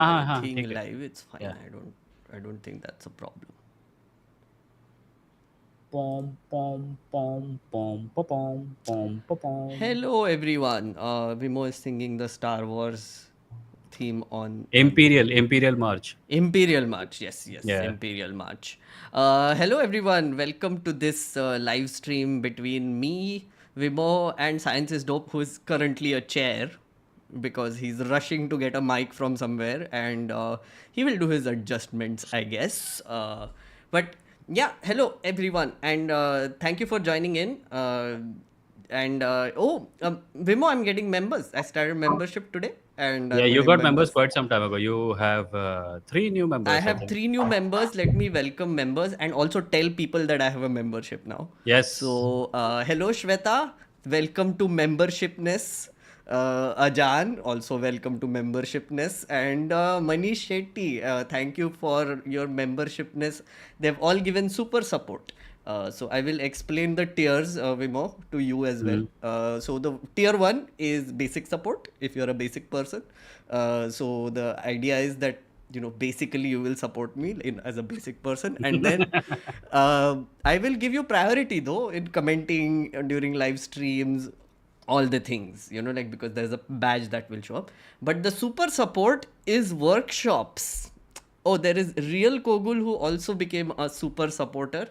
thing ठीक है. live, it's fine. Yeah. I don't think that's a problem. Pom pom pom pom pom pom pom pom pom. Hello everyone. Vimo is singing the Star Wars theme on Imperial March. Imperial March. Yes, Yeah. Imperial March. Hello everyone. Welcome to this live stream between me, Vimo, and Science is Dope, who is currently a chair because he's rushing to get a mic from somewhere, and he will do his adjustments, I guess. But yeah, hello everyone, and thank you for joining in. Vimo, I'm getting members. I started membership today, and Yeah, I'm you getting got members members. quite some time ago. You have 3 new I members, I have think. 3 new members. Let me welcome members and also tell people that I have a membership now. Yes. So, hello Shweta, welcome to membershipness. Ajan, also welcome to membershipness. And Manish Shetty, thank you for your membershipness. They've all given super support. So I will explain the tiers, Vimo, to you as well. Mm. So the tier 1 is basic support if you're a basic person. So the idea is that basically you will support me as a basic person, and then I will give you priority though in commenting during live streams, all the things, like, because there's a badge that will show up. But the super support is workshops. Oh, there is real Kogul who also became a super supporter.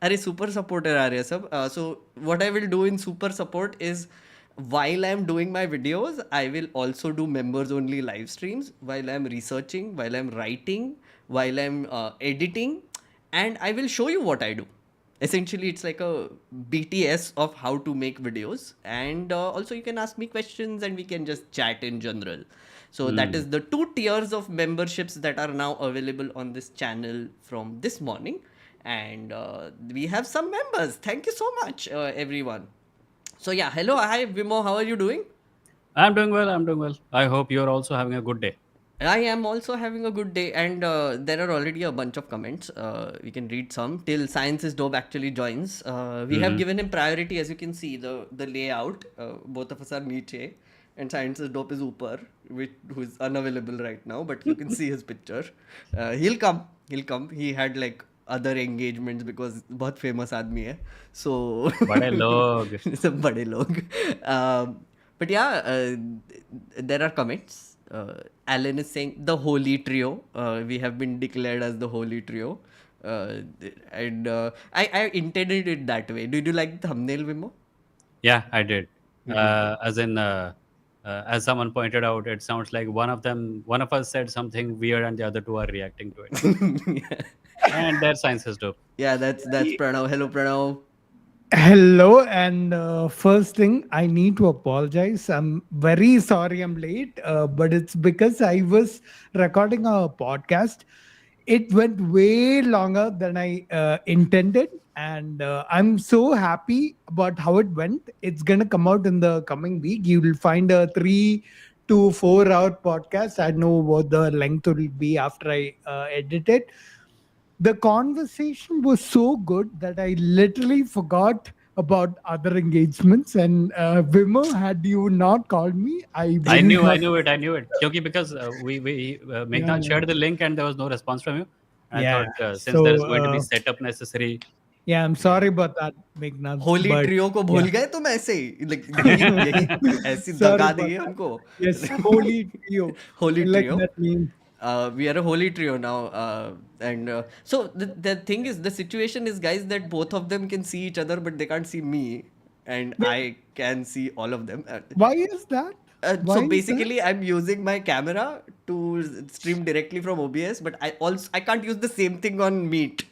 अरे super supporter आ रहे हैं सब. So what I will do in super support is, while I'm doing my videos, I will also do members only live streams while I'm researching, while I'm writing, while I'm editing, and I will show you what I do. Essentially, it's like a BTS of how to make videos, and also you can ask me questions and we can just chat in general. So that is the 2 tiers of memberships that are now available on this channel from this morning, and we have some members. Thank you so much, everyone. So yeah, hello, hi Vimo, how are you doing? I'm doing well. I'm doing well. I hope you're also having a good day. I am also having a good day, and there are already a bunch of comments. We can read some till Science is Dope actually joins. We have given him priority, as you can see the layout. Both of us are niche, and Science is Dope is upar, who is unavailable right now, but you can see his picture. He'll come. He'll come. He had like other engagements because बहुत famous आदमी है. So बड़े लोग. सब बड़े लोग. But yeah, there are comments. Alan is saying the holy trio. We have been declared as the holy trio. And I intended it that way. Did you like the thumbnail, Vimo? Yeah, I did. As someone pointed out, it sounds like one of us said something weird, and the other two are reacting to it. And their science is dope. Yeah, that's Pranav. Hello, Pranav. Hello, and first thing, I need to apologize. I'm very sorry I'm late, but it's because I was recording a podcast. It went way longer than I intended, and I'm so happy about how it went. It's gonna come out in the coming week. You will find a 3 to 4 hour podcast. I know what the length will be after I edit it. The conversation was so good that I literally forgot about other engagements. And Vimo, had you not called me, I I wouldn't have. knew it. Because we Yeah, Meghnad shared the link and there was no response from you. I yeah. thought since there is So going to be setup necessary. yeah, I'm sorry about that, Meghnad. Holi But trio को भूल yeah, गए तुम ऐसे ही, like, यही ऐसी sorry दगा about दिए that. हमको. Yes, holy trio. Holy I like trio. that name. We are a holy trio now, and so the thing is, the situation is, guys, that both of them can see each other, but they can't see me, and I can see all of them. Why is that? Why So is that? basically, I'm using my camera to stream directly from OBS, but I can't use the same thing on Meet.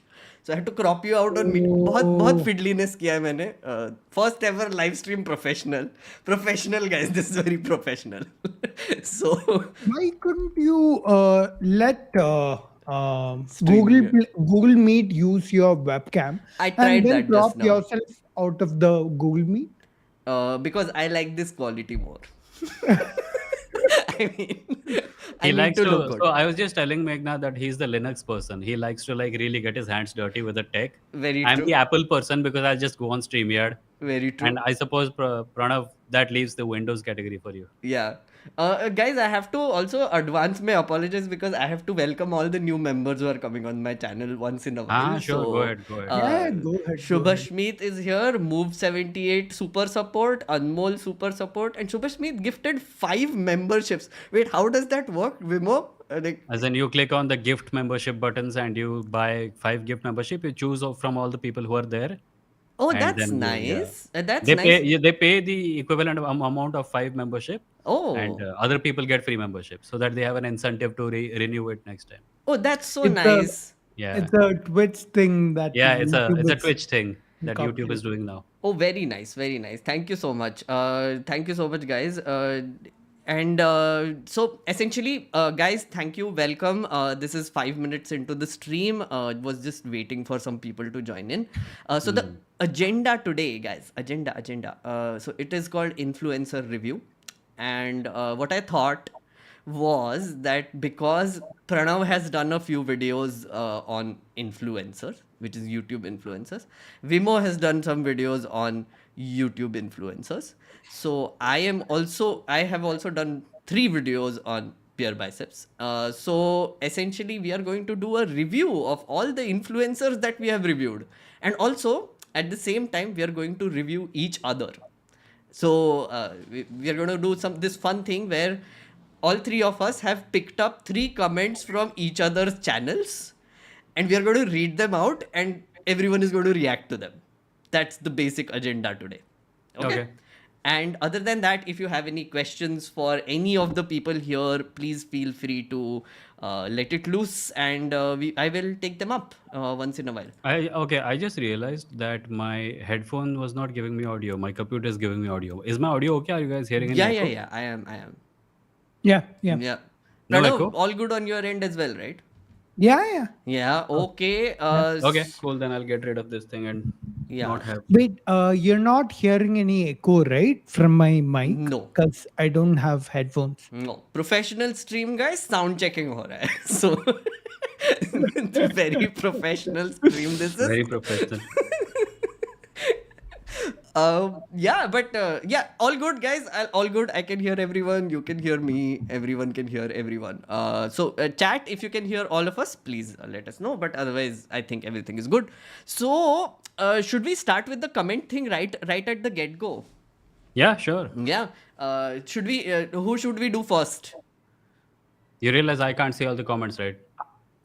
So I had to crop you out on Meet. बहुत बहुत Oh, fiddliness किया है मैंने. First ever live stream professional guys. This is very professional. So why couldn't you let stream here. Google Meet use your webcam I and tried then that just drop now. yourself out of the Google Meet? Because I like this quality more. I mean, I He need likes to to. look good. So I was just telling Meghna that he's the Linux person. He likes to like really get his hands dirty with the tech. Very I'm the true. Apple person because I'll just go on StreamYard. Very And true. I suppose Pranav, that leaves the Windows category for you. Yeah. Guys, I have to also advance my apologies because I have to welcome all the new members who are coming on my channel once in a while. Sure, go So, ahead, go ahead. Yeah, uh, go ahead. Go ahead. Shubhashmeet is here, Move78 super support, Anmol super support, and Shubhashmeet gifted 5 memberships. Wait, how does that work, Vimo? Like, As in, you click on the gift membership buttons and you buy 5 gift membership. You choose from all the people who are there, oh, and that's then you, yeah, nice. That's nice. they pay the equivalent of amount of 5 membership, and Oh, other people get free membership so that they have an incentive to renew it next time. oh, that's so It's a nice. Yeah, it's a Twitch thing that yeah, YouTube it's a is Twitch thing that YouTube is incorporating. doing now. Oh, very nice, very nice. Thank you so much. Thank you so much, guys. And so essentially, guys, thank you. Welcome. This is 5 minutes into the stream. Was just waiting for some people to join in. So the agenda today, guys, agenda. So it is called influencer review. And what I thought was that because Pranav has done a few videos on influencers, which is YouTube influencers, Vimo has done some videos on YouTube influencers. So I have also done 3 videos on BeerBiceps. So essentially, we are going to do a review of all the influencers that we have reviewed, and also at the same time, we are going to review each other. So we are going to do this fun thing where all 3 of us have picked up 3 comments from each other's channels, and we are going to read them out, and everyone is going to react to them. That's the basic agenda today. Okay. Okay. And other than that, if you have any questions for any of the people here, please feel free to let it loose, and I will take them up once in a while. I just realized that my headphone was not giving me audio. My computer is giving me audio. Is my audio okay? Are you guys hearing any echo? Yeah. I am. Yeah, yeah. Yeah. No Pranav, echo? all good on your end as well, right? Yeah. Yeah. Okay. Okay, cool. Then I'll get rid of this thing and Yeah. not have. Wait, you're not hearing any echo, right, from my mic? No. Because I don't have headphones. No. Professional stream, guys. Sound checking ho raha hai. So very professional stream this is. Very professional. Yeah, but yeah, all good, guys. All good. I can hear everyone. You can hear me. Everyone can hear everyone. So chat, if you can hear all of us, please let us know. But otherwise, I think everything is good. So should we start with the comment thing right at the get go? Yeah, sure. Yeah. Should we? Who should we do first? You realize I can't see all the comments, right?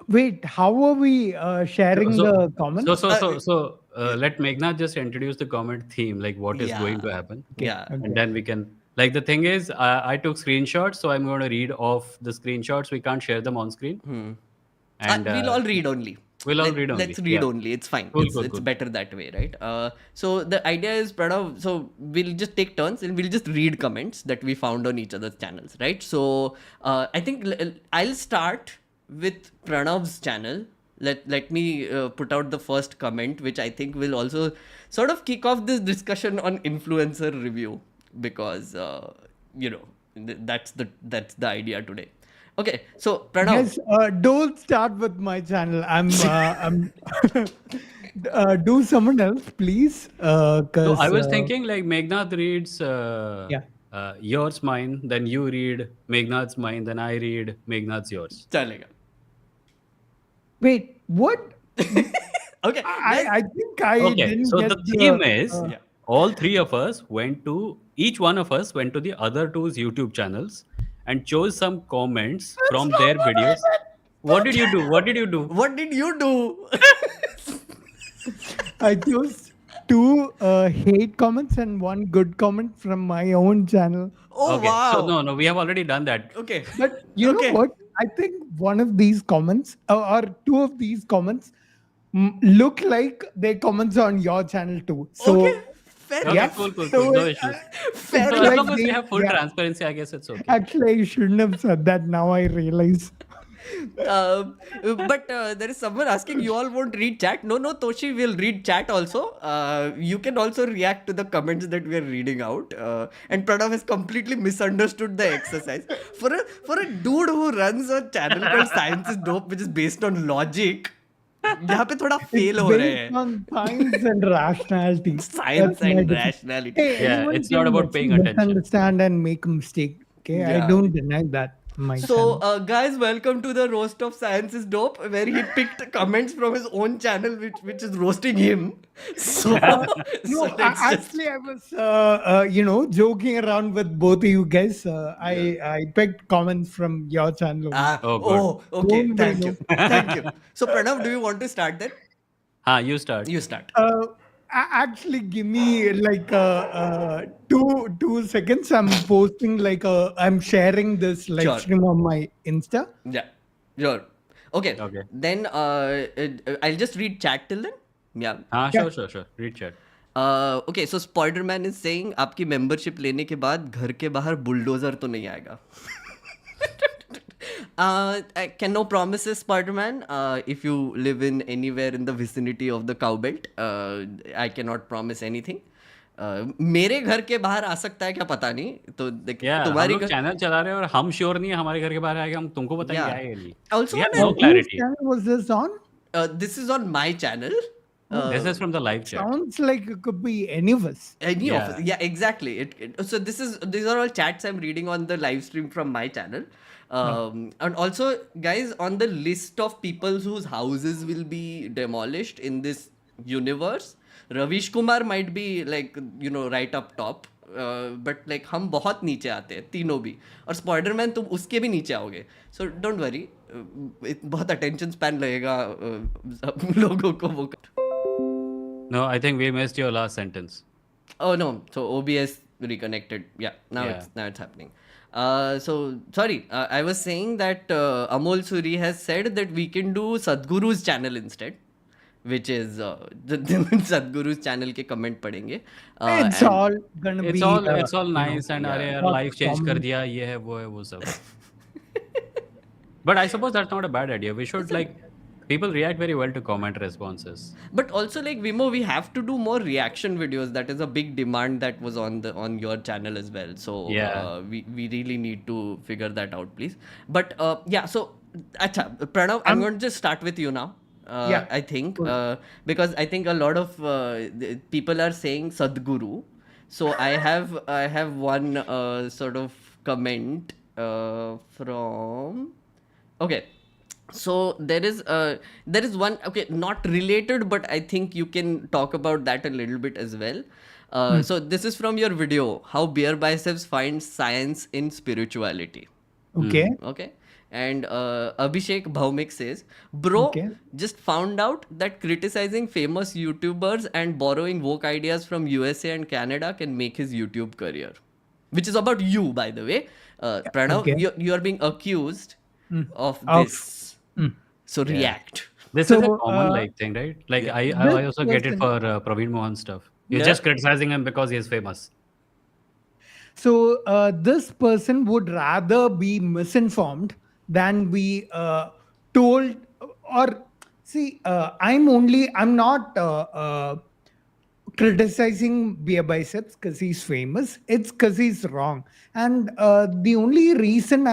Wait, how are we sharing the comments? So let Meghnad just introduce the comment theme, like what is going to happen. Yeah. And then we can, like, the thing is, I took screenshots, so I'm going to read off the screenshots. We can't share them on screen. And We'll all read only. We'll all read only. Let's read only. It's fine. Cool, It's cool. better that way, right? So the idea is, Pranav, so we'll just take turns and we'll just read comments that we found on each other's channels, right? So I think I'll start with Pranav's channel. Let me put out the first comment, which I think will also sort of kick off this discussion on influencer review, because that's the idea today. Okay, so Pranav. Yes, don't start with my channel. I'm do someone else, please. So Cause I was thinking, like, Meghnad reads yours, mine, then you read Meghnad's mine, then I read Meghnad's yours. Chalega. wait, what? Okay. I think I Okay, didn't so get the theme is Yeah. all 3 of us each one of us went to the other 2's YouTube channels and chose some comments from their videos. What did you do? What did you do? I chose 2 hate comments and 1 good comment from my own channel. Oh, Okay, wow. so no, we have already done that. Okay. But you Okay. know what? I think one of these comments or 2 of these comments look like they comments on your channel too. So Okay. Fair Okay, yeah, cool, so no it- issues. Fair So enough. as long as we they- have full yeah. transparency, I guess it's okay. Actually, I shouldn't have said that. Now I realize. But there is someone asking, you all won't read chat. No, Toshi will read chat also. You can also react to the comments that we are reading out. And Pranav has completely misunderstood the exercise. For a dude who runs a channel called Science is Dope, which is based on logic, यहाँ पे थोड़ा fail हो रहे Based हैं. on science and rationality. Science That's my and difference. rationality. Hey, Yeah, anyone it's not can about paying attention. misunderstand and make a mistake. Okay, I Yeah. don't deny that. My So, channel. guys, welcome to the Roast of Science is Dope, where he picked comments from his own channel, which is roasting him. So, so No, let's just. actually, I was, joking around with both of you guys. Yeah. I picked comments from your channel only. Oh, good. Oh, okay. Don't worry, Thank no. you. Thank you. So, Pranav, do you want to start then? You start. You start. Uh, Actually, give me like 2 seconds. I'm posting like I'm sharing this live Sure. stream on my Insta. Yeah. Sure. Okay. Okay. Then I'll just read chat till then. Yeah. Yeah. Sure. Read chat. Okay, so Spider-Man is saying आपकी membership लेने के बाद घर के बाहर bulldozer तो नहीं आएगा. I can no promises, Spider-Man. If you live in anywhere in the vicinity of the cow belt, I cannot promise anything. मेरे घर के बाहर आ सकता है क्या पता नहीं. तो देख हम तुम्हारी लोग चैनल चला रहे हैं और हम श्योर नहीं है हमारे घर के बाहर आएगा, हम तुमको बताएंगे Yeah. आएगा नहीं. Also We have on no Whose clarity. channel was this on? this is on my channel. This is from the live chat. Sounds like it could be any of us. Any Yeah. of yeah, exactly. So these are all chats I'm reading on the live stream from my channel. And also, guys, on the list of people whose houses will be demolished in this universe, Ravish Kumar might be like right up top. But like हम बहुत नीचे आते हैं तीनों भी, और Spiderman तुम उसके भी नीचे आओगे. So don't worry, बहुत attention span लगेगा लोगों को वो. No, I think we missed your last sentence. Oh no, so OBS reconnected. Yeah, now Yeah. it's happening. So sorry, I was saying that Amol Suri has said that we can do Sadhguru's channel instead, which is Sadhguru's channel के comment पढ़ेंगे. It's And- all gonna It's be. all nice and अरे यार not life change कर common. दिया, ये है वो सब. But I suppose that's not a bad idea. We should people react very well to comment responses. But also like Vimo, we have to do more reaction videos. That is a big demand that was on your channel as well. So Yeah. we really need to figure that out, please. But yeah, so acha, Pranav, I'm going to just start with you now. Yeah. I think because I think a lot of people are saying Sadhguru. So I have one sort of comment from. Okay. So there is one, okay, not related, but I think you can talk about that a little bit as well. So this is from your video, how BeerBiceps finds science in spirituality. Okay. Okay. And Abhishek Bhaumik says, bro, Okay. just found out that criticizing famous YouTubers and borrowing woke ideas from USA and Canada can make his YouTube career. Which is about you, by the way. Pranav, Okay. you are being accused of Of- this. So react. This is a So, common thing, right? Like I This also get it person- for Praveen Mohan stuff. You're Yeah. just criticizing him because he's famous. So this person would rather be misinformed than be told. Or see, I'm not criticizing BeerBiceps because he's famous. It's because he's wrong. And the only reason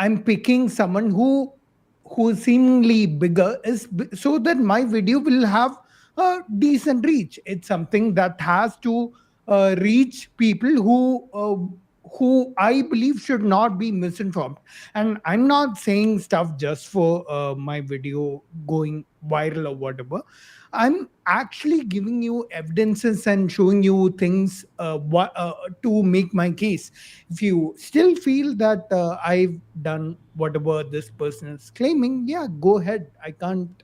I'm picking someone who's seemingly bigger is so that my video will have a decent reach. It's something that has to reach people who I believe should not be misinformed. And I'm not saying stuff just for my video going viral or whatever. I'm actually giving you evidences and showing you things to make my case. If you still feel that I've done whatever this person is claiming, yeah, go ahead. I can't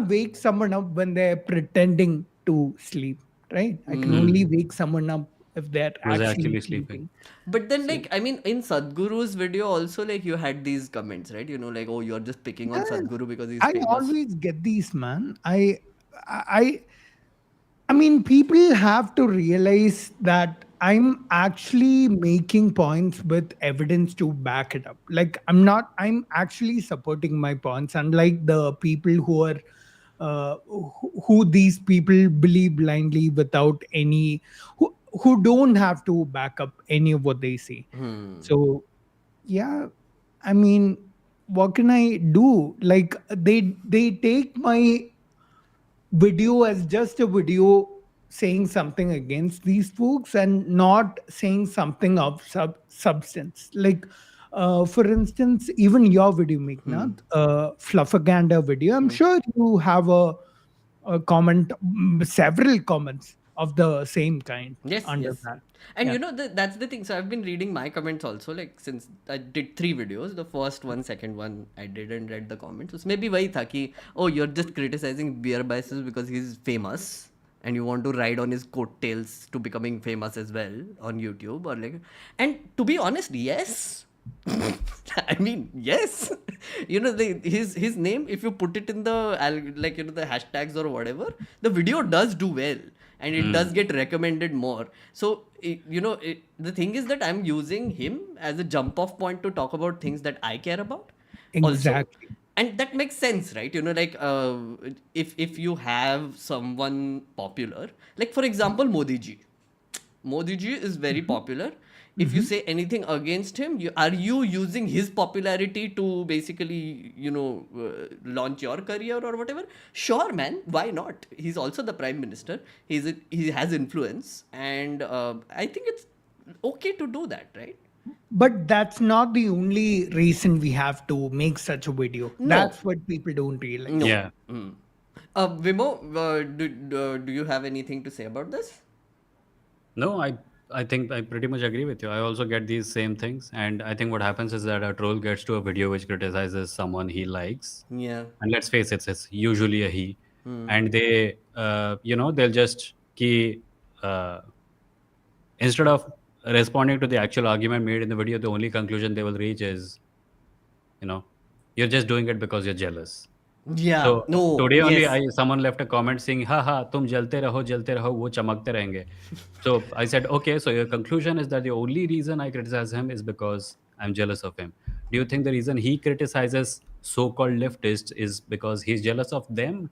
wake someone up when they're pretending to sleep, right? I can only wake someone up if they're Who's actually actually sleeping. sleeping. But then, like, I mean, in Sadhguru's video also, like, you had these comments, right? Like, oh, you're just picking on Sadhguru because he's I famous. always get these, man. I mean, people have to realize that I'm actually making points with evidence to back it up. Like, I'm actually supporting my points, unlike the people who are, who these people believe blindly without any, who don't have to back up any of what they say. So, yeah, I mean, what can I do? Like, they take my video as just a video saying something against these folks and not saying something of substance. Like, for instance, even your video, Meghnath, Fluffaganda video, I'm sure you have a comment, several comments of the same kind Yes, under yes. that. And Yeah. you know, that's the thing. So I've been reading my comments also. Like since I did 3 videos, the first one, second one, I didn't read the comments. So maybe वही था कि oh you're just criticizing beer biceps because he's famous and you want to ride on his coattails to becoming famous as well on YouTube or like. And to be honest, yes. I mean, yes. You know, his name. If you put it in the like the hashtags or whatever, the video does do well and it does get recommended more. So the thing is that I'm using him as a jump off point to talk about things that I care about also, Exactly. and that makes sense, right? Like if you have someone popular, like for example Modi ji is very popular. If you say anything against him, are you using his popularity to basically, launch your career or whatever? Sure, man. Why not? He's also the prime minister. He has influence, and I think it's okay to do that, right? But that's not the only reason we have to make such a video. No, That's what people don't realize. no. Yeah. Vimo, do you have anything to say about this? No, I think I pretty much agree with you. I also get these same things, and I think what happens is that a troll gets to a video which criticizes someone he likes, Yeah. and let's face it, it's usually a he, and they, they'll just key instead of responding to the actual argument made in the video, the only conclusion they will reach is, you know, you're just doing it because you're jealous. Yeah. So No. today only, Yes. I someone left a comment saying, "Ha ha, तुम जलते रहो, वो चमकते रहेंगे." So I said, "Okay, so your conclusion is that the only reason I criticize him is because I'm jealous of him. Do you think the reason he criticizes so-called leftists is because he's jealous of them?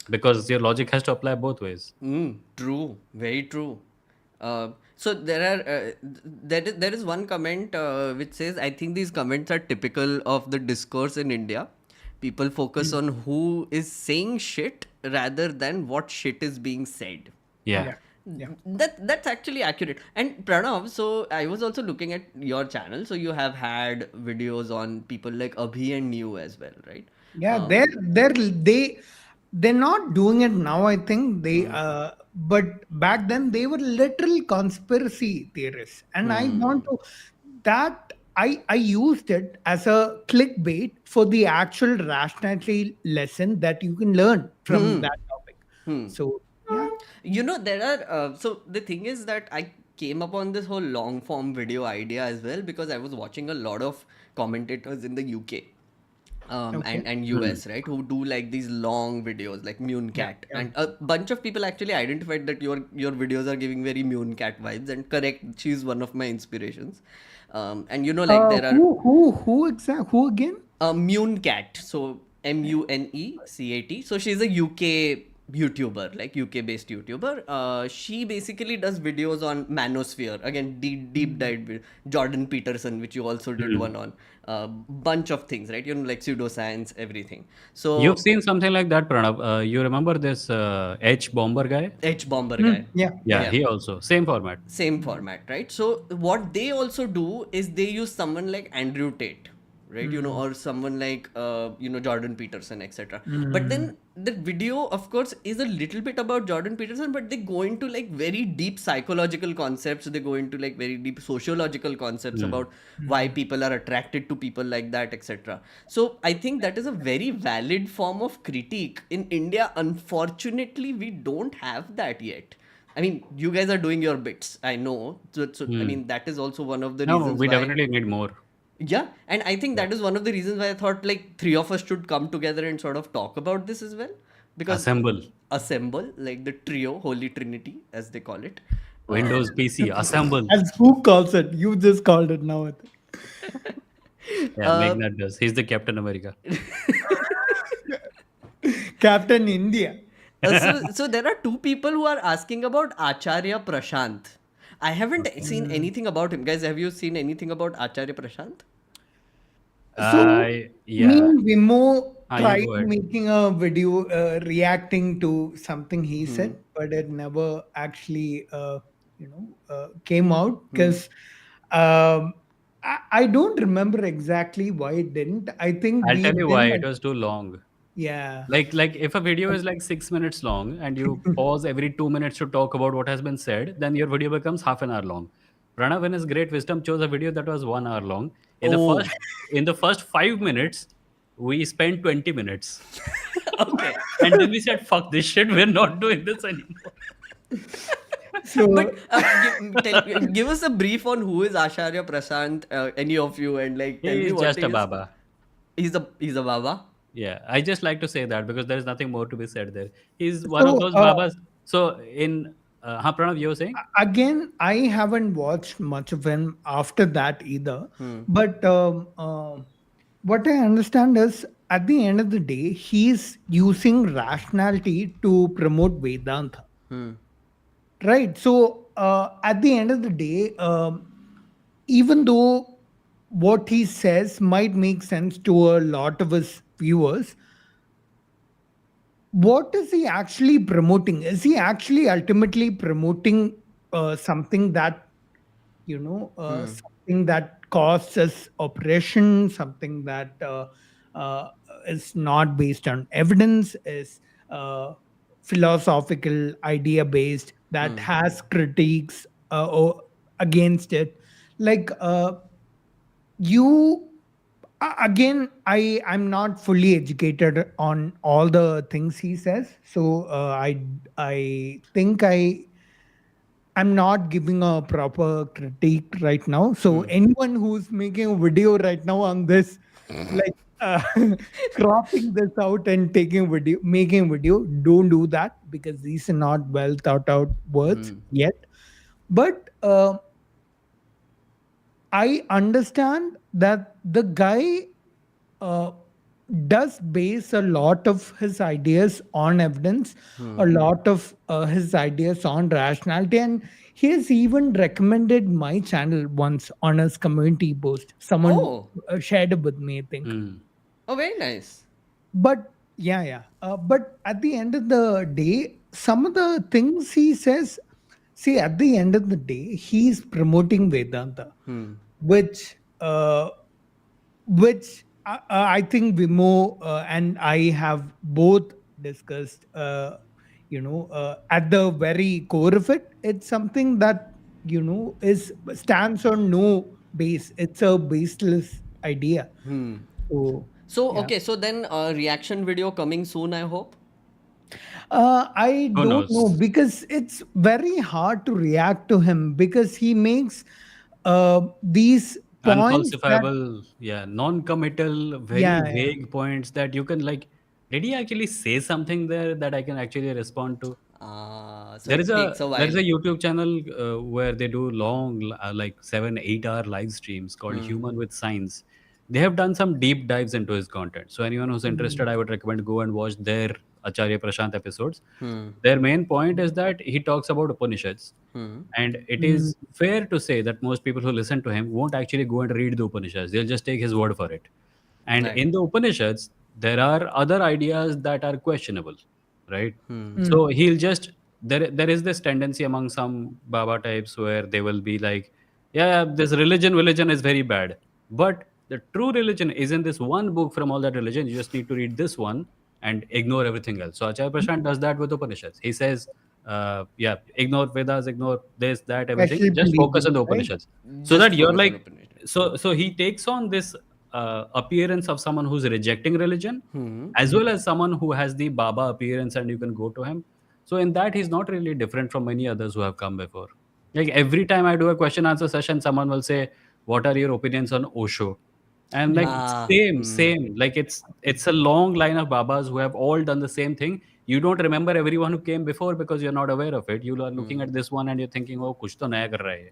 Because your logic has to apply both ways." True, very true. So there is one comment which says, I think these comments are typical of the discourse in India. People focus on who is saying shit rather than what shit is being said. Yeah. Yeah. Yeah. That's actually accurate. And Pranav, so I was also looking at your channel. So you have had videos on people like Abhi and New as well, right? Yeah, they're not doing it now. I think but back then they were literal conspiracy theorists, and I want to that I used it as a clickbait for the actual rationality lesson that you can learn from that topic. So yeah. There are so the thing is that I came upon this whole long form video idea as well because I was watching a lot of commentators in the UK Okay. and US, right, who do like these long videos like Yeah. Cat, Yeah. and a bunch of people actually identified that your videos are giving very Cat vibes, and correct, she's one of my inspirations. And like there are Who again? Cat. So Munecat. So she's a UK YouTuber, like UK based YouTuber. She basically does videos on manosphere. Again, deep dive. Jordan Peterson, which you also did one on. Bunch of things, right? Like pseudo-science, everything. You've So seen something like that, Pranav. You remember this H bomber guy? H bomber guy. Yeah. Yeah, Yeah. Yeah. he also same format. Same format, right? So what they also do is they use someone like Andrew Tate, right? Or someone like Jordan Peterson, etc. But then the video, of course, is a little bit about Jordan Peterson, but they go into like very deep psychological concepts. They go into like very deep sociological concepts about why people are attracted to people like that, etc. So I think that is a very valid form of critique. In India, unfortunately, we don't have that yet. I mean, you guys are doing your bits. I know. So I mean, that is also one of the No, reasons we why. definitely need more. Yeah, and I think that is one of the reasons why I thought like three of us should come together and sort of talk about this as well, because Assemble. assemble like the trio, Holy Trinity, as they call it. Windows PC. Assemble. As who calls it? You just called it now. I think. Yeah, make that does. He's the Captain America. Captain India. So there are two people who are asking about Acharya Prashant. I haven't seen anything about him, guys. Have you seen anything about Acharya Prashant? So, me Yeah. and Vimo You tried go ahead. making a video reacting to something he said, but it never actually, came out because I don't remember exactly why it didn't. I think I'll we tell you why. didn't. It was too long. Yeah. Like if a video is like 6 minutes long and you pause every 2 minutes to talk about what has been said, then your video becomes half an hour long. Pranav in his great wisdom chose a video that was 1 hour long. In the Oh, first in the first 5 minutes, we spent 20 minutes. okay. And then we said, fuck this shit, we're not doing this anymore. But So give us a brief on who is Acharya Prashant, any of you, and like tell He me is what just he a is. Baba. He's a Baba. Yeah, I just like to say that because there is nothing more to be said there. He's one of so those Babas. So in Pranav, you were saying? again, I haven't watched much of him after that either. But what I understand is, at the end of the day, he's using rationality to promote Vedanta. Right. So at the end of the day, even though what he says might make sense to a lot of his viewers, what is he actually promoting? Is he actually ultimately promoting something that, something that causes oppression, something that uh, is not based on evidence, is uh, philosophical idea based, that has critiques against it? Like you again, I'm not fully educated on all the things he says, so I think I'm not giving a proper critique right now. So anyone who's making a video right now on this, like uh, cropping this out and taking video, making video, don't do that, because these are not well thought out words yet. But I understand that the guy uh, does base a lot of his ideas on evidence, a lot of his ideas on rationality, and he has even recommended my channel once on his community post. Someone Oh, shared it with me, I think. Hmm. oh, very nice. But yeah. But at the end of the day, some of the things he says, see, at the end of the day, he's promoting Vedanta, which I think Vimo and I have both discussed. At the very core of it, it's something that is stands on no base. It's a baseless idea. So So yeah. okay, so then reaction video coming soon, I hope. I Who don't know, knows? because it's very hard to react to him, because he makes these points that, Unfalsifiable, yeah, non-committal, very yeah. vague points that you can like, did he actually say something there that I can actually respond to? So There is it a takes a there is while. a YouTube channel where they do long, like 7-8 hour live streams called Human with Science. They have done some deep dives into his content. So anyone who's interested, I would recommend go and watch their Acharya Prashant episodes. Their main point is that he talks about Upanishads, and it Mm, is fair to say that most people who listen to him won't actually go and read the Upanishads. They'll just take his word for it. And Right. in the Upanishads, there are other ideas that are questionable, right? mm, So he'll just there is this tendency among some Baba types where they will be like, yeah, this religion is very bad, but the true religion is in this one book from all that religion. You just need to read this one and ignore everything else. So Acharya Prashant does that with Upanishads. He says, yeah, ignore Vedas, ignore this, that, everything. Special Just focus on pleadings, the right? Upanishads. So Just that you're focus on like, opinion. so he takes on this appearance of someone who's rejecting religion, as well as someone who has the Baba appearance, and you can go to him. So in that, he's not really different from many others who have come before. Like every time I do a question answer session, someone will say, "What are your opinions on Osho?" And like same. Like it's a long line of Babas who have all done the same thing. You don't remember everyone who came before because you're not aware of it. You are looking at this one and you're thinking, "Oh, kuch to naya kar raha hai."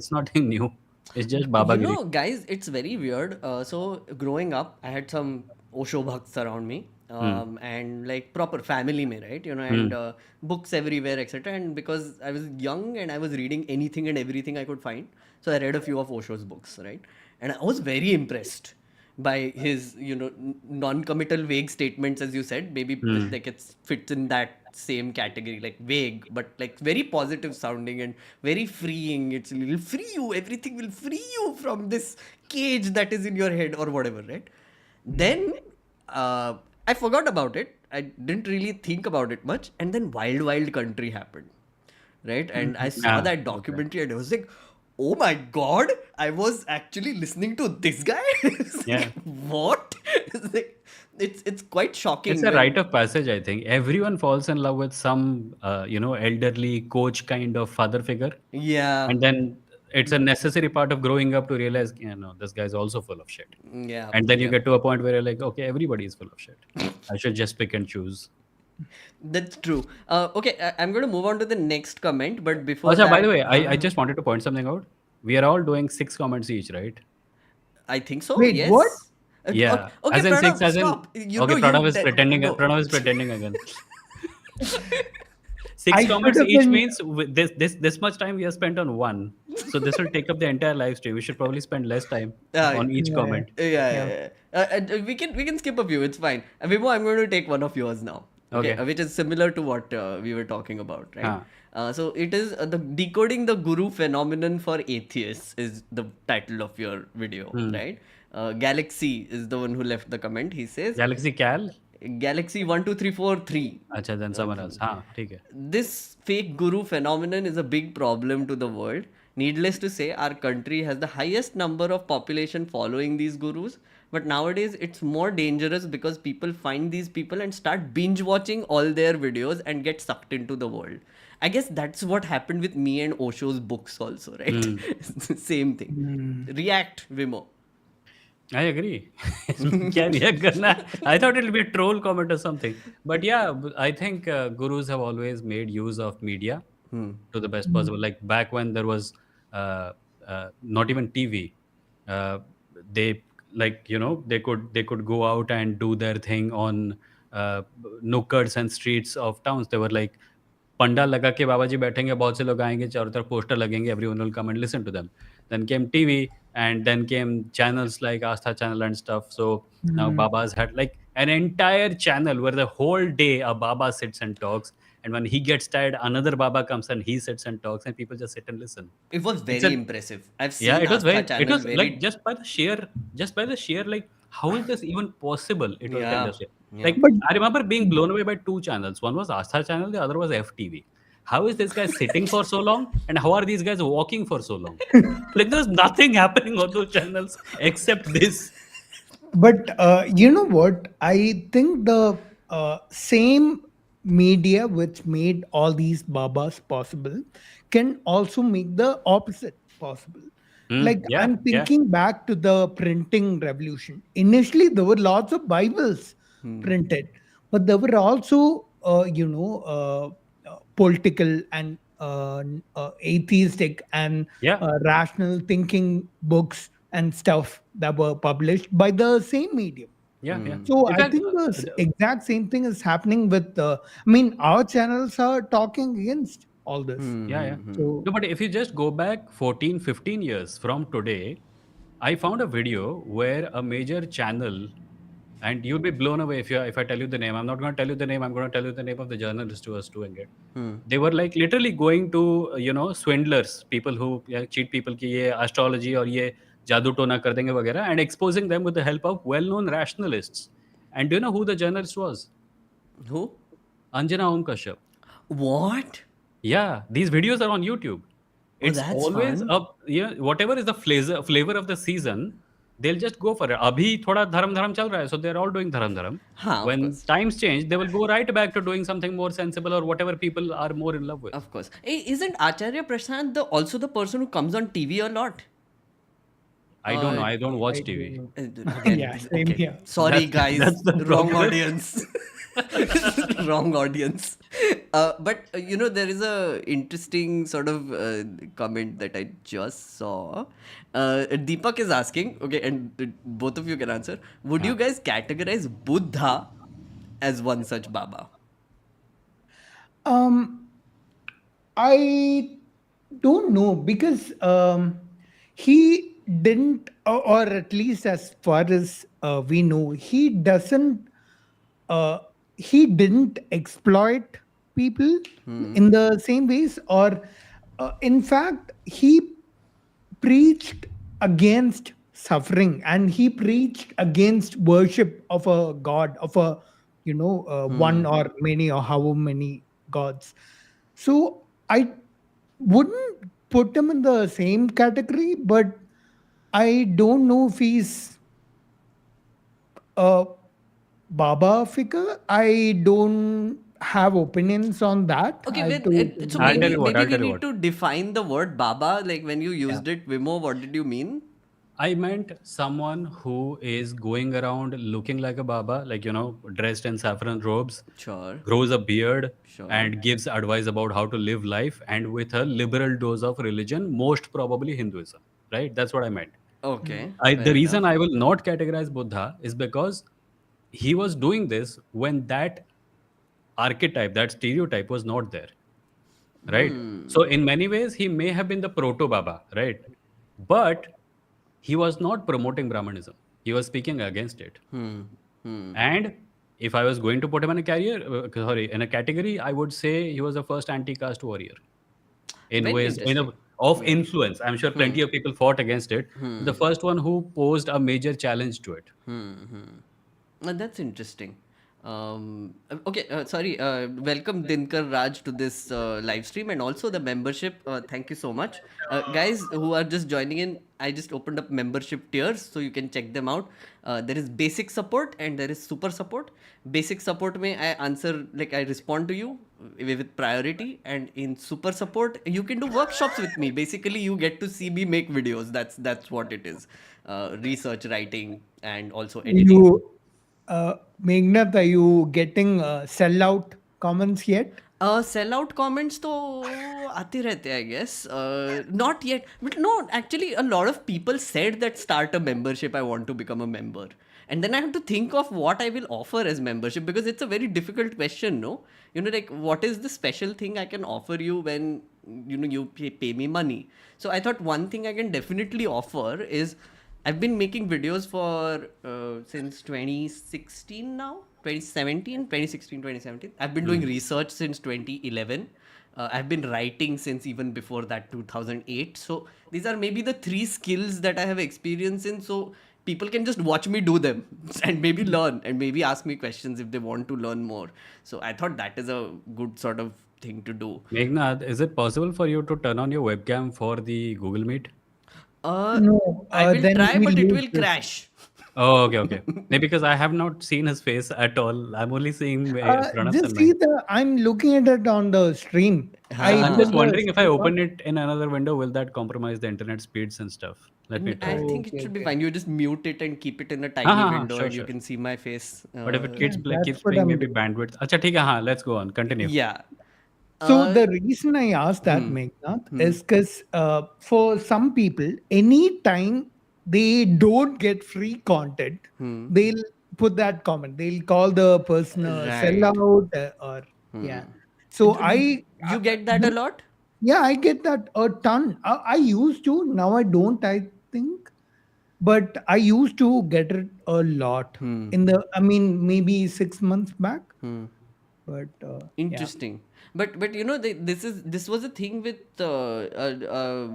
It's nothing new. It's just Babagiri. Guys, it's very weird. So growing up, I had some Osho bhakts around me, Hmm. and like proper family mein, right? And Hmm. books everywhere, etc. And because I was young and I was reading anything and everything I could find, so I read a few of Osho's books, right? And I was very impressed. by his, non-committal vague statements, as you said. Maybe like it fits in that same category, like vague, but like very positive sounding and very freeing. It will free you. Everything will free you from this cage that is in your head or whatever, right? Then uh, I forgot about it. I didn't really think about it much, and then Wild Wild Country happened, right? And I saw Ah, that okay. documentary, and I was like, "Oh my god! I was actually listening to this guy." It's Yeah. like, what? It's quite It's shocking a when, rite of passage, I think. Everyone falls in love with some, elderly coach kind of father figure. yeah, And then it's a necessary part of growing up to realize, this guy's also full of shit. yeah, And then you yeah. get to a point where you're like, okay, everybody is full of shit. I should just pick and choose. That's true. Okay, I'm going to move on to the next comment, but before Also, by the that, way, I just wanted to point something out. We are all doing 6 comments each, right? I think so. Wait, what? Yes. Yeah. Okay, As in six, Pranav, as in, stop. You know okay, you no. Pranav is pretending again. Six I should comments have each been. means this much time we have spent on one. So this will take up the entire live stream. We should probably spend less time Uh, on each Yeah, comment. Yeah, yeah. yeah, yeah. We can skip a few. It's fine. Vimo, I'm going to take one of yours now. Okay, Okay. which is similar to what we were talking about, right? Huh. So it is the decoding the guru phenomenon for atheists is the title of your video, right? Galaxy is the one who left the comment. He says Galaxy Cal? Galaxy 12343. Acha, then someone else. Huh, ठीक है. This fake guru phenomenon is a big problem to the world. Needless to say, our country has the highest number of population following these gurus. But nowadays, it's more dangerous because people find these people and start binge watching all their videos and get sucked into the world. I guess that's what happened with me and Osho's books, also, right? Same thing. React, Vimo. I agree. क्या react करना है? I thought it'll be a troll comment or something. But yeah, I think gurus have always made use of media to the best possible. Like back when there was not even TV, uh, they they could go out and do their thing on nukkeds and streets of towns. They were like pandal लगा के बाबा जी बैठेंगे, बहुत से लोग आएंगे, चारों तरफ poster लगेंगे, everyone will come and listen to them. Then came TV, and then came channels like Astha Channel and stuff. So now Babas had like an entire channel where the whole day a Baba sits and talks, and when he gets tired, another Baba comes and he sits and talks, and people just sit and listen. It was It's very a impressive. I've Yeah, seen Astha it channel was like very. just by the sheer like how is this even possible? It was kind Yeah, of shit. yeah. Like But I remember being blown away by two channels. One was Astha channel, the other was FTV. How is this guy sitting for so long, and how are these guys walking for so long? Like there's nothing happening on those channels except this. But you know what? I think the same media which made all these babas possible can also make the opposite possible. Like Yeah, I'm yeah, thinking back to the printing revolution. Initially, there were lots of Bibles printed, but there were also, political and atheistic and yeah, rational thinking books and stuff that were published by the same medium. yeah, yeah. So In I fact, think the exact same thing is happening with. I mean, our channels are talking against all this. yeah, yeah. So No, but if you just go back 14, 15 years from today, I found a video where a major channel, and you'll be blown away if I tell you the name. I'm not going to tell you the name. I'm going to tell you the name of the journalist who was doing it. They were like literally going to swindlers, people who cheat people ki ye astrology or ye jadoo tona kar denge वगैरह, and exposing them with the help of well-known rationalists. And do you know who the journalist was? Who? Anjana Om Kashyap. What? Yeah, these videos are on YouTube. Oh, It's that's always fun. up, whatever is the flavor of the season, they'll just go for it. Abhi thoda dharam dharam chal raha hai, so they're all doing dharam dharam. Huh, of When course. times change, they will go right back to doing something more sensible or whatever people are more in love with. Of course. Hey, isn't Acharya Prashant also the person who comes on TV a lot? I don't know. I don't watch I TV. don't know. Again, Yeah, same okay. here. Sorry, That's guys. the Wrong problem. audience. Wrong audience. But there is a interesting sort of comment that I just saw. Deepak is asking, okay, and both of you can answer. Would you guys categorize Buddha as one such Baba? Um, I don't know because he didn't, or at least as far as we know, uh, he didn't exploit people in the same ways, or in fact, he preached against suffering, and he preached against worship of a god, of a, one or many or however many gods. So I wouldn't put him in the same category, but I don't know if he's a Baba figure. I don't have opinions on that. I Okay, have when to so I'll tell maybe you what. maybe I'll we tell you need what. to define the word Baba. Like when you Yeah. used it, Vimo, what did you mean? I meant someone who is going around looking like a Baba, like, dressed in saffron robes, Sure, grows a beard, sure. and gives advice about how to live life, and with a liberal dose of religion, most probably Hinduism. Right? That's what I meant. Okay, The fair reason enough. I will not categorize Buddha is because he was doing this when that archetype, that stereotype was not there. Right? So, in many ways, he may have been the proto Baba, right? But he was not promoting Brahmanism. He was speaking against it. Hmm. Hmm. And if I was going to put him in in a category, I would say he was the first anti-caste warrior in Very ways interesting. of Hmm. influence. I'm sure Hmm. plenty of people fought against it. But Hmm. the first one who posed a major challenge to it. That's interesting. Okay, sorry. Welcome Dinkar Raj to this live stream and also the membership. Thank you so much. Guys who are just joining in, I just opened up membership tiers so you can check them out. There is basic support and there is super support. Basic support may I answer, like I respond to you with priority, and in super support you can do workshops with me. Basically you get to see me make videos. That's what it is. Research, writing, and also editing. you Meghnad, are you getting sellout comments yet? Sellout comments तो आते रहते हैं, I guess. Not yet, but no, actually a lot of people said that start a membership, I want to become a member, and then I have to think of what I will offer as membership, because it's a very difficult question, no? Like what is the special thing I can offer you when you pay me money? So I thought one thing I can definitely offer is I've been making videos for since 2016 now, 2017, 2016, 2017. I've been doing research since 2011. I've been writing since even before that, 2008. So these are maybe the three skills that I have experience in. So people can just watch me do them and maybe learn and maybe ask me questions if they want to learn more. So I thought that is a good sort of thing to do. Meghnad, is it possible for you to turn on your webcam for the Google Meet? Uh, No, I will then try, we'll but it use will this. crash. Oh, okay, okay. Maybe because I have not seen his face at all. I'm only seeing Pranav's Just and see mine. I'm looking at it on the stream. I I'm Ha. just put the wondering if I stream on. open it in another window, will that compromise the internet speeds and stuff? Let me I try. think it Okay, should be okay. fine. You just mute it and keep it in a Ha tiny ha ha. window Sure, and you sure. can see my face. But if it Yeah, keeps that's what playing, I'm maybe doing. bandwidth. Acha, theek hai, let's go on. Continue. Yeah. So Uh, the reason I asked that, Meghnad, is because for some people, anytime they don't get free content, they'll put that comment. They'll call the person a right. sellout, or yeah. So You get that a lot? yeah, I get that a ton. I used to. Now I don't. I think, but I used to get it a lot in the. I mean, maybe 6 months back. But yeah. Interesting. But this was a thing with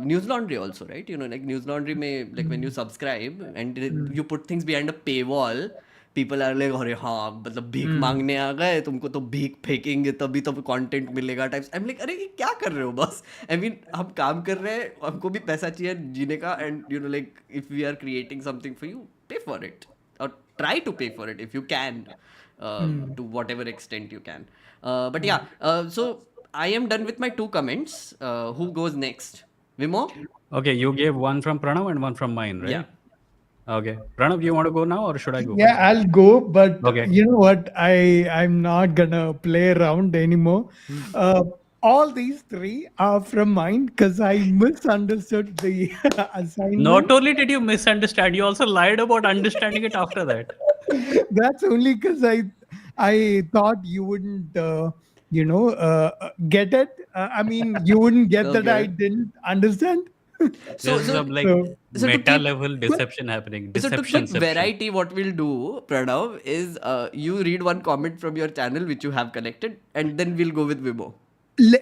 News Laundry also, right? Like News Laundry may, like when you subscribe and you put things behind a paywall, people are like, अरे हाँ मतलब भीख Mm. मांगने आ गए, तुमको तो भीख फेंकेंगे तभी तो कंटेंट मिलेगा टाइप्स. आई एम लाइक, अरे ये क्या कर रहे हो बस? आई मीन हम काम कर रहे हैं, हमको भी पैसा चाहिए जीने का, and like if we are creating something for you, pay for it or try to pay for it if you can, to whatever extent you can. But yeah, so I am done with my two comments. Who goes next? Vimo? Okay, you gave one from Pranav and one from mine, Yeah. right? Okay. Pranav, you want to go now or should I go Yeah, first? I'll go, but Okay. you know what? I'm not gonna play around anymore. Uh, all these three are from mine because I misunderstood the Not assignment. only did you misunderstand, you also lied about understanding it after that. That's only because I thought you wouldn't get it. I mean, you wouldn't get that I Okay. didn't understand. So There's so some like So, so to meta keep level but deception happening. so to keep Deceptionception. variety, what we'll do, Pranav, is you read one comment from your channel which you have collected, and then we'll go with Vimo.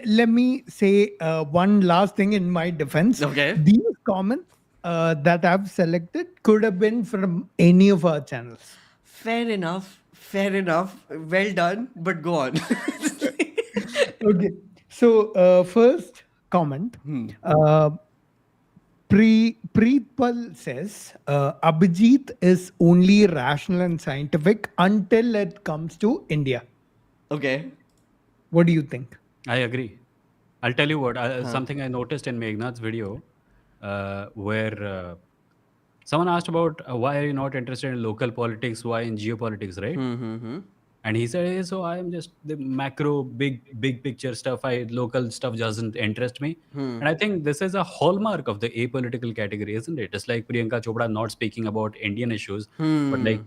let me say one last thing in my defense. Okay. These comments that I've selected could have been from any of our channels. Fair enough. Fair enough. Well done. But go on. Okay. So, first comment. Hmm. Uh, Preetpal says Abhijit is only rational and scientific until it comes to India. Okay. What do you think? I agree. I'll tell you what, Huh. something I noticed in Meghnad's video, where someone asked about why are you not interested in local politics, why in geopolitics, right? Hmm. Hmm. Hmm. And he said, "Hey, so I am just the macro, big picture stuff. Local stuff doesn't interest me." Hmm. And I think this is a hallmark of the apolitical category, isn't it? Just like Priyanka Chopra not speaking about Indian issues, but Hmm. like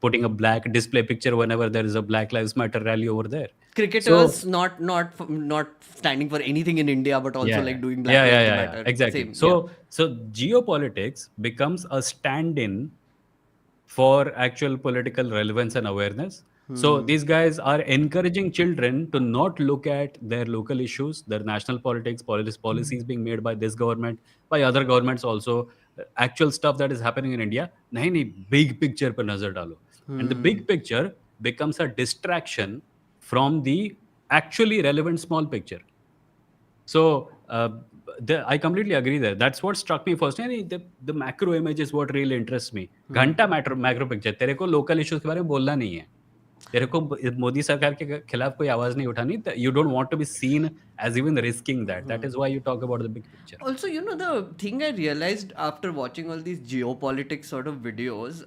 putting a black display picture whenever there is a Black Lives Matter rally over there. So Cricketers not standing for anything in India, but also yeah, like doing Black yeah, yeah, Lives yeah, yeah, Matter. exactly. Same. Yeah. So geopolitics becomes a stand-in for actual political relevance and awareness. So Hmm. these guys are encouraging children to not look at their local issues, their national politics, policies being made by this government, by other governments also, actual stuff that is happening in India. नहीं नहीं, big picture पर नजर डालो. And the Hmm. big picture becomes a distraction from the actually relevant small picture. So I completely agree there. That's what struck me first. नहीं, the macro image is what really interests me. Hmm. घंटा macro picture. तेरे को local issues के बारे में बोलना नहीं है. तेरे को मोदी सरकार के खिलाफ कोई आवाज नहीं उठानी. You don't want to be seen as even risking that. That is why you talk about the big picture. Also, the thing I realized after watching all these geopolitics sort of videos,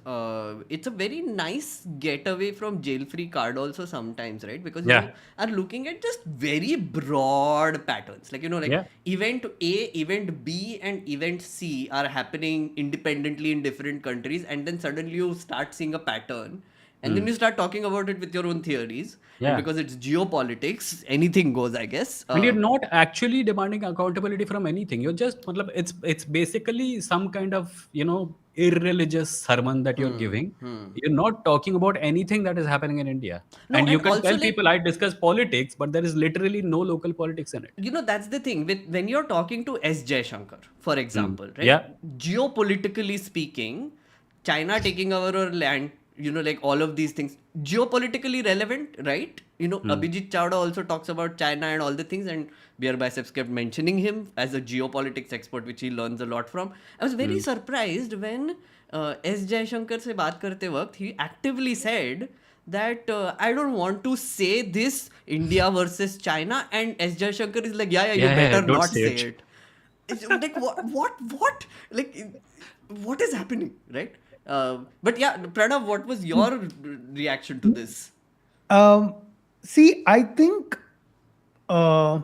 it's a very nice getaway from jail-free card also sometimes, right? Because Yeah, you are looking at just very broad patterns. Like, like yeah. event A, event B, and event C are happening independently in different countries, and then suddenly you start seeing a pattern. And then Hmm. you start talking about it with your own theories. And Yeah. because it's geopolitics, anything goes, I guess. And you're not actually demanding accountability from anything. You're just, matlab, it's basically some kind of irreligious sermon that you're giving. You're not talking about anything that is happening in India. No, And you and can also tell like people I discuss politics, but there is literally no local politics in it. that's the thing with when you're talking to S. Jaishankar, for Hmm. example, right? Yeah. Geopolitically speaking, China taking over our land, like all of these things, geopolitically relevant, right? Hmm. Abhijit Chawda also talks about China and all the things, and BeerBiceps kept mentioning him as a geopolitics expert, which he learns a lot from. I was very Hmm. surprised when S. Jaishankar se baat karte waqt, he actively said that I don't want to say this India versus China, and S. Jaishankar is like, yeah, you Yeah, yeah, better don't not say say it. it. It's like what? Like, what is happening, right? But yeah, Pranav, what was your reaction to this? Um, See, I think uh,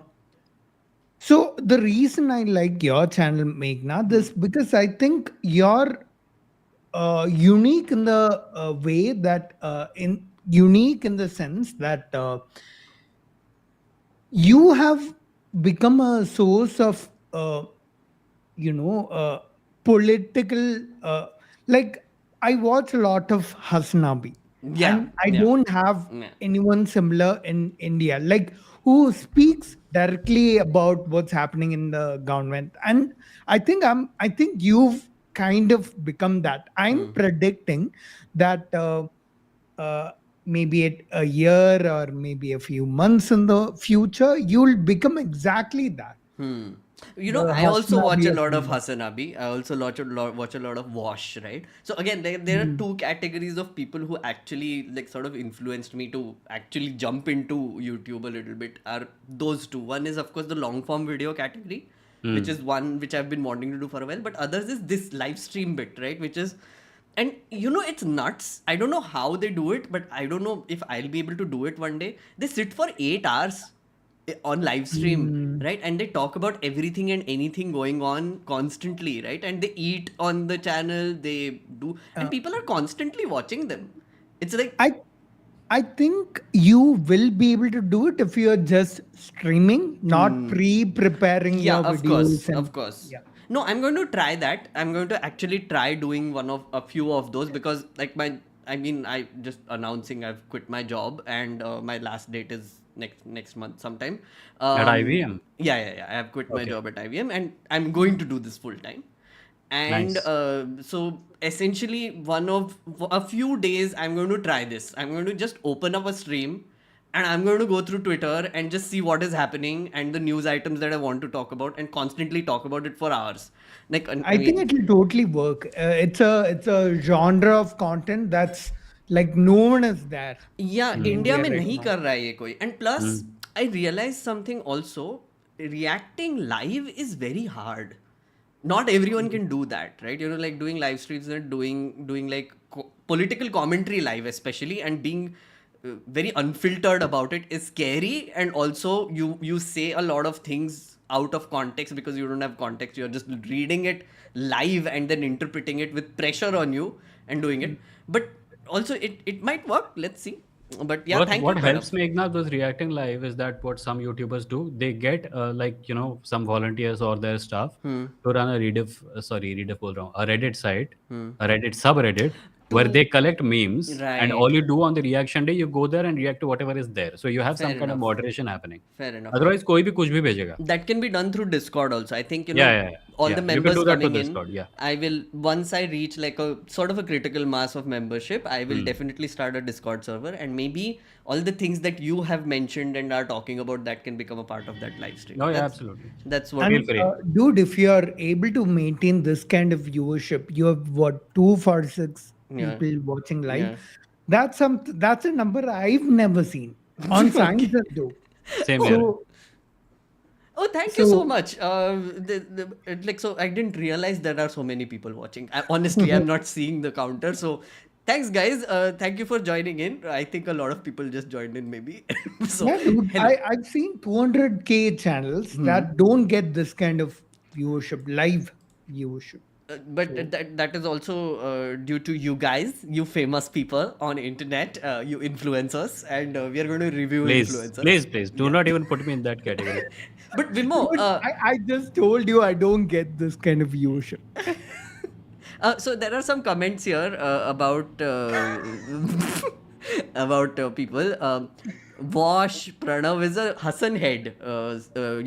so. The reason I like your channel, Meghna, is because I think you're unique in the way that in unique in the sense that you have become a source of you know uh, political like I watch a lot of Hasnabi, Yeah, and I yeah, don't have yeah. anyone similar in India like who speaks directly about what's happening in the government. And I think you've kind of become that. I'm predicting that uh, maybe a year or maybe a few months in the future, you'll become exactly that. Hmm. The I also watch Hasnabi a of lot of India. Hasanabi. I also watch a lot of Wash, right? So again, there are Hmm. two categories of people who actually like sort of influenced me to actually jump into YouTube a little bit. Are those two? One is of course the long form video category, which Hmm. is one which I've been wanting to do for a while. But others is this live stream bit, right? Which is, and it's nuts. I don't know how they do it, but I don't know if I'll be able to do it one day. They sit for 8 hours on live stream, Hmm. right? And they talk about everything and anything going on constantly, right? And they eat on the channel, they do, and Uh, people are constantly watching them. It's like, I I think you will be able to do it if you're just streaming, not pre-preparing yeah, your of videos course, and of course. yeah. No, I'm going to try that. I'm going to actually try doing one of a few of those because like I mean, I just announcing I've quit my job and my last date is next month sometime. At IVM? Yeah. I have quit my Okay. job at IVM and I'm going to do this full time. And Nice. so essentially one of a few days I'm going to try this. I'm going to just open up a stream and I'm going to go through Twitter and just see what is happening and the news items that I want to talk about and constantly talk about it for hours. Like I I think mean, it will totally work. It's a genre of content that's like no one is there या in India India में right नहीं now. कर रहा है ये कोई and plus Mm. I realise something also reacting live is very hard. Not everyone can do that, right? Like doing live streams and doing like political commentary live especially, and being very unfiltered about it is scary. And also you say a lot of things out of context because you don't have context. You're just reading it live and then interpreting it with pressure on you and doing it. But also it might work. Let's see. But yeah, thank you, What Pranav. helps me Eknath with reacting live is that what some YouTubers do, they get like some volunteers or their staff to run a Rediff बोल रहा हूँ, a Reddit site, a Reddit subreddit where To they collect memes, and all right. you do on the reaction day, you go there and react to whatever is there. So you have Fair some kind of enough. moderation happening. Fair enough. Otherwise, कोई भी कुछ भी भेजेगा. That can be done through Discord also. I think, Yeah. all the Yeah. You can members do that to coming in, Discord. Yeah. I will, once I reach like a sort of a critical mass of membership, I will definitely start a Discord server, and maybe all the things that you have mentioned and are talking about that can become a part of that live stream. Oh yeah, absolutely. That's what. Feel And free. dude, if you are able to maintain this kind of viewership, you have what 246 Yeah. people watching live. Yeah. That's a number I've never seen on science Okay. though. Same here. So Oh, thank you so so much. Like, so I didn't realize there are so many people watching. Honestly, I'm not seeing the counter. So, thanks, guys. Thank you for joining in. I think a lot of people just joined in, maybe. So, yeah, dude, hello. I've seen 200K channels that don't get this kind of viewership, live viewership. But So that is also due to you guys, you famous people on internet, you influencers, and we are going to review influencers. Please. Do Yeah. not even put me in that category. But Vimo, dude, I just told you I don't get this kind of viewership. so there are some comments here about about people. Wash Pranav is a Hassan head.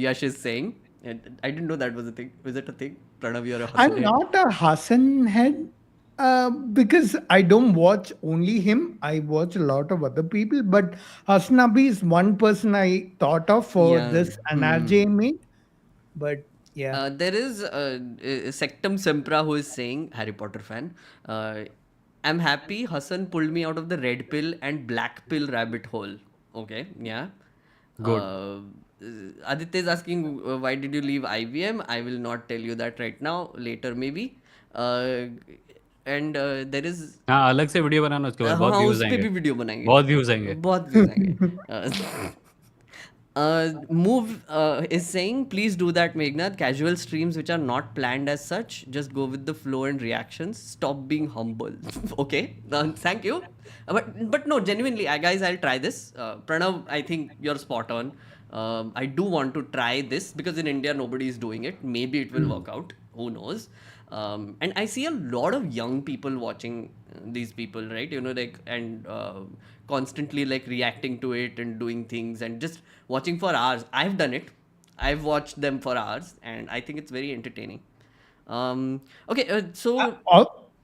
Yash is saying, and I didn't know that was a thing. Was it a thing? Pranav, you're a Hassan I'm head. not a Hassan head because I don't watch only him. I watch a lot of other people, but Hasnabi is one person I thought of for Yeah. this NRJ mate. But yeah, There is Sectum Sempra who is saying, Harry Potter fan, I'm happy Hassan pulled me out of the red pill and black pill rabbit hole. Okay, yeah. Good. Aditya is asking, why did you leave IVM? I will not tell you that right now, later maybe. And there is हाँ अलग से video बनाना उसके ऊपर बहुत हाँ views उस पे आएंगे भी वीडियो बनाएंगे बहुत व्यूज आएंगे बहुत व्यूज आएंगे Move is saying, please do that, Meghnad. Casual streams which are not planned as such. Just go with the flow and reactions. Stop being humble. Okay, thank you. But no, genuinely, guys, I'll try this. Pranav, I think you're spot on. I do want to try this because in India nobody is doing it. Maybe it will work out. Who knows? And I see a lot of young people watching these people, right? Like, and constantly like reacting to it and doing things and just watching for hours. I've done it. I've watched them for hours, and I think it's very entertaining. Okay, so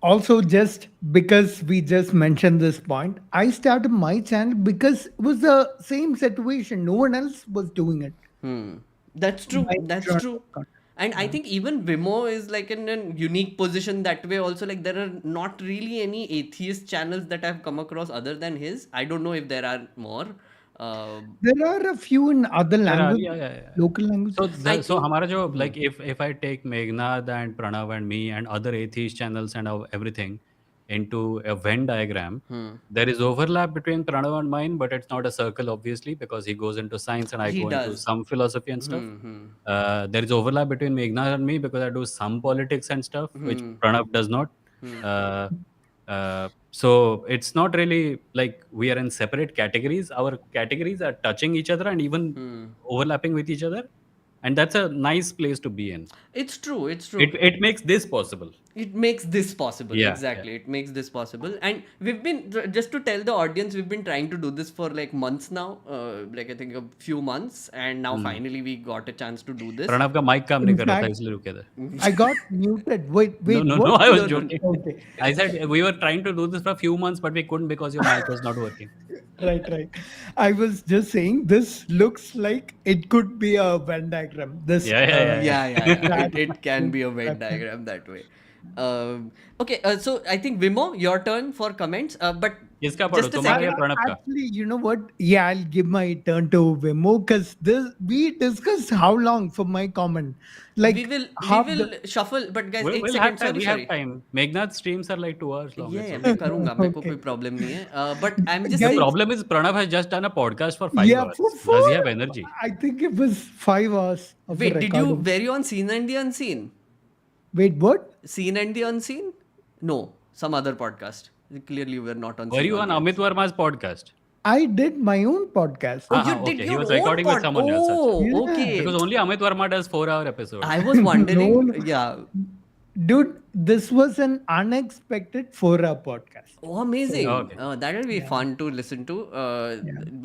also just because we just mentioned this point, I started my channel because it was the same situation. No one else was doing it. that's true. My That's genre true. of content. And I Yeah. think even Vimo is like in a unique position that way. Also, like there are not really any atheist channels that I've come across other than his. I don't know if there are more. Uh, There are a few in other There are, language, yeah. local language. I So think. हमारा जो like if I take Meghnad and Pranav and me and other atheist channels and everything into a Venn diagram, there is overlap between Pranav and mine, but it's not a circle obviously because he goes into science and I He go into does. some philosophy and stuff. There is overlap between Meghnad and me because I do some politics and stuff, which Pranav does not. Uh, so it's not really like we are in separate categories. Our categories are touching each other and even overlapping with each other. And that's a nice place to be in. It's true. It's true. It makes this possible. It makes this possible. Yeah, yeah. Exactly. It makes this possible. And we've been, just to tell the audience, we've been trying to do this for like months now. Like I think a few months. And now finally we got a chance to do this. Pranav का mic काम नहीं In कर रहा था fact, इसलिए रुके थे. I got muted. Wait, No, no, what? no, I was No, no, no. joking. Okay. I said we were trying to do this for a few months, but we couldn't because your mic was not working. Right. I was just saying this looks like it could be a Venn diagram. This Yeah. Yeah. It can be a Venn diagram that way. Okay, so I think Vimo, your turn for comments. But किसका पढ़ो, just a तुम्हारा या second. Pranav का? Actually, you know what? Yeah, I'll give my turn to Vimo because we discussed how long for my comment. Like we will half shuffle, but guys, We'll एक have second, time. We sorry. have time. Meghnad's streams are like 2 hours long. Yeah, It's yeah, okay. मैं करूँगा, मेरे को Okay. कोई problem नहीं है. But I'm just The Guys- saying, problem is Pranav has just done a podcast for 5 yeah, hours. for Does he have 4 energy? I think it was 5 hours of wait, did you recording. were you on Seen and the Unseen? Wait, what? Seen and the Unseen? No, some other podcast. Clearly, you were not on. Were Seen you or on the Amit Verma's podcast? I did my own podcast. Oh, you Ah, did okay. He your was own recording with someone else. Oh, Yeah. okay. Because only Amit Verma does 4-hour episodes. I was wondering. No, no. Yeah. Dude, this was an unexpected 4-hour podcast. Oh, amazing. Okay. That will be fun to listen to.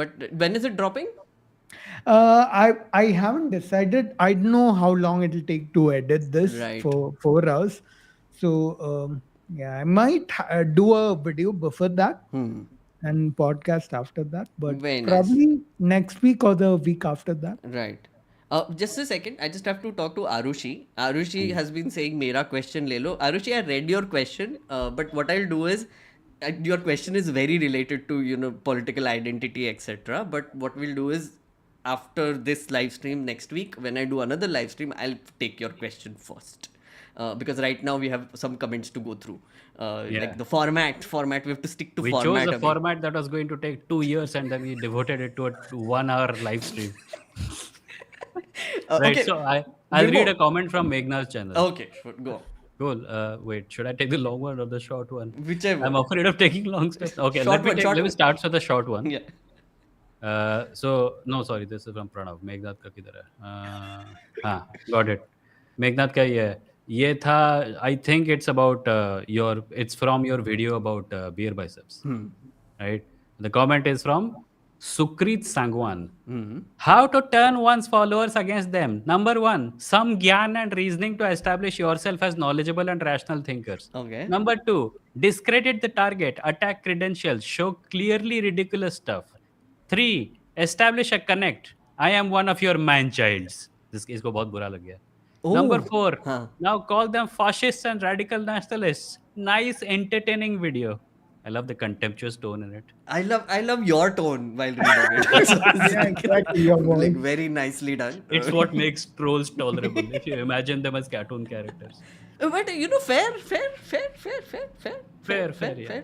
But when is it dropping? I haven't decided. I don't know how long it'll take to edit this Right. for 4 hours. So yeah, I might do a video before that and podcast after that, but Very nice. probably next week or the week after that. Right. Just a second. I just have to talk to Arushi. Arushi has been saying, "Mera question le lo." Arushi, I read your question, but what I'll do is, your question is very related to political identity, etc. But what we'll do is, after this live stream next week, when I do another live stream, I'll take your question first. Because right now we have some comments to go through. Yeah. Like the format, we have to stick to We format. chose a again. format that was going to take 2 years and then we devoted it to a 1-hour live stream. Right, Okay. so I'll Vimo. read a comment from Meghnad's channel. Okay, sure, go. Cool. Wait, should I take the long one or the short one? Whichever. I'm afraid of taking long stuff. Okay, Short one, short let me one. start with the short one. Yeah. So, no, sorry, this is from Pranav. Meghnad का किधर है? हाँ, got it. Meghnad का ये था, I think it's about it's from your video about BeerBiceps, right? The comment is from Sukrit Sangwan. How to turn one's followers against them. Number 1, some gyan and reasoning to establish yourself as knowledgeable and rational thinkers. Okay. Number 2, discredit the target, attack credentials, show clearly ridiculous stuff. 3, establish a connect. I am one of your man-childs. इसको बहुत बुरा लग गया. Number 4, हाँ. now call them fascists and radical nationalists. Nice, entertaining video. I love the contemptuous tone in it. I love your tone while reading it. Yeah, exactly. Your Like voice. very nicely done. It's what makes trolls tolerable if you imagine them as cartoon characters. But fair. Fair, yeah.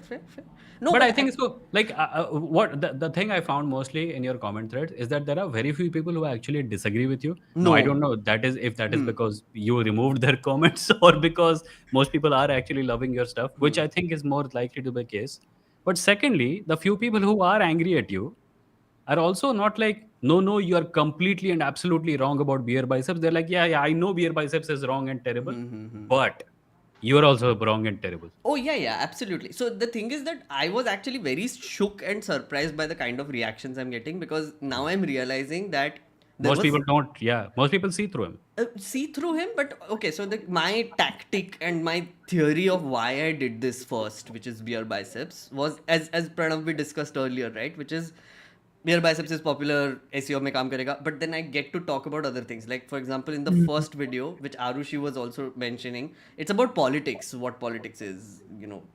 No, But I think so. Like, what the thing I found mostly in your comment thread is that there are very few people who actually disagree with you. No, I No. don't know. That is if that is because you removed their comments or because most people are actually loving your stuff, which I think is more likely to be the case. But secondly, the few people who are angry at you are also not like, no, you are completely and absolutely wrong about BeerBiceps. They're like, yeah, I know BeerBiceps is wrong and terrible, but you are also wrong and terrible. Oh yeah, absolutely. So the thing is that I was actually very shook and surprised by the kind of reactions I'm getting, because now I'm realizing that Most people don't. Yeah, most people see through him. see through him. But okay, so my tactic and my theory of why I did this first, which is BeerBiceps, was as Pranav we discussed earlier, right? Which is BeerBiceps is popular, SEO में काम करेगा, but then I get to talk about other things. Like for example, in the first video, which Arushi was also mentioning, it's about politics, what politics is,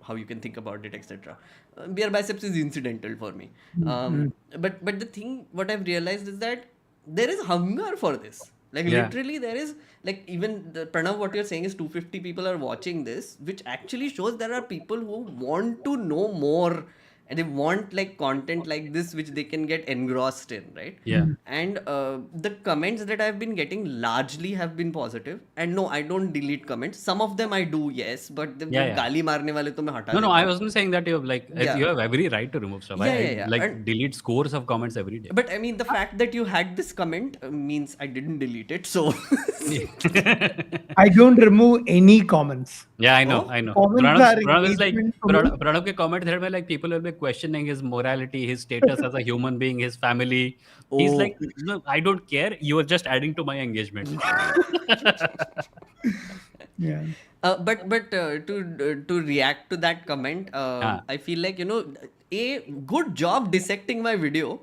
how you can think about it, etc. BeerBiceps is incidental for me. But the thing, what I've realized is that there is hunger for this. Like literally there is, like even Pranav, what you're saying is 250 people are watching this, which actually shows there are people who want to know more and they want like content like this which they can get engrossed in, right? Yeah. And the comments that I've been getting largely have been positive. And no, I don't delete comments. Some of them I do, yes, but Yeah, वो yeah. गाली मारने वाले तो मैं हटा No, देता I हूँ. wasn't saying that you have like Yeah, you have every right to remove stuff. yeah, I yeah, yeah. like And delete scores of comments every day. but I mean, the fact that you had this comment means I didn't delete it. So, I don't remove any comments. Yeah, I know, oh, I know. Comments are Pranav is like engagement for me. Pranav के comment thread में like people will be questioning his morality, his status as a human being, his family. He's like, oh. no, I don't care. You are just adding to my engagement. Yeah. But to react to that comment, हाँ, I feel like, a good job dissecting my video.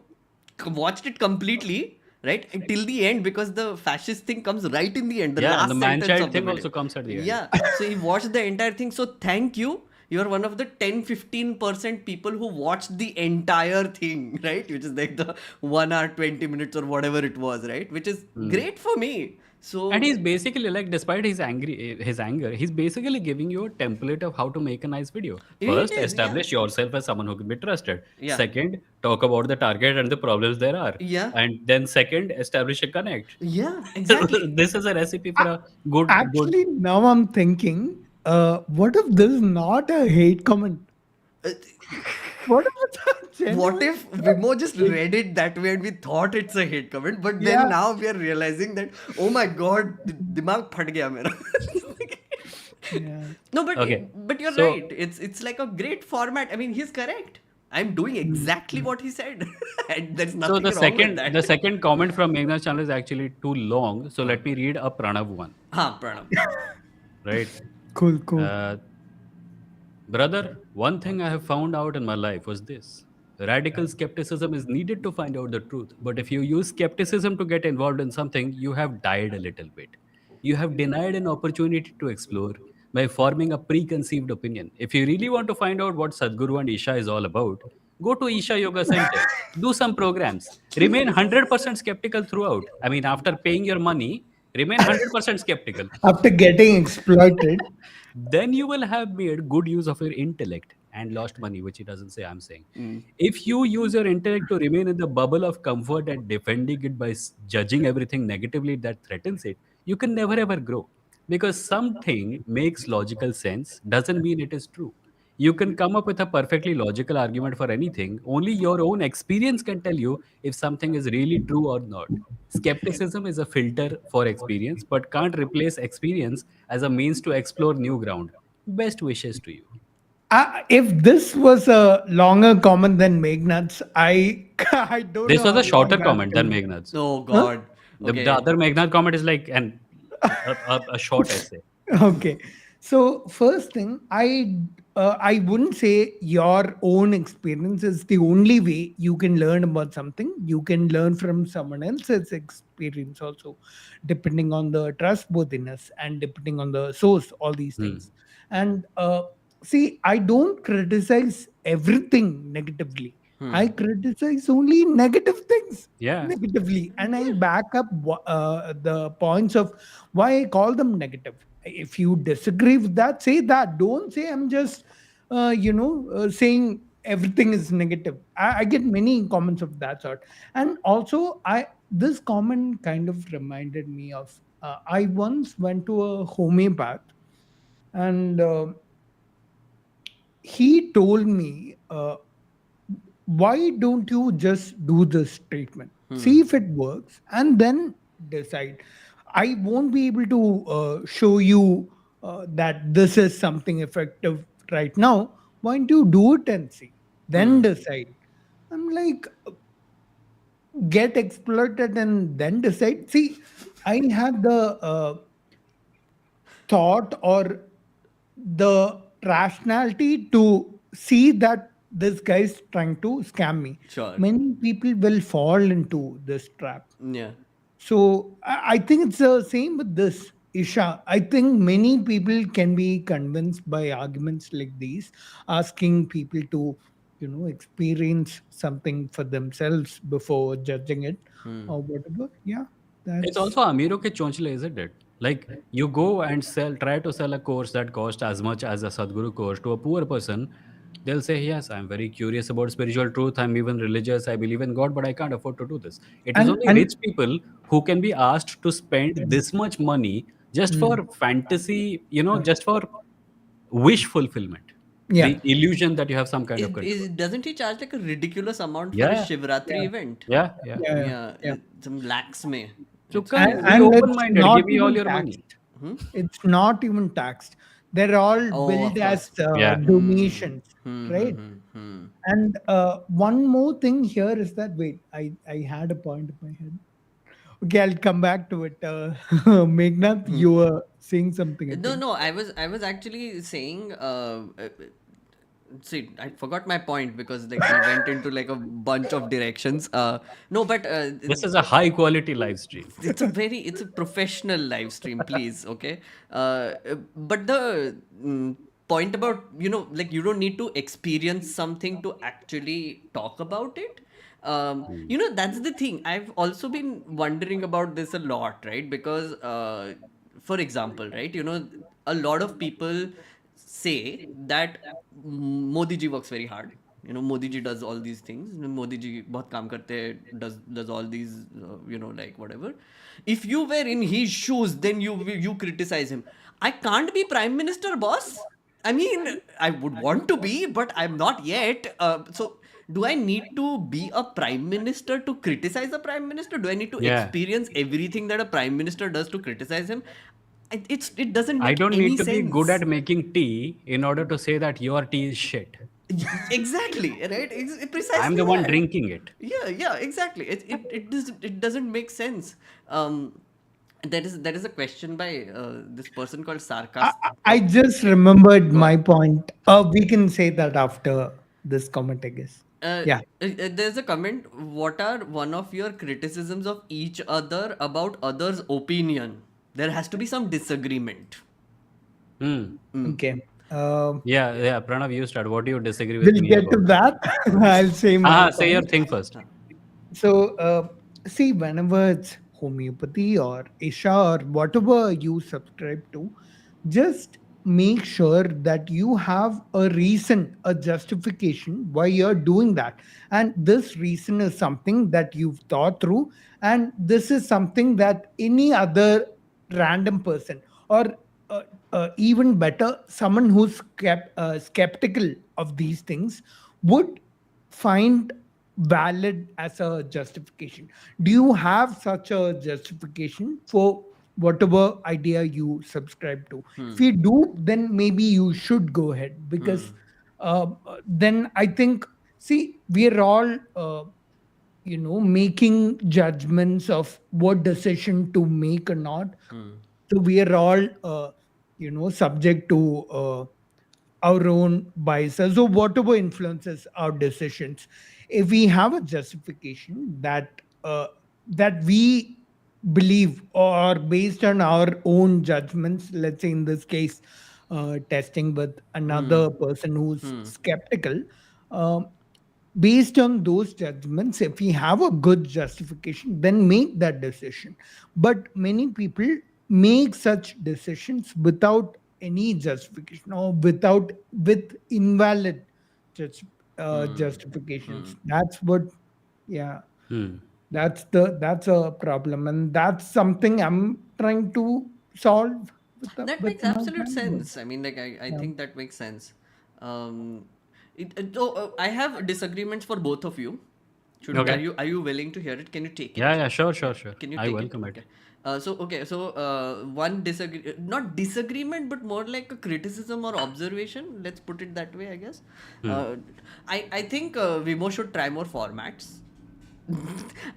Watched it completely, right, till the end, because the fascist thing comes right in the end, the yeah. The last sentence man-child of the thing video. also comes at the end. Yeah, so he watched the entire thing. So thank you. You're one of the 10-15% people who watched the entire thing, right? Which is like the 1 hour, 20 minutes or whatever it was, right? Which is great for me. And he's So basically like, despite his anger, he's basically giving you a template of how to make a nice video. it First, is, yeah. establish yourself as someone who can be trusted. Yeah. Second, talk about the target and the problems there are. Yeah. And then second, establish a connect. Yeah, exactly. This is a recipe for A- a good. Actually, now I'm thinking, what if this is not a hate comment? Uh, What if it's a What genuine if Vimo just read it that way and we thought it's a hate comment, but then Yeah. now we are realizing that, oh my god, dimag phat gaya mera. Yeah. No, but Okay. but you're So- right. It's like a great format. I mean, he's correct. I'm doing exactly what he said, and there's So nothing the wrong with second that. the second comment from Meghnad's channel is actually too long. So let me read a Pranav one. Ha, Pranav. Right. Cool, cool. Brother, one thing I have found out in my life was this. Radical skepticism is needed to find out the truth. But if you use skepticism to get involved in something, you have died a little bit. You have denied an opportunity to explore by forming a preconceived opinion. If you really want to find out what Sadhguru and Isha is all about, go to Isha Yoga Center, do some programs, remain 100% skeptical throughout. I mean, after paying your money, remain 100% skeptical. After getting exploited, Then you will have made good use of your intellect and lost money, which he doesn't say, I'm saying. If you use your intellect to remain in the bubble of comfort and defending it by judging everything negatively that threatens it, you can never ever grow. Because something makes logical sense doesn't mean it is true. You can come up with a perfectly logical argument for anything. Only your own experience can tell you if something is really true or not. Skepticism is a filter for experience, but can't replace experience as a means to explore new ground. Best wishes to you. if this was a longer comment than Meghnad's, I don't This know was how a shorter long that comment than will be. Meghnad's. Oh god. The Okay. other Meghnad comment is like a short essay. Okay. So first thing, I wouldn't say your own experience is the only way you can learn about something. You can learn from someone else's experience also, depending on the trustworthiness and depending on the source, all these Hmm. things. And see, I don't criticize everything negatively. I criticize only negative things Yeah. negatively, and I back up the points of why I call them negative. If you disagree with that, say that. Don't say I'm just saying everything is negative. I get many comments of that sort. And also, I this comment kind of reminded me of I once went to a homeopath, and he told me, why don't you just do this treatment, see if it works, and then decide. I won't be able to show you that this is something effective right now. Why don't you do it and see, then decide? I'm like, get exploited and then decide. See, I had the thought or the rationality to see that this guy's trying to scam me. Sure. Many people will fall into this trap. Yeah. So I think it's the same with this, Isha. I think many people can be convinced by arguments like these, asking people to, experience something for themselves before judging it or whatever. Yeah, It's that's also Amiro ke chonchle, isn't it? Like you go and try to sell a course that cost as much as a Sadhguru course to a poor person. They'll say, yes, I'm very curious about spiritual truth. I'm even religious. I believe in God, but I can't afford to do this. It is only And rich people who can be asked to spend this much money just for mm, fantasy, yeah, just for wish fulfillment. yeah, The illusion that you have some kind of control. Doesn't he charge like a ridiculous amount for his Yeah, Shivratri yeah, event? yeah, yeah. yeah, Yeah, yeah. some lakhs mein. So It's come, crazy. be And it's open-minded. not Give me all even your money. taxed. It's not even taxed. They're all Oh, billed of as course. Yeah. Hmm. donations, Hmm. Hmm. right? Hmm. Hmm. And one more thing here is that wait, I had a point in my head. Okay, I'll come back to it. Meghnad, Hmm. you were saying something, I No, think. no, I was actually saying, see, I forgot my point because like we went into like a bunch of directions. No, but This is a high-quality live stream. it's a professional live stream, please, okay. But the point about, like, you don't need to experience something to actually talk about it. That's the thing. I've also been wondering about this a lot, right? Because for example, right, a lot of people say that Modi ji works very hard. Modi ji does all these things. Modi ji बहुत काम करते हैं, does all these, like whatever. If you were in his shoes, then you criticize him. I can't be prime minister, boss. I mean, I would want to be, but I'm not yet. So, do I need to be a prime minister to criticize the prime minister? Do I need to Yeah. experience everything that a prime minister does to criticize him? It doesn't I make don't any need to be good sense. at making tea in order to say that your tea is shit. Exactly, right? I'm Precisely the one that. drinking it. Yeah, exactly. It doesn't make sense. There is a question by this person called I, Sarcast. I just remembered Go on. my point. We can say that after this comment, I guess. Uh, Yeah. there's a comment. What are one of your criticisms of each other about others' opinion? There has to be some disagreement. Hmm. Okay. Yeah, yeah. Pranav, you start. What do you disagree with We'll me get to about? that. I'll say my Say your point. thing first. So, see, whenever it's homeopathy or Isha or whatever you subscribe to, just make sure that you have a reason, a justification why you're doing that. And this reason is something that you've thought through, and this is something that any other random person or even better, someone who's skeptical of these things would find valid as a justification. Do you have such a justification for whatever idea you subscribe to? If you do, then maybe you should go ahead, because then I think, see, we're all making judgments of what decision to make or not. So we are all subject to our own biases or whatever influences our decisions. If we have a justification that we believe, or based on our own judgments, let's say in this case, testing with another person who's skeptical, um, based on those judgments, if we have a good justification, then make that decision. But many people make such decisions without any justification, or with invalid just, justifications. That's what, yeah, Hmm. that's a problem, and that's something I'm trying to solve That with makes my absolute friend. sense. I mean, like, I Yeah. think that makes sense. Um, I have disagreements for both of you. Should are Okay. you willing to hear it? Can you take Yeah, it? yeah. Sure, Yeah. sure, sure. Can you I take it? welcome it. Okay. One disagree, not disagreement, but more like a criticism or observation. Let's put it that way, I guess. Hmm. Uh, I think Vimo should try more formats.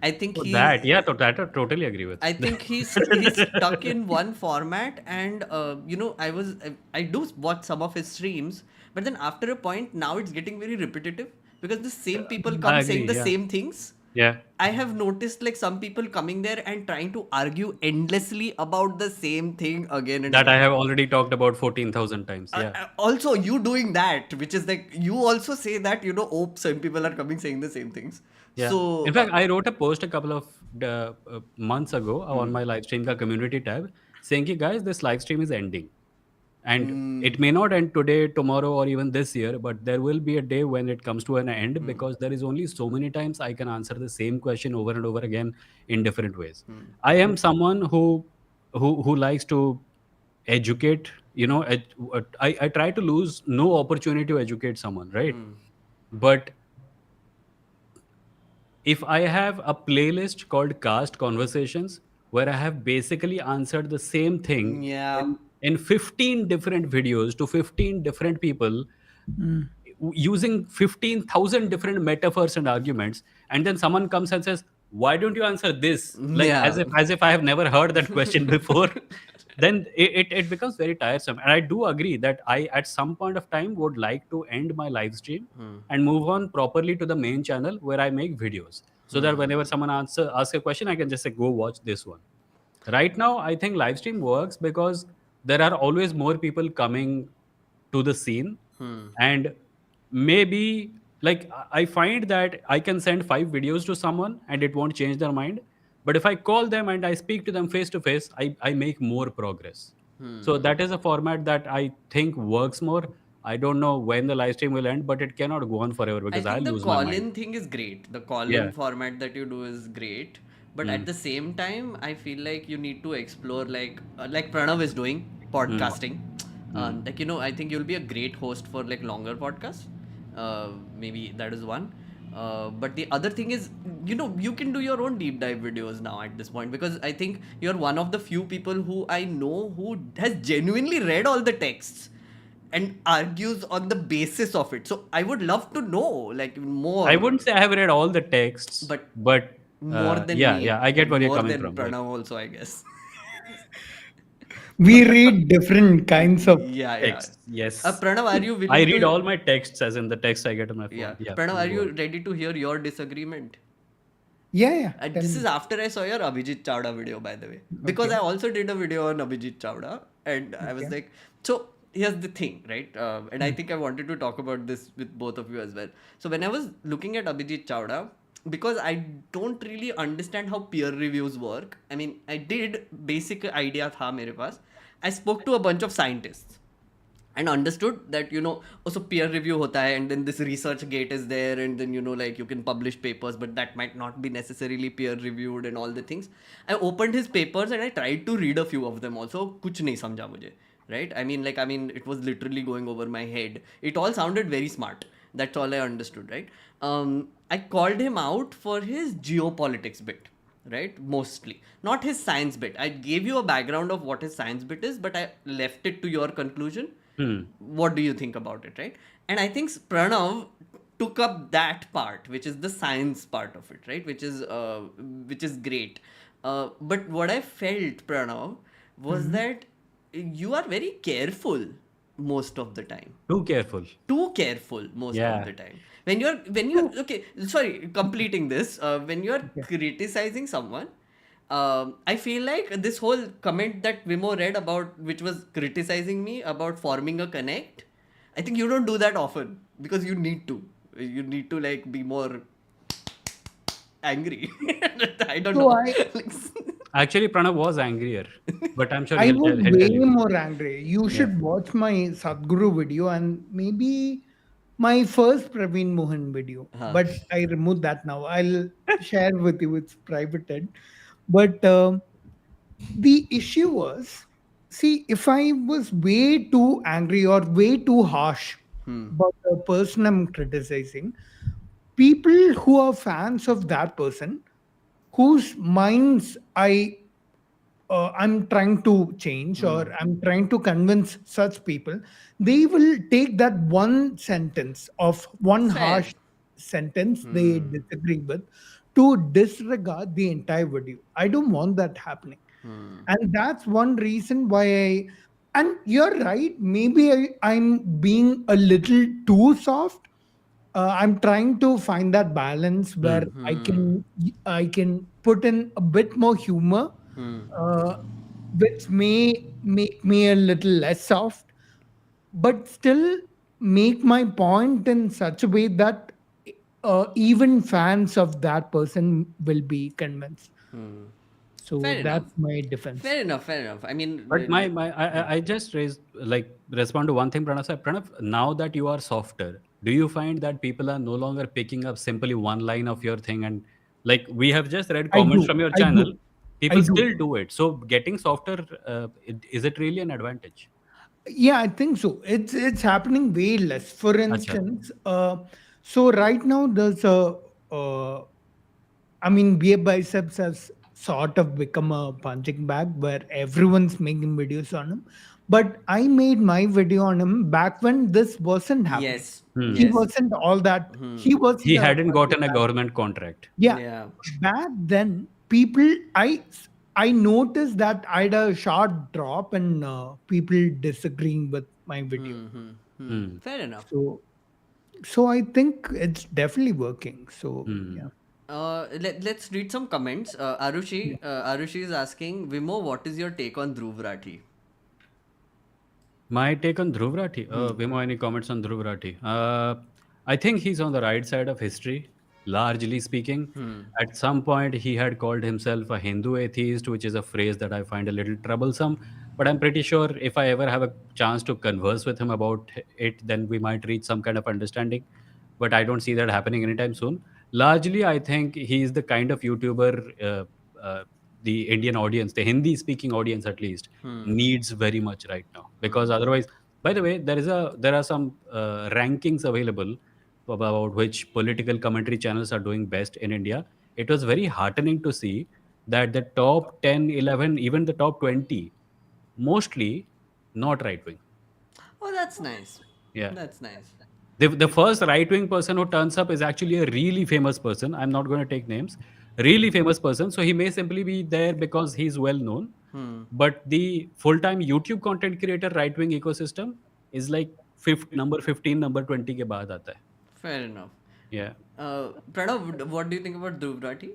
I think So he's that, yeah, that I totally agree with. I think he's stuck in one format, and I do watch some of his streams, but then after a point, now it's getting very repetitive because the same people I come saying agree. the Yeah. same things. Yeah. I have noticed like some people coming there and trying to argue endlessly about the same thing again and That I again. have already talked about 14,000 times. Yeah. Also, you doing that, which is like you also say that oh, some people are coming saying the same things. Yeah. So In fact, I wrote a post a couple of months ago on my live stream ka community tab saying, "Ki, guys, this live stream is ending." And it may not end today, tomorrow, or even this year, but there will be a day when it comes to an end, because there is only so many times I can answer the same question over and over again in different ways. I am someone who likes to educate, I try to lose no opportunity to educate someone, right? But if I have a playlist called Cast Conversations, where I have basically answered the same thing Yeah. in 15 different videos to 15 different people, Mm. using 15,000 different metaphors and arguments, and then someone comes and says, why don't you answer this, like Yeah. as if I have never heard that question before, then it becomes very tiresome. And I do agree that I at some point of time would like to end my live stream and move on properly to the main channel where I make videos, so that whenever someone asks a question, I can just say, go watch this one. Right now, I think live stream works because there are always more people coming to the scene. And maybe, like, I find that I can send 5 videos to someone and it won't change their mind. But if I call them and I speak to them face to face, I make more progress. So that is a format that I think works more. I don't know when the live stream will end, but it cannot go on forever I because think I'll the lose my mind. call-in thing is great. The call-in Yeah. format that you do is great, but at Mm. the same time, I feel like you need to explore like Pranav is doing Mm. podcasting. Mm. Like I think you'll be a great host for like longer podcasts. Maybe that is one. But the other thing is, you can do your own deep dive videos now at this point, because I think you're one of the few people who I know who has genuinely read all the texts and argues on the basis of it. So I would love to know like I more, wouldn't say I have read all the texts, but but more than yeah, yeah, me I get and where you're more coming than from. Like, Pranav also, I guess. We read different kinds of. Yeah, yeah. texts, yes. Pranav, are you I willing read to? all my texts as in the text I get on my Yeah, phone. Yeah, Pranav, please are go you on. ready to hear your disagreement? Yeah, yeah. Tell This is me. after I saw your Abhijit Chawda video, by the way, because I Okay. also did a video on Abhijit Chawda, and I was Okay. like, so here's the thing, right? And I Mm. think I wanted to talk about this with both of you as well. So when I was looking at Abhijit Chawda, because I don't really understand how peer reviews work. I mean, I did basic idea tha mere paas. I spoke to a bunch of scientists and understood that also peer review hota hai, and then this research gate is there, and then like you can publish papers, but that might not be necessarily peer reviewed and all the things. I opened his papers and I tried to read a few of them also. Kuch nahi samjha mujhe, right? I mean it was literally going over my head. It all sounded very smart. That's all I understood, right? I called him out for his geopolitics bit, right? Mostly not his science bit. I gave you a background of what his science bit is, but I left it to your conclusion. Hmm. What do you think about it, right? And I think Pranav took up that part, which is the science part of it, right? Which is great. But what I felt, Pranav, was Mhm. that you are very careful most of the time, Too careful. too careful most of Yeah. the time. When you're okay, sorry, completing this, when you're Okay. criticizing someone, I feel like this whole comment that Vimo read about, which was criticizing me about forming a connect, I think you don't do that often, because you need to like be more angry. I don't So know. I Like, Actually, Pranav was angrier, but I'm sure I he'll was tell. He'll way tell you. more angry. You Yeah. should watch my Sadhguru video and maybe my first Praveen Mohan video. huh. But I removed that now. I'll share with you. It's privated. But the issue was, see, if I was way too angry or way too harsh about the person I'm criticizing, people who are fans of that person, whose minds I'm trying to change or I'm trying to convince such people, they will take that one sentence of one Fair. harsh sentence they disagree with to disregard the entire video. I don't want that happening. And that's one reason why and you're right, maybe I'm being a little too soft. I'm trying to find that balance where Hmm. I can put in a bit more humor, uh, which may make me a little less soft, but still make my point in such a way that even fans of that person will be convinced. So Fair enough. that's my defense. Fair enough. Fair enough. I mean, But I just raised, like, respond to one thing Pranav said. Pranav, now that you are softer, do you find that people are no longer picking up simply one line of your thing, and like we have just read I comments do. from your I channel, do. I people do. still do it. So getting softer, is it really an advantage? Yeah, I think so. It's happening way less. For Acha. instance, so right now there's a I mean, BeerBiceps has sort of become a punching bag where everyone's making videos on him. But I made my video on him back when this wasn't happening. yes. Hmm. He Yes. wasn't all that. Hmm. He wasn't He a hadn't punching gotten a bag. government contract. Yeah, Yeah. back then, people, I noticed that I had a sharp drop in people disagreeing with my video. Hmm. Hmm. Hmm. Hmm. Fair enough. So, so I think it's definitely working. So Hmm. yeah. Let's read some comments. Yeah. Arushi is asking, Vimo, what is your take on Dhruv Rathee? My take on Dhruv Rathee. Vimo, any comments on Dhruv Rathee? I think he's on the right side of history, largely speaking. Hmm. At some point, he had called himself a Hindu atheist, which is a phrase that I find a little troublesome. But I'm pretty sure if I ever have a chance to converse with him about it, then we might reach some kind of understanding. But I don't see that happening anytime soon. Largely, I think he's the kind of YouTuber the Indian audience, the Hindi speaking audience at least, Hmm. needs very much right now, because Hmm. otherwise, by the way, there are some rankings available about which political commentary channels are doing best in India. It was very heartening to see that the top 10, 11, even the top 20, mostly not right wing. Oh, that's nice. Yeah. That's nice. The first right wing person who turns up is actually a really famous person. I'm not going to take names. Really famous person. So he may simply be there because he's well known. Hmm. But the full time YouTube content creator right wing ecosystem is like number 15, number 20 ke baad aata hai. Fair enough. Yeah. Pranav, what do you think about Dhruv Rathee?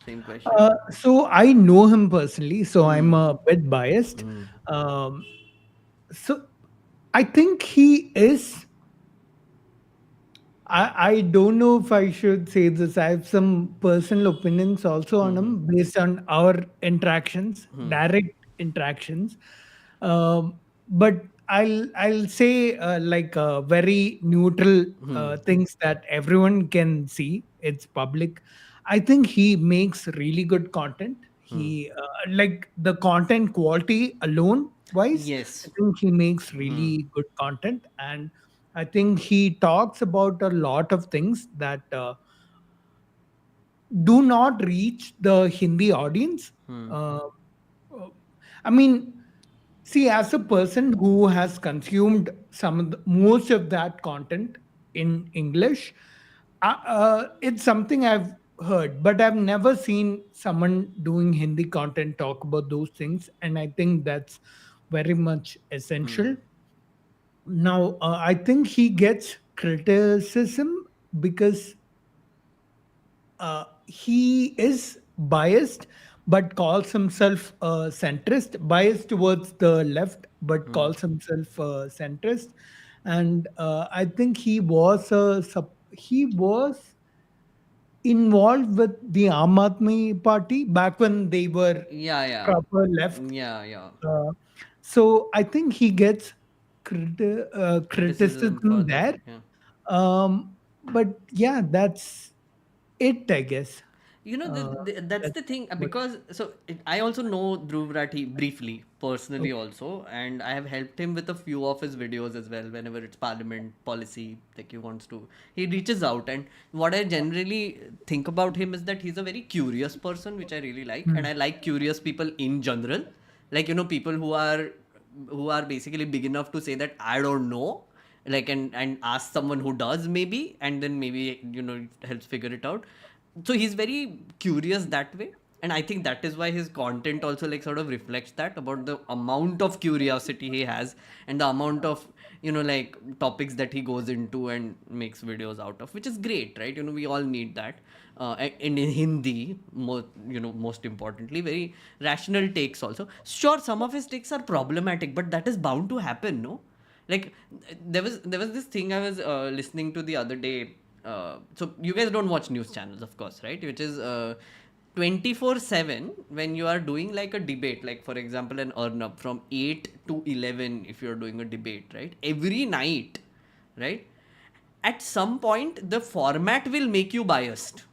Same question. So I know him personally, so I'm Hmm. a bit biased. Hmm. Um, so I think he is. I don't know if I should say this. I have some personal opinions also on Hmm. him based on our interactions, Hmm. direct interactions. But I'll say like very neutral Hmm. things that everyone can see. It's public. I think he makes really good content. Hmm. He like the content quality alone wise. I Yes. think he makes Hmm. really good content, and I think he talks about a lot of things that do not reach the Hindi audience. Hmm. Uh, uh, I mean, see, as a person who has consumed most of that content in English, it's something I've heard, but I've never seen someone doing Hindi content talk about those things, and I think that's very much Hmm. essential. Now, I think he gets criticism because he is biased, but calls himself a centrist, biased towards the left, but Hmm. calls himself a centrist. And I think he was involved with the Aam Aadmi Party back when they were Yeah. Yeah. proper left. Yeah. Yeah. Uh, so I think he gets Criticism for criticism that. there. Yeah. But yeah, that's it, I guess. Uh, That's that's the thing, what. because I also know Dhruv Rathee briefly, personally Okay. also, and I have helped him with a few of his videos as well. Whenever it's parliament policy, like he wants to, he reaches out. And what I generally think about him is that he's a very curious person, which I really like, Hmm. and I like curious people in general. Like people who are basically big enough to say that I don't know, like, and ask someone who does, maybe, and then maybe it helps figure it out. So he's very curious that way, and I think that is why his content also like sort of reflects that, about the amount of curiosity he has, and the amount of like topics that he goes into and makes videos out of, which is great, right? We all need that. In Hindi, most importantly, very rational takes also. Sure, some of his takes are problematic, but that is bound to happen, no? Like, there was this thing I was listening to the other day. So you guys don't watch news channels, of course, right? Which is 24/7 when you are doing like a debate, like for example an earn up from 8 to 11, if you're doing a debate, right, every night, right, at some point the format will make you biased,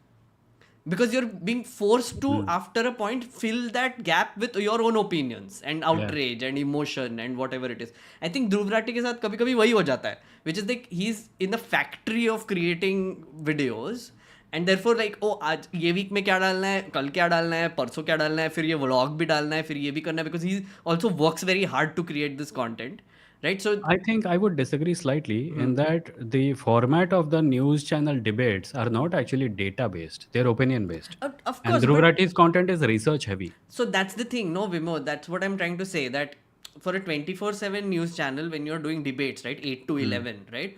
because you're being forced to, after a point, fill that gap with your own opinions and Yeah. outrage and emotion and whatever it is. I think Dhruv Rathee के साथ कभी कभी वही हो जाता है, which is like he's in the factory of creating videos, and therefore like, oh आज ये वीक में क्या डालना है, कल क्या डालना है, परसों क्या डालना है, फिर ये व्लॉग भी डालना है, फिर ये भी करना है, because he also works very hard to create this content, right? So I think I would disagree slightly in that the format of the news channel debates are not actually data based, they're opinion based. of And course, Dhruv but Rathi's content is research heavy. so that's the thing, no, Vimo. That's what I'm trying to say. That for a 24/7 news channel, when you're doing debates, right, 8 to 11, right,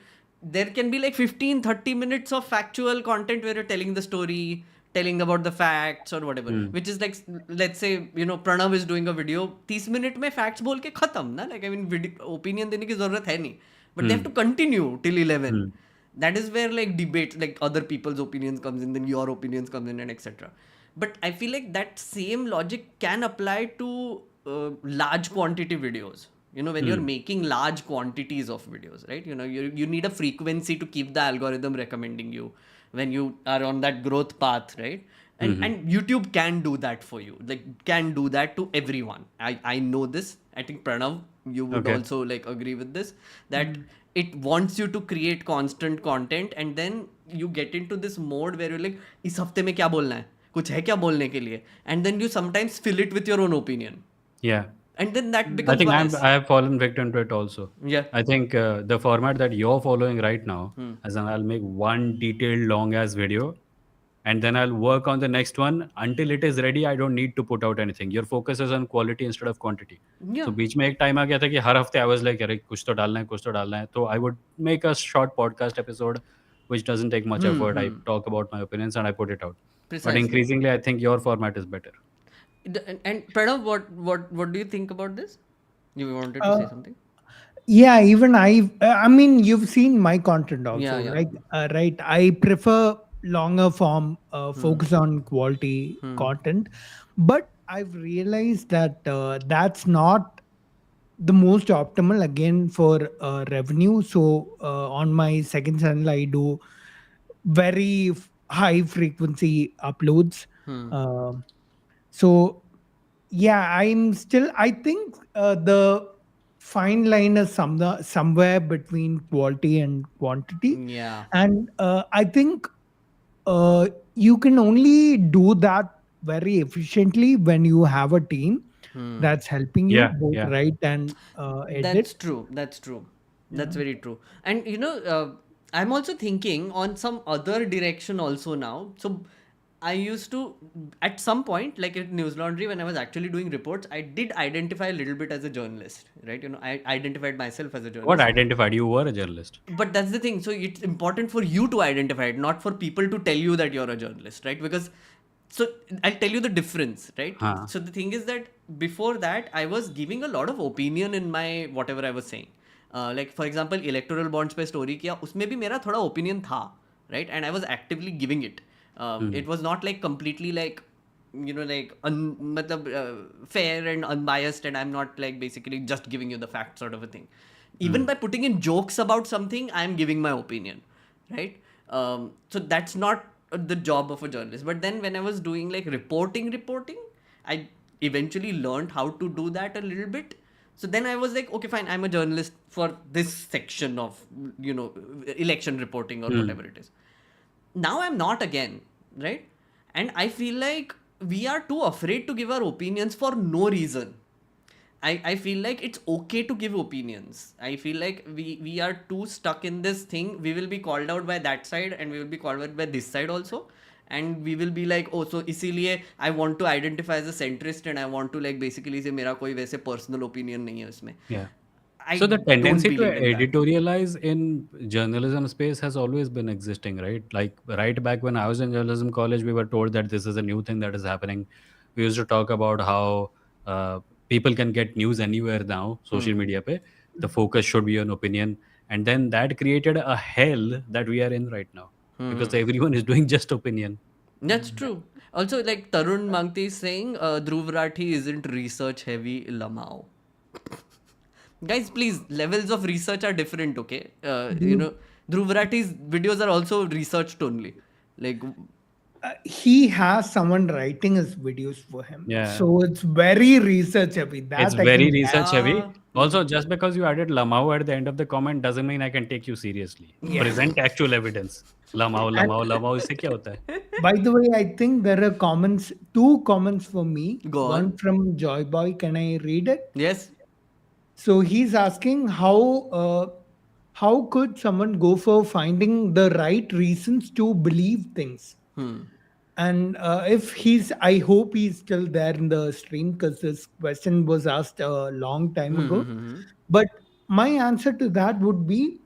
there can be like 15-30 minutes of factual content where you're telling the story, telling about the facts or whatever, which is like, let's say, you know, Pranav is doing a video, 30 minute में facts बोल के खत्म ना, like I mean, opinion देने की जरूरत है नहीं, but they have to continue till 11. That is where like debate, like other people's opinions comes in, then your opinions comes in, and etc. But I feel like that same logic can apply to large quantity videos. You know, when you're making large quantities of videos, right? You know, you need a frequency to keep the algorithm recommending you when you are on that growth path, right? And YouTube can do that for you, like can do that to everyone. I know this. I think Pranav, you would Okay. also like agree with this, that it wants you to create constant content, and then you get into this mode where you're like, इस हफ्ते में क्या बोलना है, कुछ है क्या बोलने के लिए, and then you sometimes fill it with your own opinion, Yeah. and then that I becomes think bias. I have fallen victim to it also. Yeah. I think the format that you're following right now, as in I'll make one detailed long ass video, and then I'll work on the next one until it is ready. I don't need to put out anything. Your focus is on quality instead of quantity. Yeah. So बीच में एक time आ गया था कि हर हफ्ते I was like, अरे कुछ तो डालना है, कुछ तो डालना है. So I would make a short podcast episode, which doesn't take much effort. I talk about my opinions and I put it out. But Precisely. increasingly, I think your format is better. And Pranav, what do you think about this? You wanted to say something? Yeah, even I mean, you've seen my content also, Yeah, yeah. right? Right. I prefer longer form, focus on quality content, but I've realized that that's not the most optimal again for revenue. So on my second channel, I do very high frequency uploads. So yeah, I think the fine line is somewhere between quality and quantity. Yeah. And I think you can only do that very efficiently when you have a team that's helping you Yeah, both yeah. write and edit. That's true. That's true. That's very true. And you know, I'm also thinking on some other direction also now. So I used to, at some point, like at News Laundry, when I was actually doing reports, I did identify a little bit as a journalist, right? You know, I identified myself as a journalist. What identified? You were a journalist. But that's the thing. So it's important for you to identify it, not for people to tell you that you're a journalist, right? Because, so I'll tell you the difference, right? Huh. So the thing is that before that, I was giving a lot of opinion in my whatever I was saying. Like for example, electoral bonds पे story किया, उसमें भी मेरा थोड़ा opinion था, right? And I was actively giving it. It was not like completely like, you know, like fair and unbiased, and I'm not like basically just giving you the facts sort of a thing. Even by putting in jokes about something, I'm giving my opinion, right? So that's not the job of a journalist. But then when I was doing like reporting, I eventually learned how to do that a little bit. So then I was like, okay, fine, I'm a journalist for this section of, you know, election reporting or whatever it is. Now I'm not again, right? And I feel like we are too afraid to give our opinions for no reason. I feel like it's okay to give opinions. I feel like we are too stuck in this thing. We will be called out by that side and we will be called out by this side also. And we will be like, oh, so इसीलिए I want to identify as a centrist and I want to like basically say मेरा कोई वैसे personal opinion नहीं है उसमें. Yeah. I So the don't tendency to believe in that. editorialize in journalism space has always been existing, right? Like right back when I was in journalism college, we were told that this is a new thing that is happening. We used to talk about how people can get news anywhere now, social media pe. The focus should be on opinion. And then that created a hell that we are in right now because everyone is doing just opinion. That's true. Also, like Tarun Mangti is saying, Dhruv Rathee isn't research heavy, Lamau. Guys, please, levels of research are different, okay? Dude, Dhruv Rathi's videos are also researched only. Like, he has someone writing his videos for him, Yeah. so it's very research heavy. It's That I very can research heavy. uh, Also, just because you added Lamau at the end of the comment doesn't mean I can take you seriously. yeah. Present actual evidence. Lamau, And Lamau, Lamau इससे क्या होता है? by the way, I think there are comments, two comments for me. go One on. from Joy Boy. Can I read it? Yes. So he's asking how could someone go for finding the right reasons to believe things? Hmm. And if he's, I hope he's still there in the stream because this question was asked a long time Hmm. Hmm. ago. Hmm. But my answer to that would be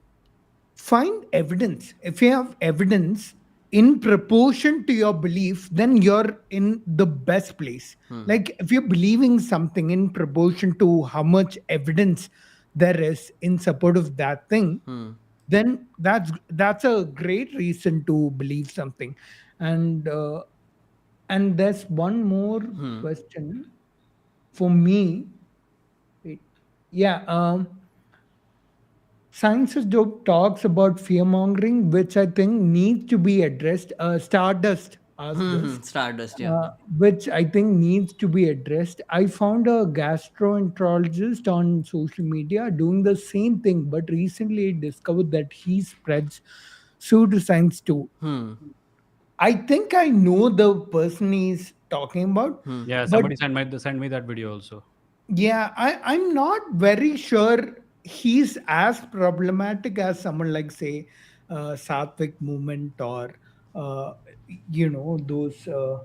find evidence. If you have evidence in proportion to your belief, then you're in the best place. Hmm. Like if you're believing something in proportion to how much evidence there is in support of that thing, Hmm. then that's a great reason to believe something. And uh, and there's one more Hmm. question for me. Wait. Yeah. Science's job talks about fear mongering, which I think needs to be addressed. Stardust asked Hmm. Hmm. this, Stardust, yeah. which I think needs to be addressed. I found a gastroenterologist on social media doing the same thing, but recently I discovered that he spreads pseudoscience too. Hmm. I think I know the person he's talking about, Hmm. Yeah, but somebody send me that video also. yeah, I'm not very sure he's as problematic as someone like, say, Sattvic movement or, uh, those, uh,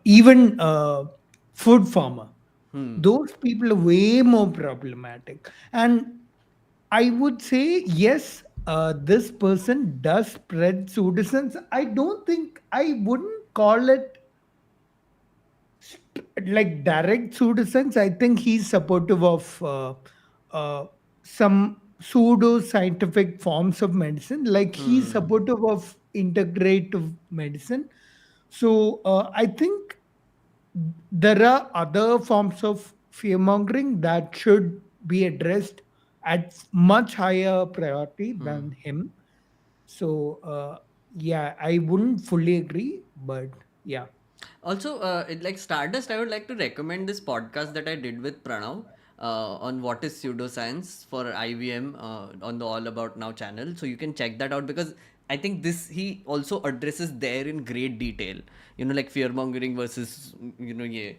even food farmer. Hmm. Those people are way more problematic. And I would say, yes, this person does spread pseudoscience. I don't think I wouldn't call it like direct pseudoscience. I think he's supportive of some pseudo scientific forms of medicine. Like he's Hmm. supportive of integrative medicine. So I think there are other forms of fear mongering that should be addressed at much higher priority Hmm. than him. So yeah, I wouldn't fully agree, but yeah. Also, like Stardust, I would like to recommend this podcast that I did with Pranav on what is pseudoscience for IVM on the All About Now channel. So you can check that out because I think this he also addresses there in great detail. Like fear mongering versus yeah.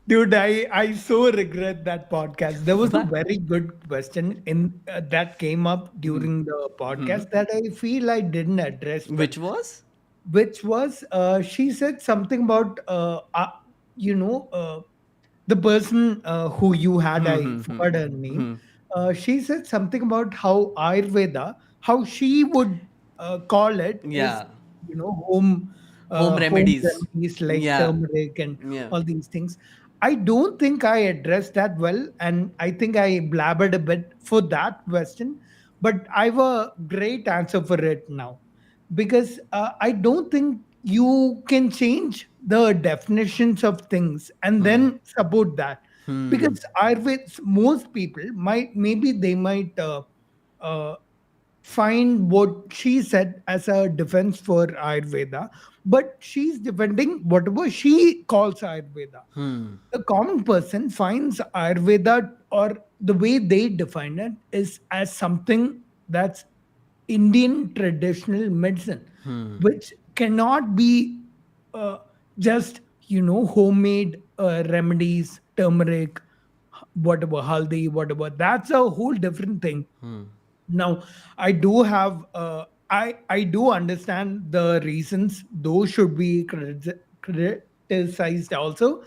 Dude, I so regret that podcast. There was a But very good question in that came up during the podcast that I feel I didn't address well, which was? which was she said something about you know uh, the person who you had, Hmm. I Hmm. Hmm. forgot her name. Hmm. She said something about how Ayurveda, how she would call it is, Yeah. home Home home remedies. remedies like Yeah. turmeric and Yeah. all these things. I don't think I addressed that well, and I think I blabbered a bit for that question, but I have a great answer for it now, because I don't think you can change the definitions of things and Hmm. then support that, Hmm. because Ayurveda, most people might, maybe they might uh, find what she said as a defense for Ayurveda, but she's defending whatever she calls Ayurveda. Hmm. The common person finds Ayurveda, or the way they define it, is as something that's Indian traditional medicine, Hmm. which cannot be uh, just, homemade remedies, turmeric, whatever, haldi, whatever. That's a whole different thing. Hmm. Now, I do have, I do understand the reasons those should be criticized also,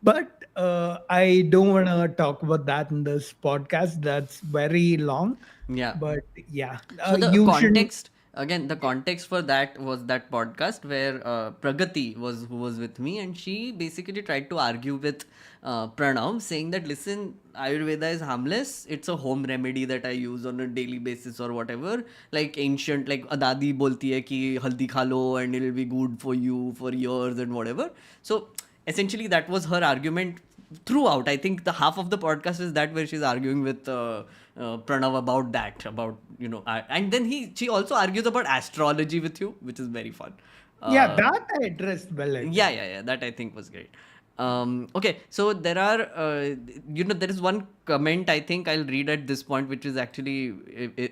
but I don't want to talk about that in this podcast. That's very long. Yeah. But yeah, So the you shouldn't. context again, the context for that was that podcast where Pragati was who was with me, and she basically tried to argue with Pranav, saying that listen, Ayurveda is harmless. It's a home remedy that I use on a daily basis or whatever. Like ancient, like a dadi bolti hai ki haldi kha lo and it'll be good for you for years and whatever. So essentially, that was her argument throughout. I think the half of the podcast is that where she's arguing with Pranav about that, about and then she also argues about astrology with you, which is very fun. Yeah, that I addressed well, I Yeah, think. yeah, yeah. That I think was great. Okay, so there are, there is one comment I think I'll read at this point, which is actually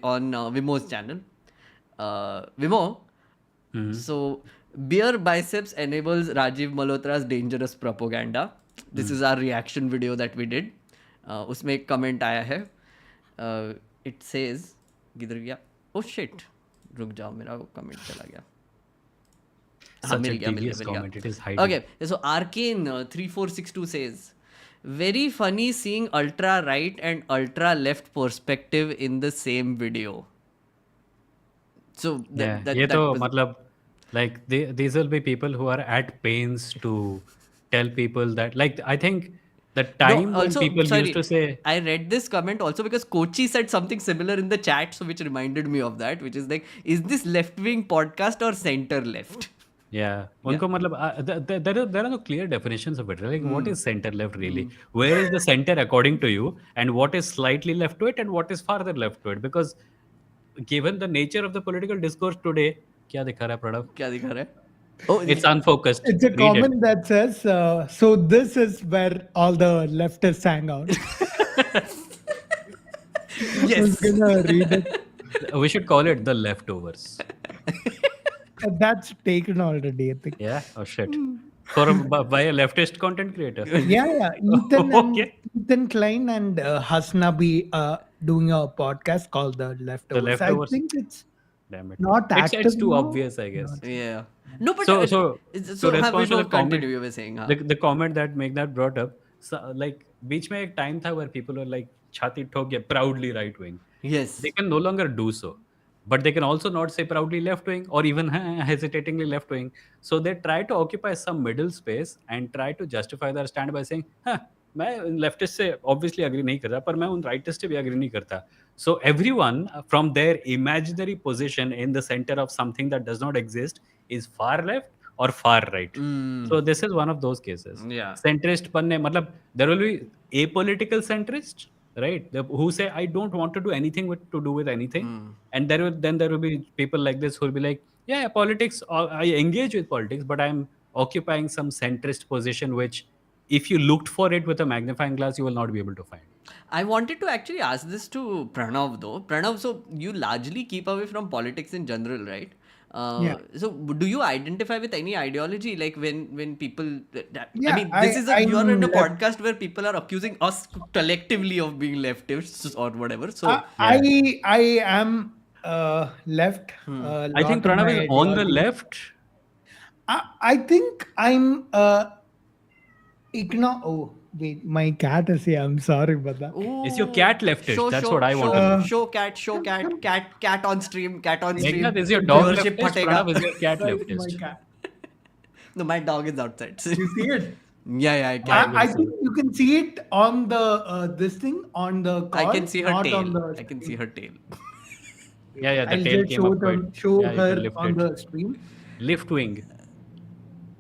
on Vimo's channel. Vimo, so beer biceps enables Rajiv Malhotra's dangerous propaganda. This is our reaction video that we did. उसमें एक comment आया है. It says, किधर गया? Oh shit! रुक जाओ, मेरा comment चला गया. हाँ, Such मिल a गया, मिल गया, devious मिल गया. comment. It is hiding. Okay, so Arcane 3462 says, very funny seeing ultra right and ultra left perspective in the same video. So Yeah, that ये that तो was मतलब like these will be people who are at pains to tell people that, like, I think the no. time when Also, people used to sorry, say, I read this comment also because Kochi said something similar in the chat, so which reminded me of that, which is like, is this left wing podcast or center left? yeah, उनको मतलब there are no clear definitions of it. Like, what is center left really? Where is the center according to you, and what is slightly left to it, and what is farther left to it? Because given the nature of the political discourse today, क्या दिखा रहा है प्रणव? क्या दिखा रहा है? Oh, It's unfocused. It's a Read it. comment that says, so this is where all the leftists hang out. I was yes. gonna read it. We should call it the leftovers. That's taken already, I think. Yeah. Oh shit. By a leftist content creator. Yeah. Ethan Okay. and Ethan Klein and Hasnabi doing a podcast called The Leftovers. Leftovers. I think it's Damn it. not active. It's too now. obvious, I guess. Yeah. No, but So so have we respond to the both comment, continue? You were saying, huh? the comment that Meghnad brought up, so, like, बीच में एक time था where people were like छाती ठोक के proudly right wing. Yes. They can no longer do so, but they can also not say proudly left wing or even hesitatingly left wing. So they try to occupy some middle space and try to justify their stand by saying, मैं leftist से obviously agree नहीं करता, पर मैं उन rightist से भी agree नहीं करता. So everyone from their imaginary position in the center of something that does not exist is far left or far right. So this is one of those cases. Yeah. Centrist बनने मतलब there will be apolitical centrist, right? Who say I don't want to do anything to do with anything, and there will be people like this who will be like, yeah, politics. I engage with politics, but I'm occupying some centrist position, which if you looked for it with a magnifying glass, you will not be able to find. I wanted to actually ask this to Pranav though. Pranav, so you largely keep away from politics in general, right? Yeah. So do you identify with any ideology? Like when people, I Yeah, mean, this is I'm you're in a left. podcast where people are accusing us collectively of being leftists or whatever. So I am left. I think Pranav is on the left. I think I'm Oh wait, my cat is here. I'm sorry about that. Is your cat leftist? That's what I want to know. Show cat on stream, cat on stream. Meghnad, is your dog Viewership leftist? phatega. Pranav, is your cat Sorry, leftist? my cat. No, my dog is outside. You see it? Yeah, I can. I think you can see it on the this thing on the call. I can see her not tail. On the I can see her tail. Yeah, the I'll tail just came up quite. show Yeah, you her can lift on it. the stream. Lift wing.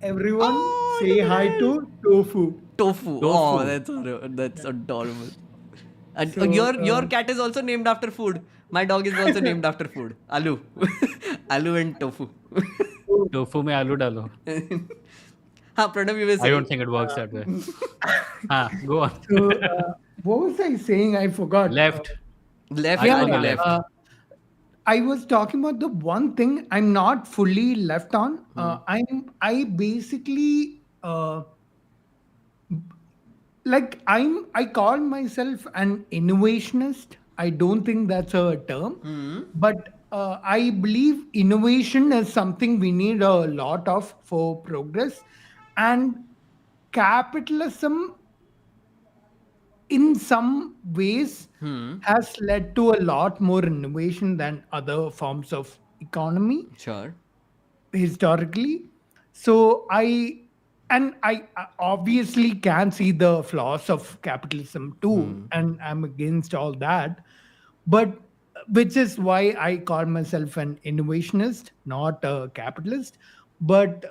Everyone Oh, say hi to Tofu. Tofu. Oh, that's adorable. And So, your cat is also named after food. My dog is also named after food. Alu. Alu and tofu. Tofu में आलू डालो. Pranav, you were I saying. don't think it works that way. Go on. So, what was I saying? I forgot. Left. Left Yeah, on the yeah. left. I was talking about the one thing I'm not fully left on. I basically I call myself an innovationist. I don't think that's a term, but I believe innovation is something we need a lot of for progress, and capitalism in some ways has led to a lot more innovation than other forms of economy Sure. historically. So I obviously can see the flaws of capitalism too, and I'm against all that. But which is why I call myself an innovationist, not a capitalist. But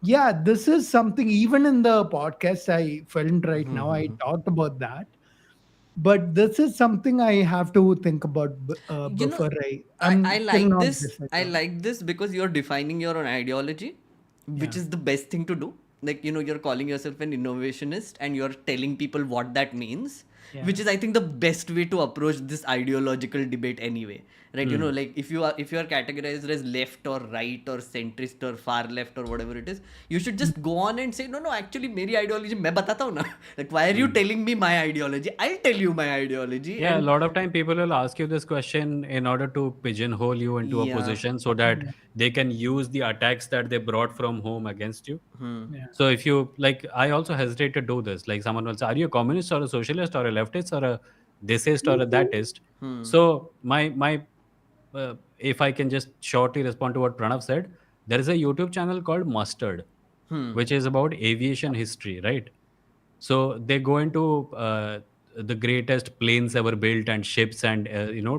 yeah, this is something even in the podcast I filmed right now, I talked about that. But this is something I have to think about You know, before I'm I still like not this. I decided. like this because you're defining your own ideology, which Yeah. is the best thing to do. Like, you're calling yourself an innovationist and you're telling people what that means, Yeah. which is, I think, the best way to approach this ideological debate anyway. Right? Like, if you are categorized as left or right or centrist or far left or whatever it is, you should just go on and say, no, actually, मेरी ideology मैं बताता हूँ ना. Like, why are you telling me my ideology? I'll tell you my ideology. Yeah, a And lot of time people will ask you this question in order to pigeonhole you into a yeah. position so that they can use the attacks that they brought from home against you. Yeah. So if you like, I also hesitate to do this. Like someone will say, "Are you a communist or a socialist or a leftist or a thisist or a thatist?" So if I can just shortly respond to what Pranav said, there is a YouTube channel called Mustard, which is about aviation history, right? So they go into the greatest planes ever built and ships and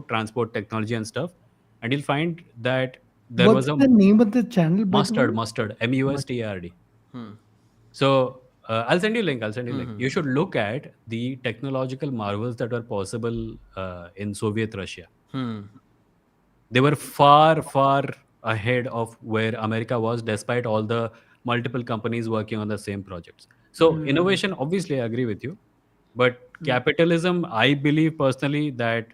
transport technology and stuff, and you'll find that there was What's a the name of the channel, by the way? mustard Must- mustard. So I'll send you a link. I'll send you a link. You should look at the technological marvels that were possible in Soviet Russia. They were far, far ahead of where America was, despite all the multiple companies working on the same projects. So innovation, obviously, I agree with you. But capitalism, I believe personally that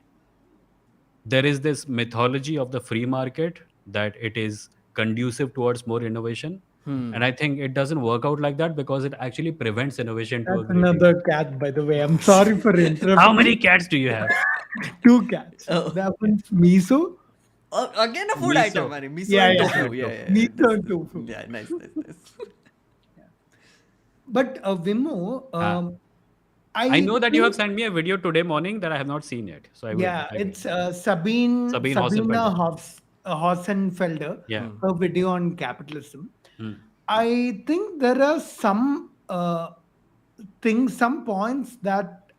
there is this mythology of the free market that it is conducive towards more innovation. And I think it doesn't work out like that because it actually prevents innovation to a That's great another extent. cat, by the way. I'm sorry for How interrupting. many cats do you have? Two cats. Oh, That one's miso. again a food item, Miso. man. Miso Yeah, and yeah. Miso tofu. and Yeah, tofu. yeah, yeah. Miso and tofu. Yeah, nice, nice, nice. But Vimo, Ah, I I know that you have think, sent me a video today morning that I have not seen yet. So I will. yeah, I will. it's Sabine Sabina Hossenfelder. Hossenfelder, Yeah. her video on capitalism. Hmm. I think there are some things, some points that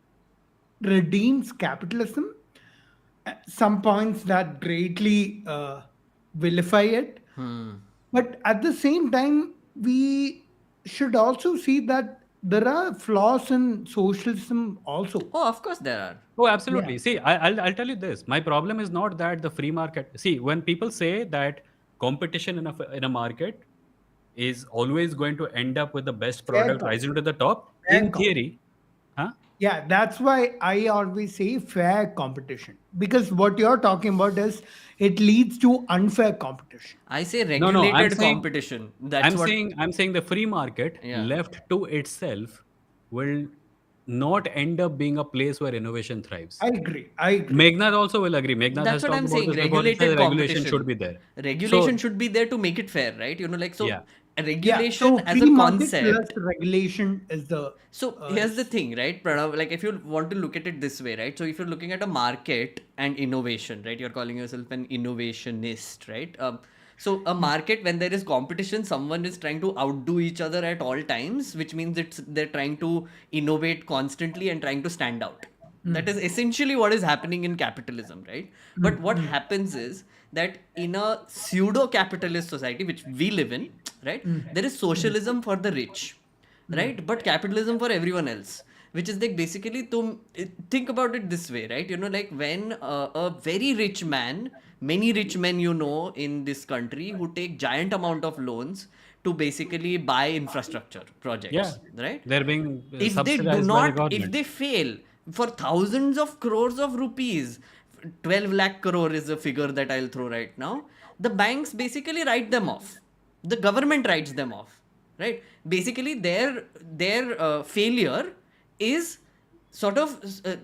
redeems capitalism, some points that greatly vilify it. But at the same time, we should also see that there are flaws in socialism also. Oh, of course there are. Oh, Yeah. absolutely. See, I'll tell you this. My problem is not that the free market. See, when people say that competition in a market is always going to end up with the best Fair product rising to competition. the top, Fair in competition. theory, huh? Yeah, that's why I always say fair competition. Because what you're talking about is it leads to unfair competition. I say No, no. regulated competition. That's what. I'm saying the free market Yeah. left to itself will not end up being a place where innovation thrives. I agree. I agree. Meghnad also will agree. Meghnad That's has what talked I'm about saying. this before. He says Regulated regulation should competition. be there. Regulation So should be there to make it fair, right? Like, so yeah, a Yeah. regulation So as free a market plus concept. regulation is the So here's the thing, right, Pranav? Like, if you want to look at it this way, right? So if you're looking at a market and innovation, right? You're calling yourself an innovationist, right? So a market, when there is competition, someone is trying to outdo each other at all times, which means they're trying to innovate constantly and trying to stand out. That is essentially what is happening in capitalism, right? But what happens is that in a pseudo-capitalist society, which we live in, right, there is socialism for the rich, right, but capitalism for everyone else, which is like basically to think about it this way, right, like when a very rich man, many rich men in this country who take giant amount of loans to basically buy infrastructure yeah, projects, right, they're being if they do subsidized by the not, if government. they fail for thousands of crores of rupees, 12 lakh crore is a figure that I'll throw right now, the banks basically write them off, the government writes them off, right? Basically their failure is sort of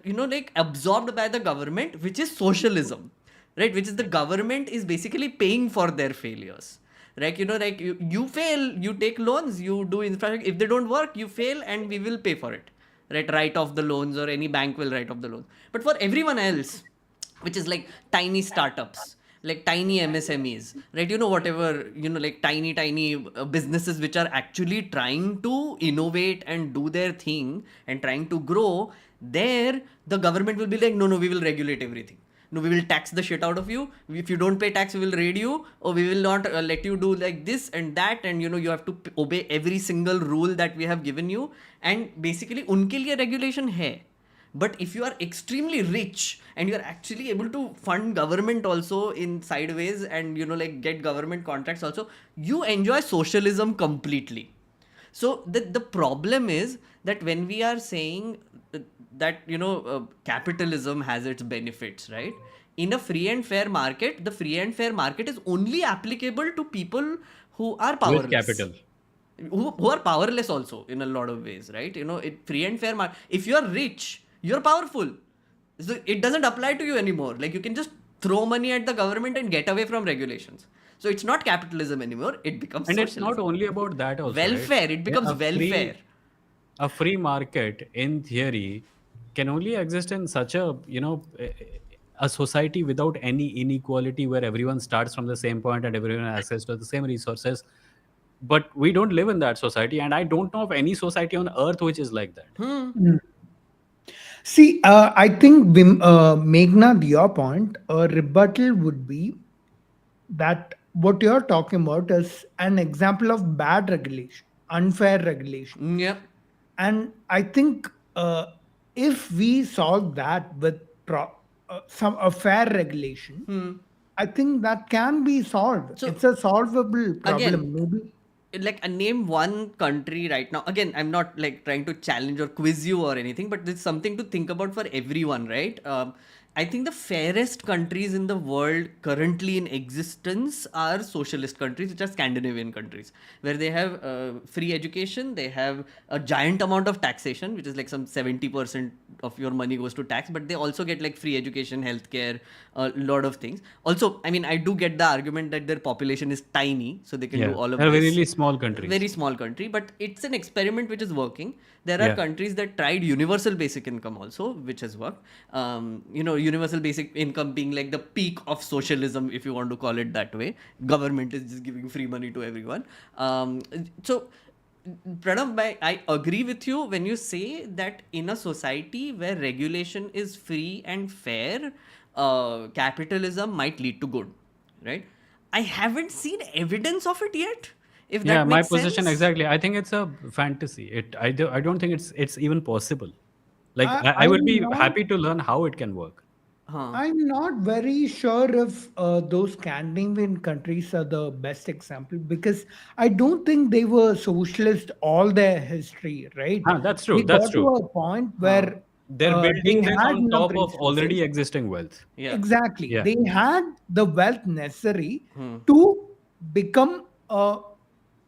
like absorbed by the government, which is socialism, right, which is the government is basically paying for their failures, like like you fail, you take loans, you do infrastructure, if they don't work, you fail, and we will pay for it, right, write off the loans, or any bank will write off the loans. But for everyone else, which is like tiny startups, like tiny MSMEs, right? Whatever, like tiny businesses which are actually trying to innovate and do their thing and trying to grow, there the government will be like, no, we will regulate everything. No, we will tax the shit out of you. If you don't pay tax, we will raid you, or we will not let you do like this and that. And you have to obey every single rule that we have given you. And basically, unke liye regulation hai. But if you are extremely rich and you are actually able to fund government also in sideways and like get government contracts also, you enjoy socialism completely. So the problem is that when we are saying that capitalism has its benefits, right? In a free and fair market, the free and fair market is only applicable to people who are With powerless, capital. who are powerless also in a lot of ways, right? Free and fair market. If you are rich, you're powerful. So it doesn't apply to you anymore. Like you can just throw money at the government and get away from regulations. So it's not capitalism anymore. It becomes And it's not socialism. only about that also, right? Welfare. It becomes welfare. A free market, in theory, can only exist in such a, a society without any inequality where everyone starts from the same point and everyone has access to the same resources. But we don't live in that society, and I don't know of any society on earth which is like that. See, I think Meghna, your point, a rebuttal would be that what you're talking about is an example of bad regulation, unfair regulation. Yeah. And I think if we solve that with some a fair regulation, I think that can be solved. So, It's a solvable again, problem. Maybe. like name one country right now. Again, I'm not like trying to challenge or quiz you or anything, but it's something to think about for everyone, right? I think the fairest countries in the world currently in existence are socialist countries, which are Scandinavian countries, where they have free education, they have a giant amount of taxation, which is like some 70% of your money goes to tax, but they also get like free education, healthcare, a lot of things. Also, I mean, I do get the argument that their population is tiny, so they can do all of They're this. really small countries. Very small country, but it's an experiment which is working. There are countries that tried universal basic income also, which has worked. Universal basic income being like the peak of socialism, if you want to call it that way. Government is just giving free money to everyone. So Pranav, I agree with you when you say that in a society where regulation is free and fair, capitalism might lead to good, right? I haven't seen evidence of it yet. If that My makes position sense. exactly. I think it's a fantasy. I don't think it's even possible. Like I would I'm be not happy to learn how it can work. Huh. I'm not very sure if those Scandinavian countries are the best example because I don't think they were socialist all their history, right? That's They true. That's got to true. a point where They're they building this had on enough top of resources. already existing wealth. Yeah. Exactly. Yeah. They had the wealth necessary to become a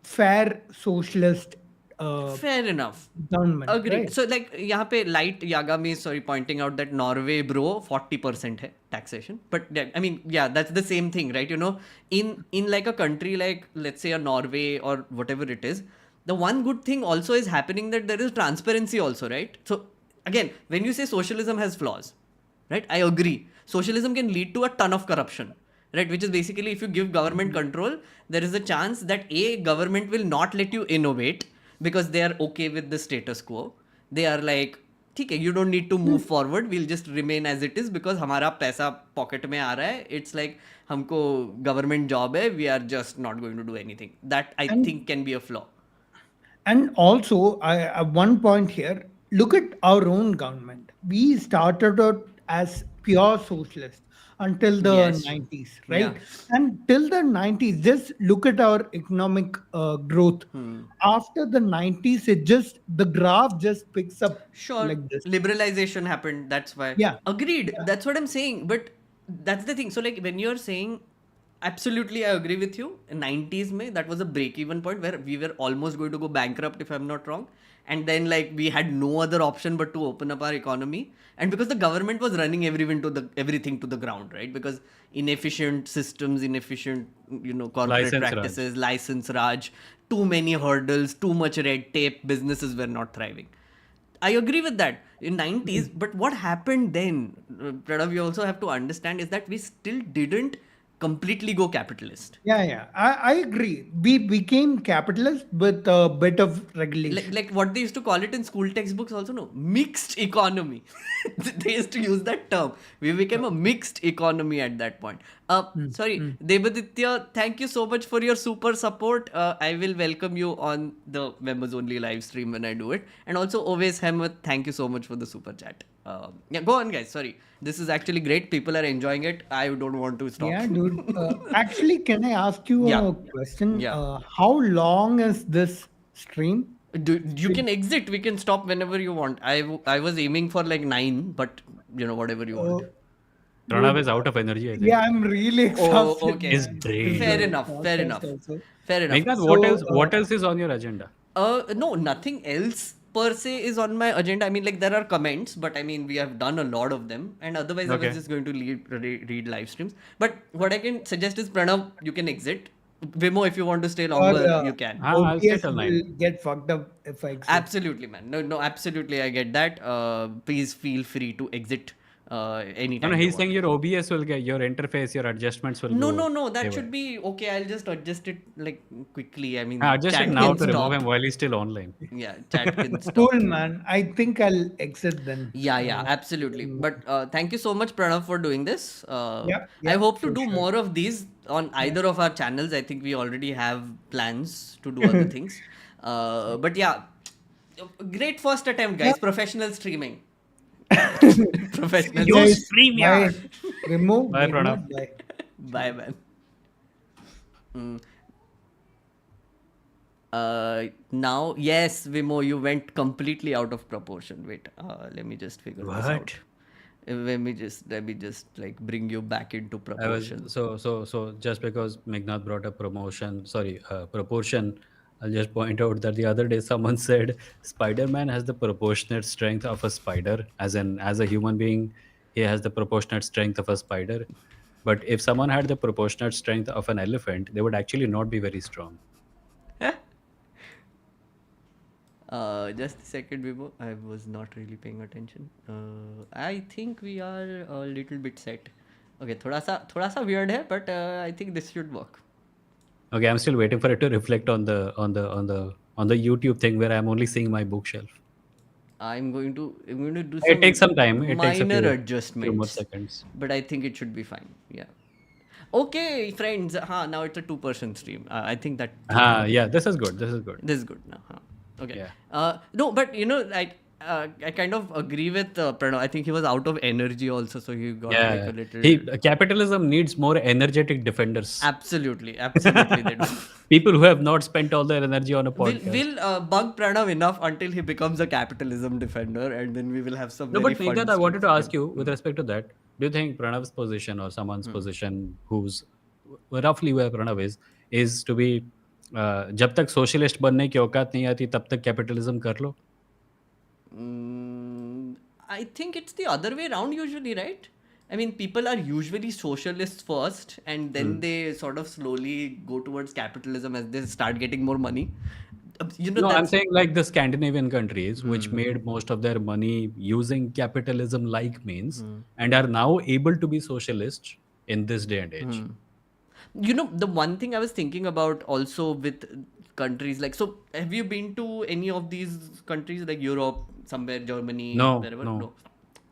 fair socialist Fair enough. government, Agreed. right? So like यहाँ पे light Yagami is sorry pointing out that Norway bro 40% है taxation. But yeah, I mean yeah, that's the same thing, right? In like a country like let's say a Norway or whatever it is, the one good thing also is happening that there is transparency also, right? So again, when you say socialism has flaws, right? I agree. Socialism can lead to a ton of corruption, right? Which is basically if you give government control, there is a chance that government will not let you innovate because they are okay with the status quo. They are like, ठीक है, you don't need to move forward. We'll just remain as it is because हमारा पैसा pocket में आ रहा है. It's like हमको government job है. We are just not going to do anything. That I think can be a flaw. And also, one point here, look at our own government. We started out as pure socialist until the Yes. 90s, Yeah. right? And till the 90s, just look at our economic growth. After the 90s, the graph just picks up Sure. like this. Liberalization happened. That's why. Yeah. Agreed. That's what I'm saying. But that's the thing. So like when you're saying, absolutely, I agree with you. In 90s, that was a break-even point where we were almost going to go bankrupt, if I'm not wrong. And then like we had no other option but to open up our economy. And because the government was running everything to the ground, right? Because inefficient systems, inefficient, corporate License Raj. practices, license Raj, too many hurdles, too much red tape, businesses were not thriving. I agree with that in 90s, but what happened then, Pranav, you also have to understand is that we still didn't completely go capitalist. Yeah. I agree. We became capitalist with a bit of regulation. Like what they used to call it in school textbooks also, no, mixed economy. They used to use that term. We became a mixed economy at that point. Sorry, Devaditya, thank you so much for your super support. I will welcome you on the members only live stream when I do it. And also always Hemant, thank you so much for the super chat. Yeah, go on guys. Sorry, this is actually great. People are enjoying it. I don't want to stop. Yeah, dude. Actually, can I ask you Yeah. a question? Yeah. How long is this stream? You can exit. We can stop whenever you want. I was aiming for like 9, but whatever you want. Pranav is out of energy, I think. Yeah, I'm really exhausted. Oh, okay. He's man. drained. Fair The enough. Fair podcast enough. also. Fair enough. Meghnad, So, what else is on your agenda? No, nothing else per se is on my agenda. I mean, like there are comments, but I mean we have done a lot of them, and otherwise I Okay. was just going to read live streams. But what I can suggest is Pranav, you can exit. Vimo, if you want to stay or, longer, you can. I'll stay OBS till will 9. get fucked up if I exit. Absolutely, man. No, absolutely, I get that. Please feel free to exit anytime. No, you he's want. saying your OBS will get, your interface, your adjustments will No, go. that should be okay. I'll just adjust it like quickly. I mean, Adjust it chat now can to remove stop. him while he's still online. Yeah, chat can stop. Cool, man. I think I'll exit then. Yeah, absolutely. But thank you so much, Pranav, for doing this. Yeah, I hope to for do sure. more of these on either of our channels. I think we already have plans to do other things. But yeah, great first attempt, guys. Professional streaming. Professional. Guys, StreamYard. bye. Remove. Bye, me, Pranav. not bye. Bye, man. Now, yes, Vimo, you went completely out of proportion. Wait, let me just figure this out. What? Let me just like bring you back into I was proportion. so just because Meghnad brought up proportion, I'll just point out that the other day someone said Spider-Man has the proportionate strength of a spider, as a human being, he has the proportionate strength of a spider. But if someone had the proportionate strength of an elephant, they would actually not be very strong. Just a second, Vimo. I was not really paying attention. I think we are a little bit set. Okay, थोड़ा सा weird है, but I think this should work. Okay, I'm still waiting for it to reflect on the YouTube thing where I'm only seeing my bookshelf. I'm going to do It takes some time. It takes a minor few more adjustments, seconds. but I think it should be fine. Yeah. Okay, friends. Now it's a 2-person stream. I think that Yeah, this is good. This is good. this is good now. Okay. Yeah. No, but I kind of agree with Pranav. I think he was out of energy also, so he got like a little. Capitalism needs more energetic defenders. Absolutely, they do. People who have not spent all their energy on a podcast. We'll bug Pranav enough until he becomes a capitalism defender, and then we will have some. No, very but fun Meghnad, I wanted to streams. ask you with respect to that. Do you think Pranav's position or someone's position who's roughly where Pranav is to be जब तक socialist बनने की औकात नहीं आती तब तक capitalism कर लो? I think it's the other way around usually, right? I mean, people are usually socialists first, and then they sort of slowly go towards capitalism as they start getting more money. No, I'm saying like the Scandinavian countries, which made most of their money using capitalism-like means, and are now able to be socialist in this day and age. The one thing I was thinking about also with countries like, so have you been to any of these countries like Europe, somewhere, Germany, No, wherever? no.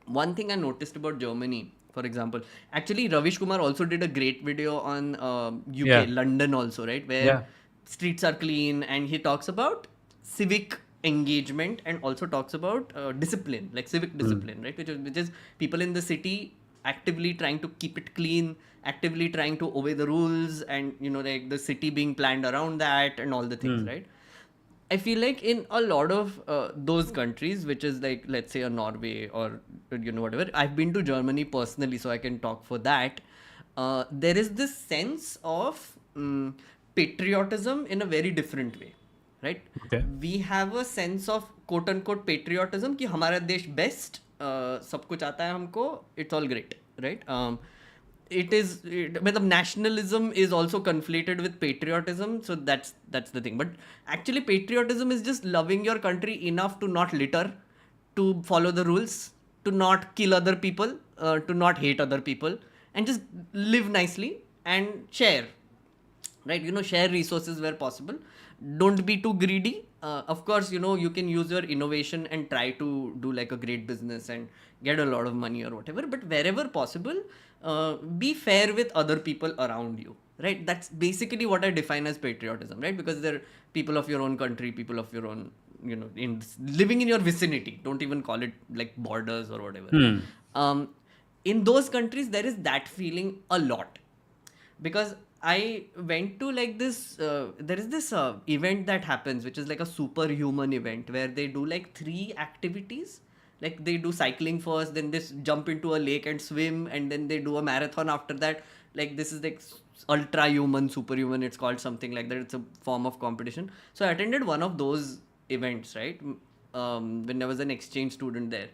One thing I noticed about Germany, for example, actually Ravish Kumar also did a great video on UK, Yeah. London also, right? Where Yeah. streets are clean, and he talks about civic engagement and also talks about discipline, like civic discipline, right? Which is people in the city actively trying to keep it clean, actively trying to obey the rules, and like the city being planned around that and all the things, right? I feel like in a lot of those countries, which is like, let's say a Norway or whatever, I've been to Germany personally, so I can talk for that. There is this sense of patriotism in a very different way, right? Okay. We have a sense of quote unquote patriotism कि हमारा देश best, सब कुछ आता है हमको, it's all great, right? मतलब nationalism is also conflated with patriotism, so that's the thing. But actually patriotism is just loving your country enough to not litter, to follow the rules, to not kill other people, to not hate other people, and just live nicely and share, right? Share resources where possible. Don't be too greedy. Of course, you can use your innovation and try to do like a great business and get a lot of money or whatever, but wherever possible, be fair with other people around you, right? That's basically what I define as patriotism, right? Because they're people of your own country, people of your own, living in your vicinity. Don't even call it like borders or whatever. um, in those countries there is that feeling a lot, because I went to like this. There is this event that happens, which is like a superhuman event where they do like 3 activities. Like they do cycling first, then they jump into a lake and swim, and then they do a marathon after that. Like this is like ultra human, superhuman. It's called something like that. It's a form of competition. So I attended one of those events, right? When I was an exchange student there.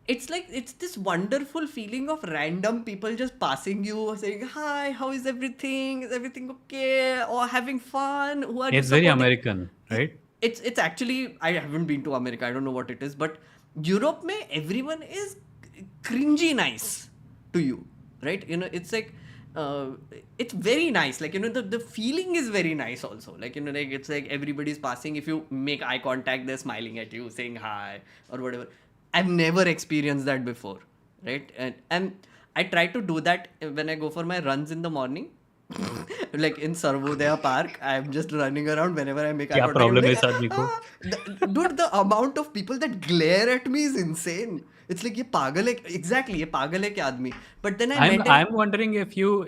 It's like it's this wonderful feeling of random people just passing you, saying hi, how is everything okay, or having fun, who are you It's very supporting. American, right? It's actually, I haven't been to America, I don't know what it is, but Europe mein everyone is cringy nice to you, right? It's like it's very nice, like the feeling is very nice also, like like it's like everybody's passing, if you make eye contact they're smiling at you, saying hi or whatever. I've never experienced that before, right? And I try to do that when I go for my runs in the morning. Like in Sarvodaya Park, I'm just running around whenever I make eye क्या contact. I'm problem है like, इस आदमी को? dude, the amount of people that glare at me is insane. It's like ये पागल है, exactly, ये पागल है क्या आदमी. But then I met I'm wondering if you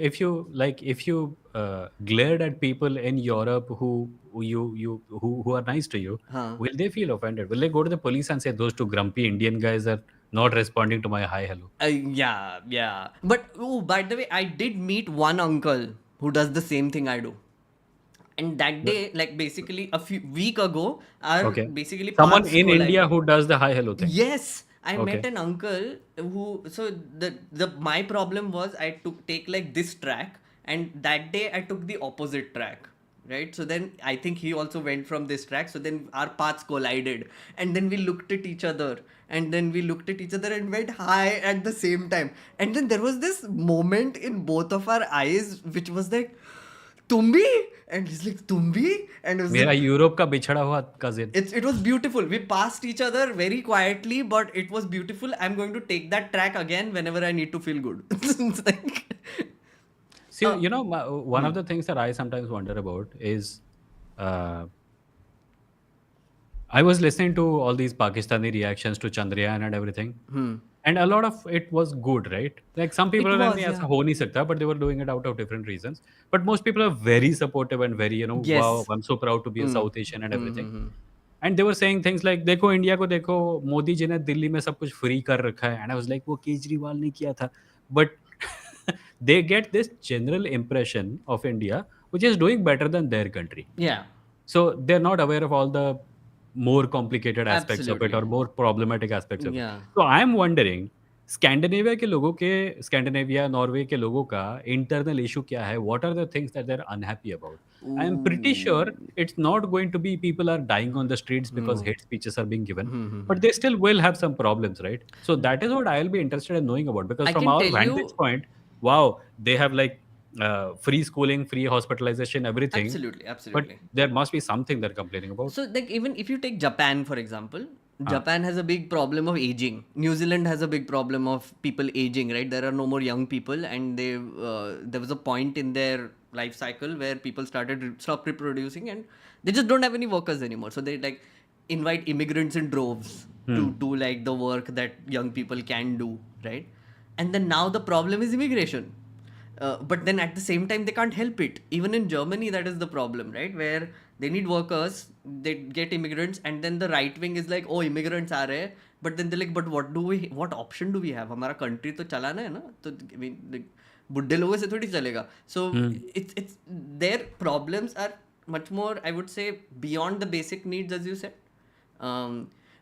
glared at people in Europe who are nice to you, हाँ. will they feel offended? Will they go to the police and say those two grumpy Indian guys are not responding to my hi hello? Yeah. But oh, by the way, I did meet one uncle who does the same thing I do. And that day, like basically a few week ago, our Okay. basically Someone paths in India collided. who does the hi hello thing. Yes, I met Okay. an uncle who. So the my problem was I take like this track, and that day I took the opposite track. Right, so then I think he also went from this track. So then our paths collided, and then we looked at each other, and then we looked at each other and went hi at the same time. And then there was this moment in both of our eyes, which was like, "तुम भी?" And he's like, "तुम भी?" And it was मेरा like, Europe का बिछड़ा हुआ cousin. it was beautiful. We passed each other very quietly, but it was beautiful. I'm going to take that track again whenever I need to feel good. It's like, See, you know, one of the things that I sometimes wonder about is, uh, I was listening to all these Pakistani reactions to Chandrayaan and everything, and a lot of it was good, right? Like some people it are like, was, "नहीं, yeah. ऐसा हो नहीं सकता," but they were doing it out of different reasons. But most people are very supportive and very, wow, Yes. I'm so proud to be a South Asian and everything. And they were saying things like, देखो India को देखो, मोदी जी ने दिल्ली में सब कुछ free कर रखा है. And I was like, वो केजरीवाल ने किया था. But they get this general impression of India, which is doing better than their country. Yeah. So they're not aware of all the more complicated aspects of it Absolutely. or more problematic aspects of it. Yeah. So I'm wondering, Scandinavia Norway के लोगों का internal issue क्या है? What are the things that they are unhappy about? I am pretty sure it's not going to be people are dying on the streets because hate speeches are being given, but they still will have some problems, right? So that is what I'll be interested in knowing about, because I from can our tell vantage you. point, wow, they have like free schooling, free hospitalization, everything, Absolutely. but Absolutely. there must be something they're complaining about. So, like, even if you take Japan, for example, Japan has a big problem of aging. New Zealand has a big problem of people aging, right? There are no more young people, and there was a point in their life cycle where people stop reproducing, and they just don't have any workers anymore. So they like invite immigrants in droves to do like the work that young people can do, right? And then now the problem is immigration. But then at the same time, they can't help it. Even in Germany, that is the problem, right? Where they need workers, they get immigrants, and then the right wing is like, oh, immigrants are rahe. But then they're like, but what option do we have? हमारा country तो चलाना है ना, तो I mean, like, बुड्ढे लोगों से थोड़ी चलेगा. So it's their problems are much more, I would say, beyond the basic needs, as you said.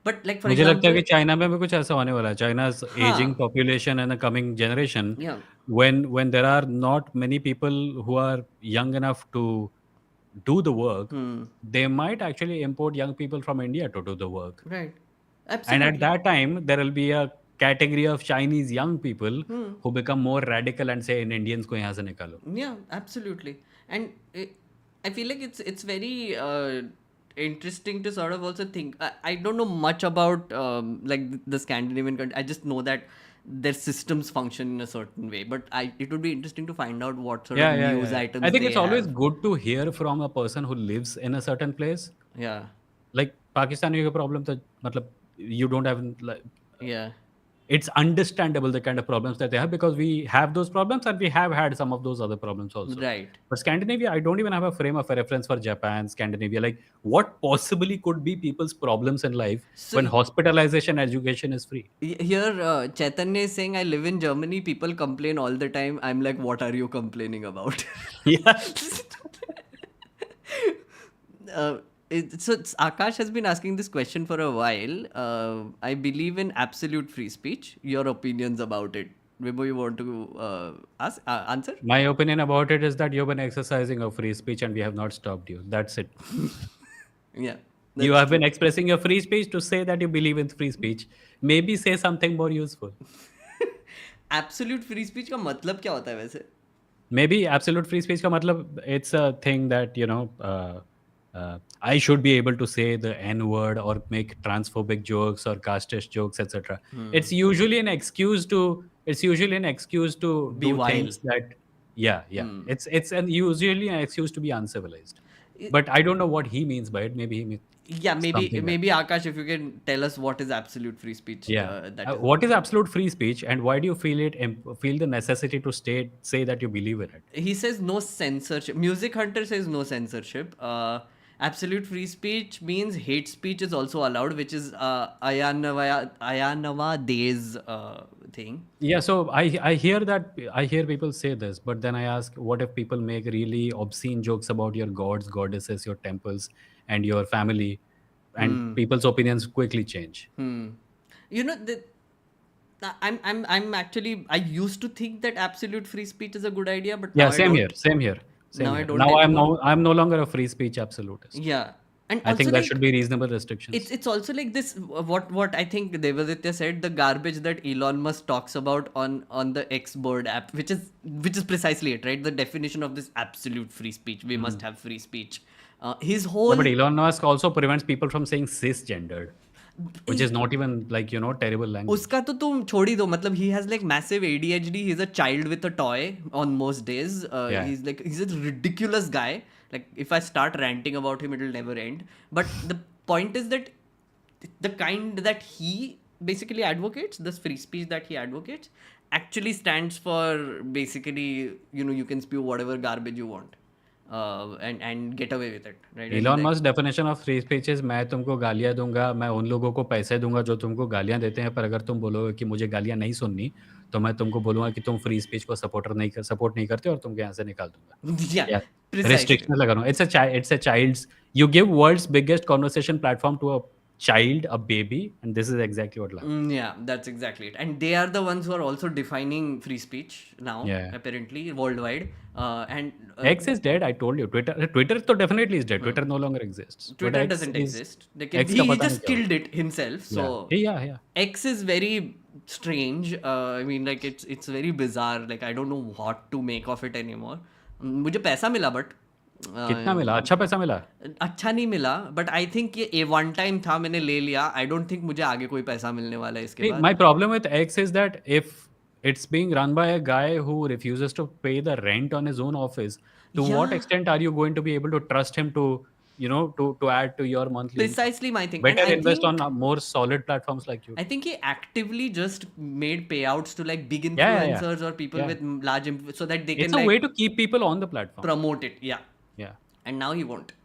But like for मुझे लगता है example, कि चाइना में भी कुछ ऐसा होने वाला है. China's aging हाँ, population and the coming generation, yeah, when there are not many people who are young enough to do the work, they might actually import young people from India to do the work. right, And at absolutely. that time, there will be a category of Chinese young people who become more radical and say in Indians ko yahan se nikalo. Yeah, absolutely. And I feel like it's very interesting to sort of also think. I don't know much about like the Scandinavian country. I just know that their systems function in a certain way. But it would be interesting to find out what sort of news I items think they it's always have. good to hear from a person who lives in a certain place. Yeah, Like Pakistani ka problem to matlab you don't have like, yeah, it's understandable the kind of problems that they have because we have those problems and we have had some of those other problems also. right. But Scandinavia, I don't even have a frame of reference for Japan, Scandinavia. Like, what possibly could be people's problems in life So when hospitalization, education is free? here, Chaitanya is saying, I live in Germany. People complain all the time. I'm like, what are you complaining about? Yeah. Akash has been asking this question for a while. I believe in absolute free speech. Your opinions about it? Vibhu, you want to answer? My opinion about it is that you've been exercising your free speech and we have not stopped you. That's it. Yeah, You that's have true. been expressing your free speech to say that you believe in free speech. Maybe say something more useful. Absolute free speech का मतलब क्या होता है वैसे? Maybe absolute free speech ka matlab it's a thing that I should be able to say the n word or make transphobic jokes or casteist jokes, etc. It's usually an excuse to Be do vile. things that it's usually an excuse to be uncivilized. But I don't know what he means by it. Maybe he means Yeah, maybe something else. maybe Akash, if you can tell us what is absolute free speech, Yeah. that is. What is absolute free speech, and why do you feel the necessity to say that you believe in it? He says no censorship. Music Hunter says no censorship. Absolute free speech means hate speech is also allowed, which is Ayanava Day's thing. Yeah, so I hear people say this, but then I ask, what if people make really obscene jokes about your gods, goddesses, your temples, and your family, and people's opinions quickly change? You know, I'm actually, I used to think that absolute free speech is a good idea, but now Yeah, I same here, don't. same here, Now same I here. don't Now anymore. I'm no longer a free speech absolutist. Yeah, and I also think there like should be reasonable restrictions. it's also like this. What I think Devaditya said, the garbage that Elon Musk talks about on the X board app, which is precisely it, right? The definition of this absolute free speech. We must have free speech. His Yeah, but whole Elon Musk also prevents people from saying cisgendered, which is not even like terrible language. उसका तो तुम छोड़ ही दो मतलब he has like massive ADHD. He's a child with a toy on most days. Yeah. He's a ridiculous guy. Like if I start ranting about him, it'll never end. But the point is that the kind that he basically advocates, this free speech that he advocates, actually stands for basically you can spew whatever garbage you want, and get away with it, right? And Elon Musk's definition of free speech is मैं तुमको गालियाँ दूँगा, मैं उन लोगों को पैसे दूँगा जो तुमको गालियाँ देते हैं, पर अगर तुम बोलोगे कि मुझे गालियाँ नहीं सुननी, तो मैं तुमको बोलूँगा कि तुम फ्री स्पीच को सपोर्ट नहीं करते और तुमको यहाँ से निकाल दूँगा। yeah, या precisely. रिस्ट्रिक्शन लगा रहा हूँ। It's a child's you give world's biggest conversation platform to a child, a baby, and this is exactly what happened. Yeah, that's exactly it. And they are the ones who are also defining free speach now, Yeah. apparently, worldwide. And X is dead, I told you. Twitter तो definitely is dead. Twitter no longer exists. But Twitter X doesn't is- exist. Like, X he का पता just नहीं क्या killed it himself. So yeah. X is very strange. I mean, like it's very bizarre. Like I don't know what to make of it anymore. मुझे पैसा मिला but कितना मिला? अच्छा पैसा मिला? अच्छा नहीं मिला बट आई थिंक ये वन टाइम था मैंने ले लिया आई डोंट थिंक मुझे आगे कोई पैसा मिलने वाला है इसके बाद My problem with X is that if it's being run by a guy who refuses to pay the rent on his own office, to what Yeah. extent are you going to be able to trust him to add to your monthly income? precisely my thing Better and I invest think, on more solid platforms like you. I think he actively just made payouts to like big Yeah. influencers or people Yeah. with large so that they It's can a like way to keep people on the platform. promote it. Yeah, Yeah. and now he won't.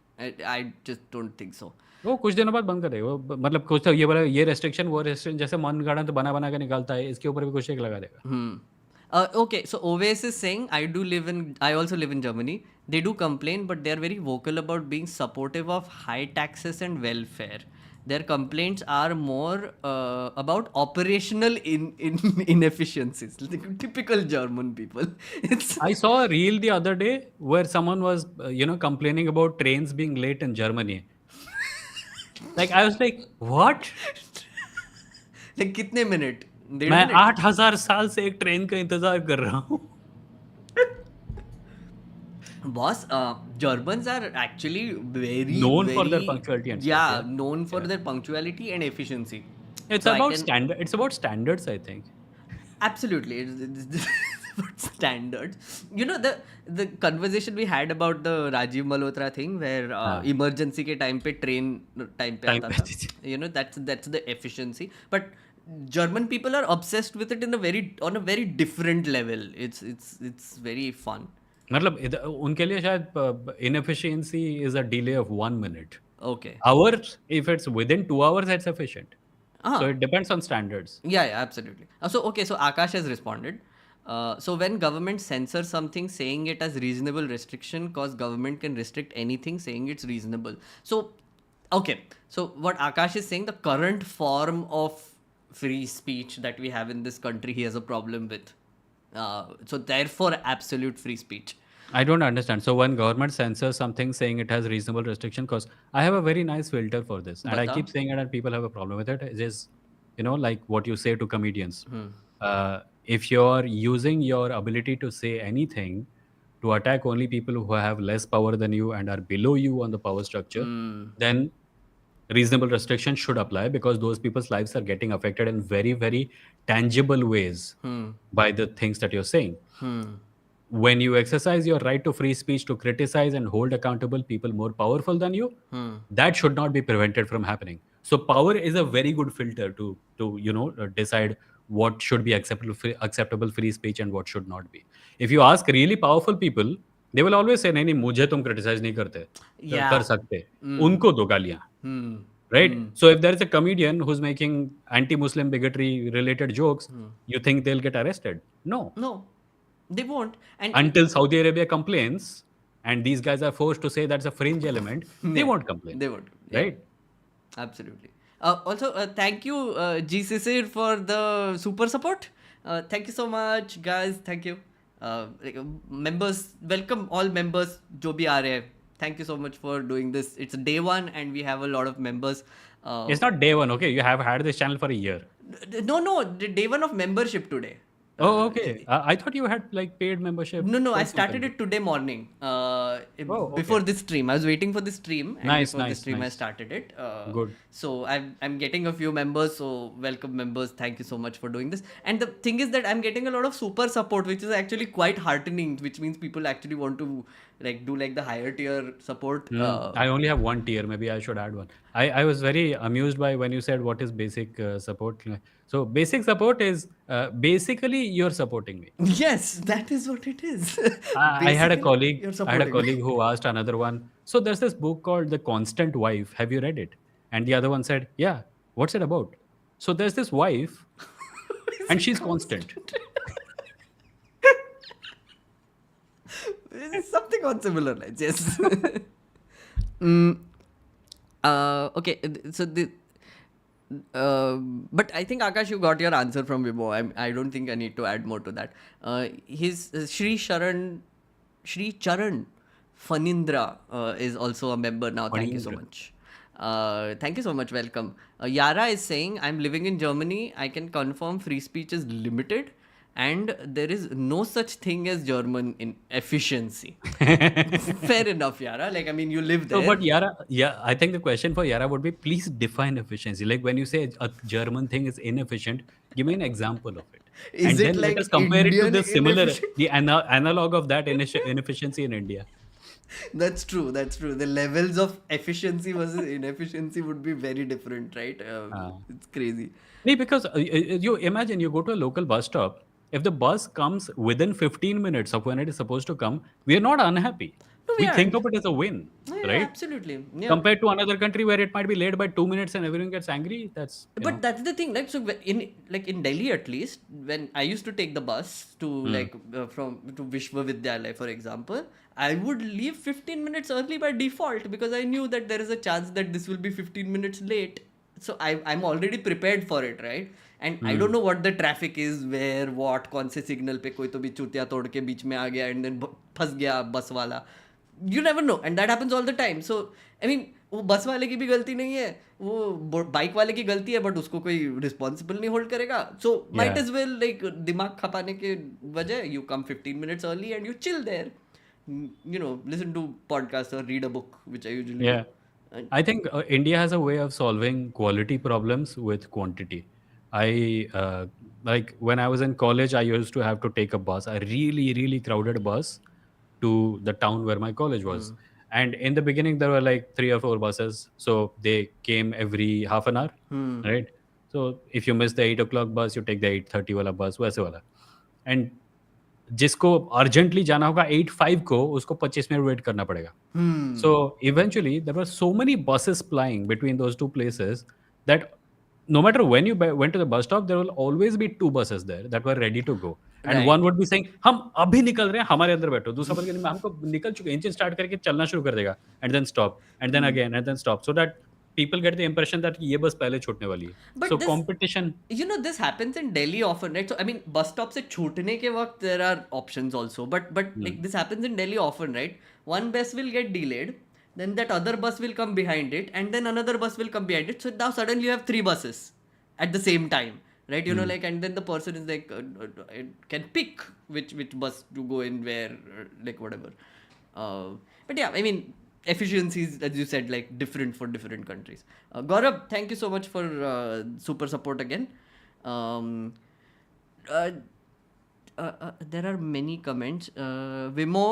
I just don't think so. वो कुछ दिनों बाद बंद कर देगा वो मतलब कुछ तो ये रेस्ट्रिक्शन वो रेस्ट्रिक्शन जैसे मन गाड़ा तो बना के निकालता है इसके ऊपर भी कुछ एक लगा देगा Okay, so OVS is saying I also live in Germany. They do complain, but they are very vocal about being supportive of high taxes and welfare. Their complaints are more about operational inefficiencies. Like typical German people. I saw a reel the other day where someone was complaining about trains being late in Germany. Like I was like, what? like कितने minute? They मैं did it. 8,000 साल से एक train का इंतजार कर रहा हूँ. Boss, Germans are actually very, Known for their very, punctuality and stuff. yeah, Yeah. known for Yeah. their punctuality and efficiency. It's So I about can standard. It's about standards, I think. absolutely, it's about standards. You know, the conversation we had about the Rajiv Malhotra thing, where हाँ. emergency के time पे train time पे Time आता पे था. थी. You know, that's the efficiency. But German people are obsessed with it on a very different level. It's very fun. मतलब उनके लिए शायद inefficiency is a delay of 1 minute. Okay. Hours, if it's within 2 hours, it's sufficient. So Uh-huh. it depends on standards. Yeah, absolutely. So Akash has responded. So when government censors something, saying it as reasonable restriction, cause government can restrict anything, saying it's reasonable. So, okay. So what Akash is saying, the current form of free speech that we have in this country, he has a problem with. So therefore, absolute free speech. I don't understand. So when government censors something saying it has reasonable restriction, because I have a very nice filter for this, and I Bata. keep saying it, and people have a problem with it. It is, like what you say to comedians. If you're using your ability to say anything to attack only people who have less power than you and are below you on the power structure, then reasonable restrictions should apply because those people's lives are getting affected in very, very tangible ways by the things that you're saying. When you exercise your right to free speech to criticize and hold accountable people more powerful than you, that should not be prevented from happening. So power is a very good filter to decide what should be acceptable free speech and what should not be. If you ask really powerful people, they will always say नहीं नहीं मुझे तुम criticize नहीं करते कर Yeah. सकते उनको दो गालियां. Right? So if there is a comedian who's making anti-Muslim bigotry related jokes, you think they'll get arrested? No. No, they won't. And Until Saudi Arabia complains and these guys are forced to say that's a fringe element, they yeah, won't complain. they won't. Yeah. Right? Absolutely. Also, thank you, GCC, for the super support. Thank you so much, guys. Thank you. Members, welcome all members. जो भी आ रहे हैं. Thank you so much for doing this. It's day one, and we have a lot of members. It's not day one, okay? You have had this channel for a year. No, the day one of membership today. Oh, okay. I thought you had like paid membership. No, I for started something. it today morning. okay. Before this stream, I was waiting for this stream, and Nice, before this nice, stream, I nice. started it. Good. So I'm getting a few members. So welcome members. Thank you so much for doing this. And the thing is that I'm getting a lot of super support, which is actually quite heartening. Which means people actually want to do the higher tier support. I only have one tier. Maybe I should add one. I was very amused by when you said what is basic support. So basic support is basically you're supporting me. Yes, that is what it is. I had a Basically, colleague. you're I had a supporting me. colleague who asked another one. So there's this book called The Constant Wife. Have you read it? And the other one said, "Yeah. What's it about?" So there's this wife, and she's constant. It's something on similar lines, yes. Okay, so but I think Akash, you got your answer from Vibho. I don't think I need to add more to that. His Sri Charan Fanindra is also a member now. Thank you so Fanindra. much. Thank you so much. Welcome. Yara is saying, I'm living in Germany. I can confirm free speech is limited and there is no such thing as German in efficiency. Fair enough, Yara. Like, I mean, you live there. So, but Yara, I think the question for Yara would be, please define efficiency. Like when you say a German thing is inefficient, give me an example of it. Is And it then like let us compare it to Indian the similar, inefficient? the analog of that inefficiency in India. That's true. The levels of efficiency versus inefficiency would be very different, right? It's crazy. Nee, because you imagine you go to a local bus stop. If the bus comes within 15 minutes of when it is supposed to come, we are not unhappy. No, We we think aren't. of it as a win, Yeah, right? absolutely. Yeah. Compared to another country where it might be late by 2 minutes and everyone gets angry, that's But that's the thing, like, so in Delhi at least, when I used to take the bus to from to Vishwavidyalaya, for example, I would leave 15 minutes early by default because I knew that there is a chance that this will be 15 minutes late. So I'm already prepared for it, right? And I don't know what the traffic is, where, what, कौन से signal पे कोई तो भी चूतिया तोड़ के बीच में आ गया and then फंस गया बस वाला. You never know, and that happens all the time. So I mean, वो बस वाले की भी गलती नहीं है, वो बाइक वाले की गलती है, बट उसको कोई रिस्पॉन्सिबल नहीं होल्ड करेगा. So might Yeah. As well like दिमाग खपाने के वजह you come 15 minutes early and you chill there, listen to podcasts or read a book, which I usually do. Yeah. I think India has a way of solving quality problems with quantity. Like when I was in college, I used to have to take a bus, a really, really crowded bus to the town where my college was. And in the beginning, there were like 3 or 4 buses. So they came every half an hour, right? So if you miss the 8 o'clock bus, you take the 8:30 wala bus, वैसे वाला. And जिसको urgently जाना होगा 8:05 को, उसको 25 minute wait करना पड़ेगा. So eventually, there were so many buses plying between those two places that no matter when you went to the bus stop, there will always be 2 buses there that were ready to go. And Right. one would be saying, "हम अभी निकल रहे हैं, हमारे अंदर बैठो." दूसरा बोलेगा, "नहीं, हमको निकल चुके हैं, इंजन स्टार्ट करके चलना शुरू कर देगा." And then stop, and then again, and then stop, so that people get the impression that ये बस पहले छूटने वाली है. But So this, competition. this happens in Delhi often, right? So I mean, bus stop से छूटने के वक्त there are options also, but like this happens in Delhi often, right? One bus will get delayed, then that other bus will come behind it, and then another bus will come behind it. So now suddenly you have 3 buses at the same time, right? Like, and then the person is like can pick which bus to go in where, like whatever. But yeah, I mean, efficiencies, as you said, like different for different countries. Gaurav, thank you so much for super support again. um, uh, there are many comments. Vimo,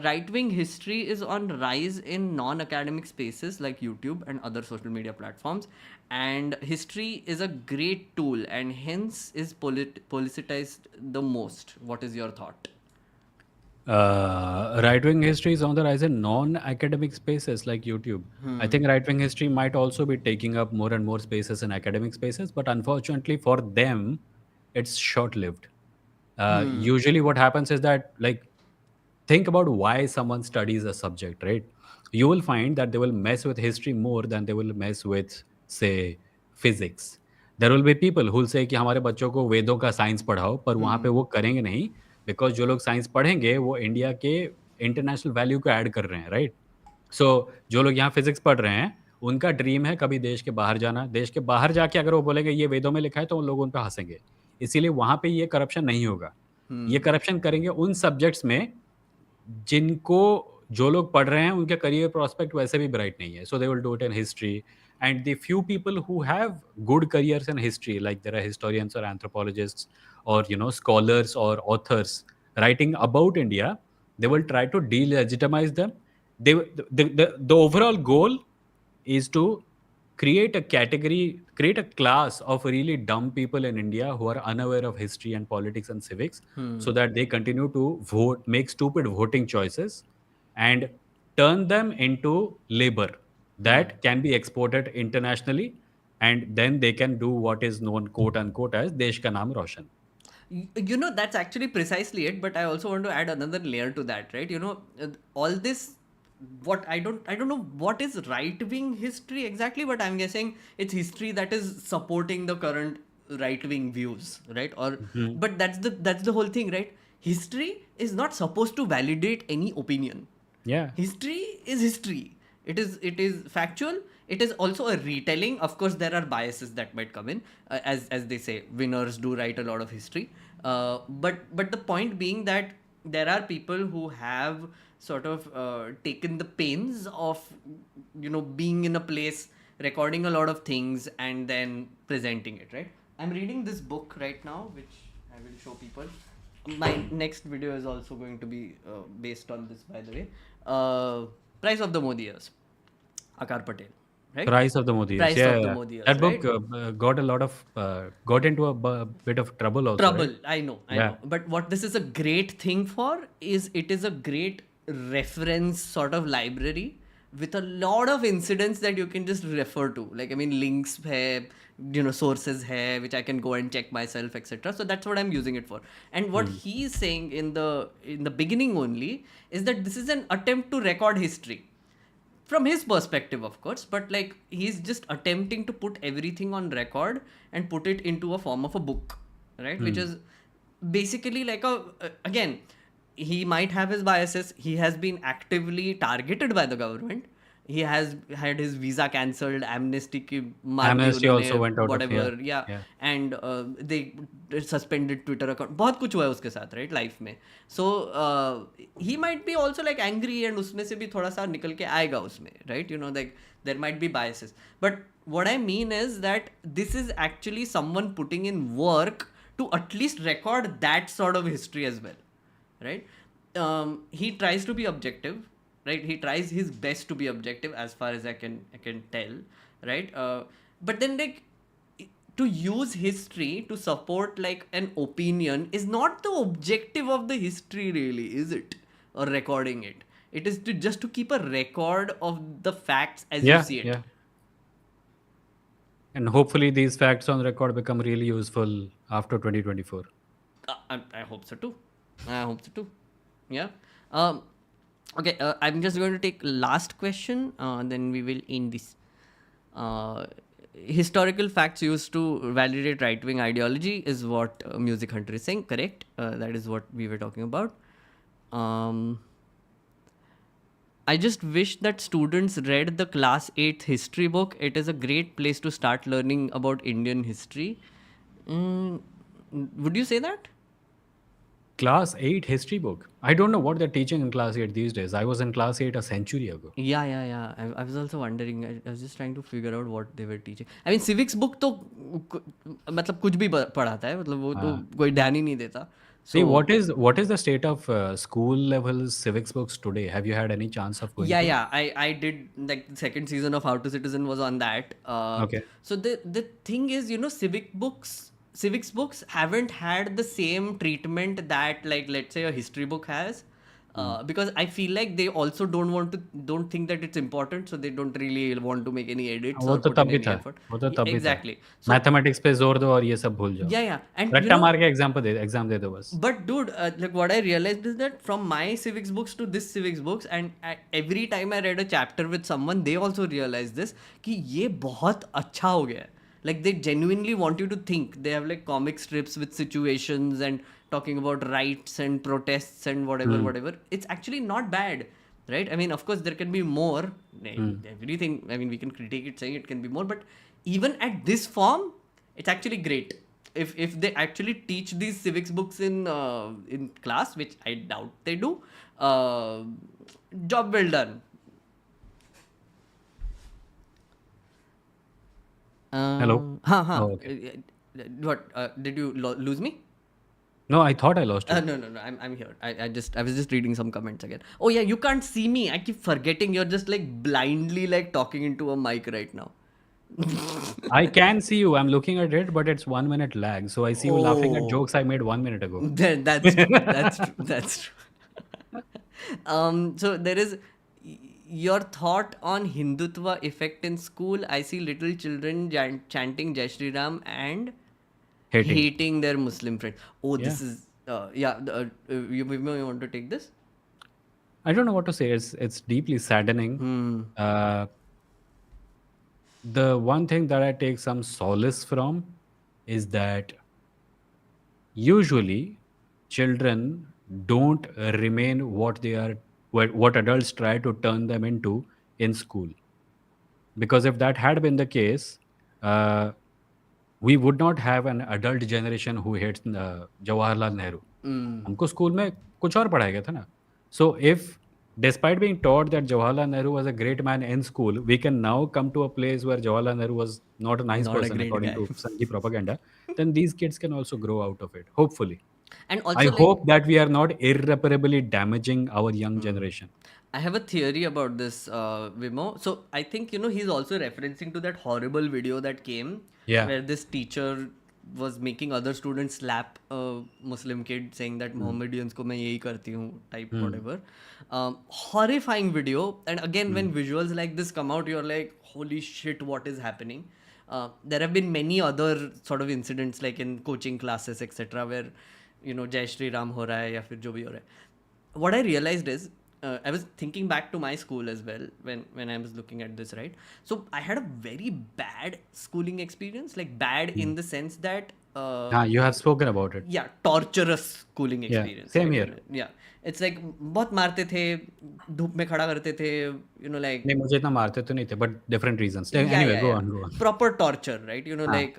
right-wing history is on rise in non-academic spaces like YouTube and other social media platforms, and history is a great tool and hence is politicized the most. What is your thought? Right-wing history is on the rise in non-academic spaces like YouTube. I think right-wing history might also be taking up more and more spaces in academic spaces, but unfortunately for them, it's short-lived. Usually, what happens is that, like, think about why someone studies a subject, right? You will find that they will mess with history more than they will mess with, say, physics. There will be people who will say कि हमारे बच्चों को वेदों का science पढ़ाओ, पर वहाँ पे वो करेंगे नहीं, बिकॉज जो लोग साइंस पढ़ेंगे वो इंडिया के इंटरनेशनल वैल्यू को ऐड कर रहे हैं, राइट? सो जो लोग यहाँ फिजिक्स पढ़ रहे हैं, उनका ड्रीम है कभी देश के बाहर जाना. देश के बाहर जाके अगर वो बोलेंगे ये वेदों में लिखा है, तो उन लोग उन पर हंसेंगे. इसीलिए वहाँ पे ये करप्शन नहीं होगा. ये करप्शन करेंगे उन सब्जेक्ट्स में जिनको जो लोग पढ़ रहे हैं उनके करियर प्रोस्पेक्ट वैसे भी ब्राइट नहीं है. So they will do it in history, and the few people who have good careers in history, like there are historians और एंथ्रोपोलॉजिस्ट्स और स्कॉलर्स और authors writing about India, they will try to delegitimize them. The overall goal is to create a category, create a class of really dumb people in India who are unaware of history and politics and civics, so that they continue to vote, make stupid voting choices, and turn them into labor that can be exported internationally, and then they can do what is known, quote unquote, as desh ka naam roshan. That's actually precisely it, but I also want to add another layer to that, right? All this, what I don't know what is right wing history exactly, but I'm guessing it's history that is supporting the current right wing views, right? Or but that's the whole thing, right? History is not supposed to validate any opinion. Yeah. History is history. It is factual. It is also a retelling. Of course, there are biases that might come in, as they say, winners do write a lot of history. But the point being that there are people who have sort of taken the pains of being in a place, recording a lot of things, and then presenting it, right? I'm reading this book right now, which I will show people. My next video is also going to be based on this, by the way. Price of the Modi Years, Akar Patel, right? Price of the Modi Years. Price Yeah, of the yeah. Modi Years, That book right? got a lot of got into a bit of trouble also. Trouble, Right? I know. Yeah. But what this is a great thing for is it is a great reference sort of library with a lot of incidents that you can just refer to. Like, I mean, links hai, sources hai, which I can go and check myself, etc. So that's what I'm using it for. And what he is saying in the beginning only is that this is an attempt to record history. From his perspective, of course, but like he's just attempting to put everything on record and put it into a form of a book, right? Which is basically like again, he might have his biases. He has been actively targeted by the government, he has had his visa cancelled, amnesty की मार दी Amnesty उन्होंने, also went out of whatever, here. yeah, Yeah. and they suspended Twitter account, बहुत कुछ हुआ है उसके साथ, right, life में. So he might be also like angry, and उसमें से भी थोड़ा सा निकल के आएगा उसमें, right, you know, like there might be biases, but what I mean is that this is actually someone putting in work to at least record that sort of history as well, right? He tries to be objective, right? He tries his best to be objective as far as I can tell, right? But then like to use history to support like an opinion is not the objective of the history really, is it? Or recording it, it is to just to keep a record of the facts as you Yeah, see it. yeah. And hopefully these facts on record become really useful after 2024. I hope so too. I hope so too. Yeah. Okay. I'm just going to take last question. Then we will end this. Historical facts used to validate right-wing ideology is what Music Hunter is saying. Correct. That is what we were talking about. I just wish that students read the class 8th history book. It is a great place to start learning about Indian history. Would you say that? Class 8 history book. I don't know what they're teaching in class 8 these days. I was in class 8 a century ago. Yeah. I was also wondering. I was just trying to figure out what they were teaching. I mean, civics book तो मतलब कुछ भी पढ़ाता है, मतलब वो तो कोई ध्यान ही नहीं देता. See, So what is the state of school level civics books today? Have you had any chance of going through? yeah. I did, like, the second season of How to Citizen was on that. Okay. So the thing is, you know, civics books haven't had the same treatment that, like, let's say a history book has. Because I feel like they also don't think that it's important, so they don't really want to make any edits वो or तो put तब in भी any था. effort. वो तो तब भी था. Exactly. So मैथमेटिक्स पे जोर दो और ये सब भूल जाओ. yeah, and you रट्टा know, मार के एग्जाम दे दो बस. but dude, like what I realized is that from my civics books to this civics books, and every time I read a chapter with someone, they also realized this कि ये बहुत अच्छा हो गया है. Like they genuinely want you to think. They have like comic strips with situations and talking about rights and protests and whatever. It's actually not bad, right? I mean, of course, there can be more. Everything. I mean, we can critique it saying it can be more, but even at this form, it's actually great. If they actually teach these civics books in class, which I doubt they do, job well done. Hello? हाँ. Oh, okay. What? Did you lose me? No, I thought I lost you. No. I'm here. I was just reading some comments again. Oh yeah, you can't see me. I keep forgetting. You're just like blindly like talking into a mic right now. I can see you. I'm looking at it, but it's 1 minute lag. So I see you laughing at jokes I made 1 minute ago. That's true. That's true. So there is your thought on Hindutva effect in school. I see little children chanting Jai Shri Ram and hating their Muslim friends. Oh, Yeah. this is you want to take this? I don't know what to say. It's deeply saddening. The one thing that I take some solace from is that usually children don't remain what adults try to turn them into in school. Because if that had been the case, we would not have an adult generation who hates Jawaharlal Nehru. हमको school में कुछ और पढ़ाया गया था ना. So if despite being taught that Jawaharlal Nehru was a great man in school, we can now come to a place where Jawaharlal Nehru was not a nice Not a person great according guy. to Sanghhi propaganda, then these kids can also grow out of it, hopefully. And also, I like, hope that we are not irreparably damaging our young generation. I have a theory about this, Vimo. So I think, you know, he's also referencing to that horrible video that came Yeah. where this teacher was making other students slap a Muslim kid saying that Mohammedans ko main yahi karti hu, type whatever. Horrifying video. And again, when visuals like this come out, you're like, holy shit, what is happening? There have been many other sort of incidents like in coaching classes, etc., where, you know, Jai Shri Ram ho raha hai ya fir jo bhi ho raha hai. What I realized is, I was thinking back to my school as well when I was looking at this, right? So I had a very bad schooling experience, like bad in the sense that You have spoken about it. yeah, torturous schooling Yeah, experience, same right? here. Yeah, it's like बहुत मारते थे, धूप में खड़ा करते थे, like नहीं, मुझे इतना मारते तो नहीं थे, but different reasons. yeah, Anyway, yeah, go yeah, on, go on. proper torture, right? हाँ. Like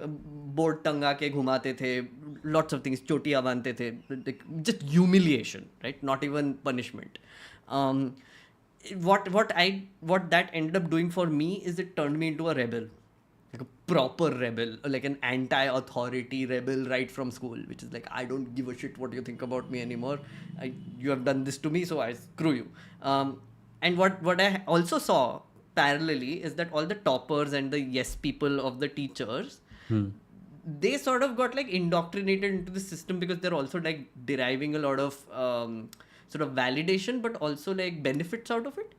board टंगा के घुमाते थे, lots of things, चोटियाँ बांधते थे, like, just humiliation, right? Not even punishment. Um, what that ended up doing for me is it turned me into a rebel, like a proper rebel, like an anti-authority rebel right from school, which is like, I don't give a shit what you think about me anymore. You have done this to me, so I screw you. And what I also saw parallelly is that all the toppers and the yes people of the teachers, they sort of got like indoctrinated into the system because they're also like deriving a lot of sort of validation, but also like benefits out of it.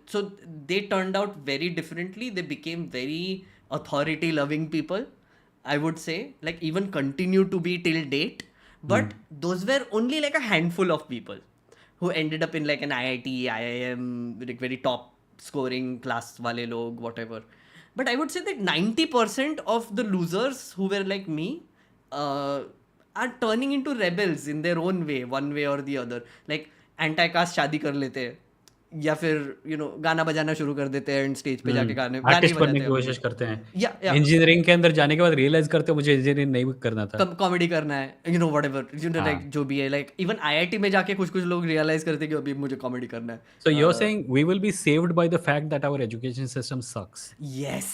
So they turned out very differently. They became very authority loving people, I would say, like even continue to be till date. But those were only like a handful of people who ended up in like an IIT, IIM, like very top scoring class wale log, whatever. But I would say that 90% of the losers who were like me are turning into rebels in their own way, one way or the other. Like anti-caste शादी कर लेते हैं, या फिर गाना बजाना शुरू कर देते हैं, स्टेज पे जाके गाने आर्टिस्ट बनने बजाते की हैं कोशिश करते हैं. या इंजीनियरिंग के अंदर जाने के बाद रियलाइज करते हो मुझे इंजीनियरिंग नहीं करना था. कॉमेडी करना है, व्हाटएवर, लाइक जो भी है, लाइक इवन आईआईटी में जाके कुछ कुछ लोग रियलाइज करते हैं कि अभी मुझे कॉमेडी करना है. So you're saying we will be saved by the fact that our education system sucks. Yes.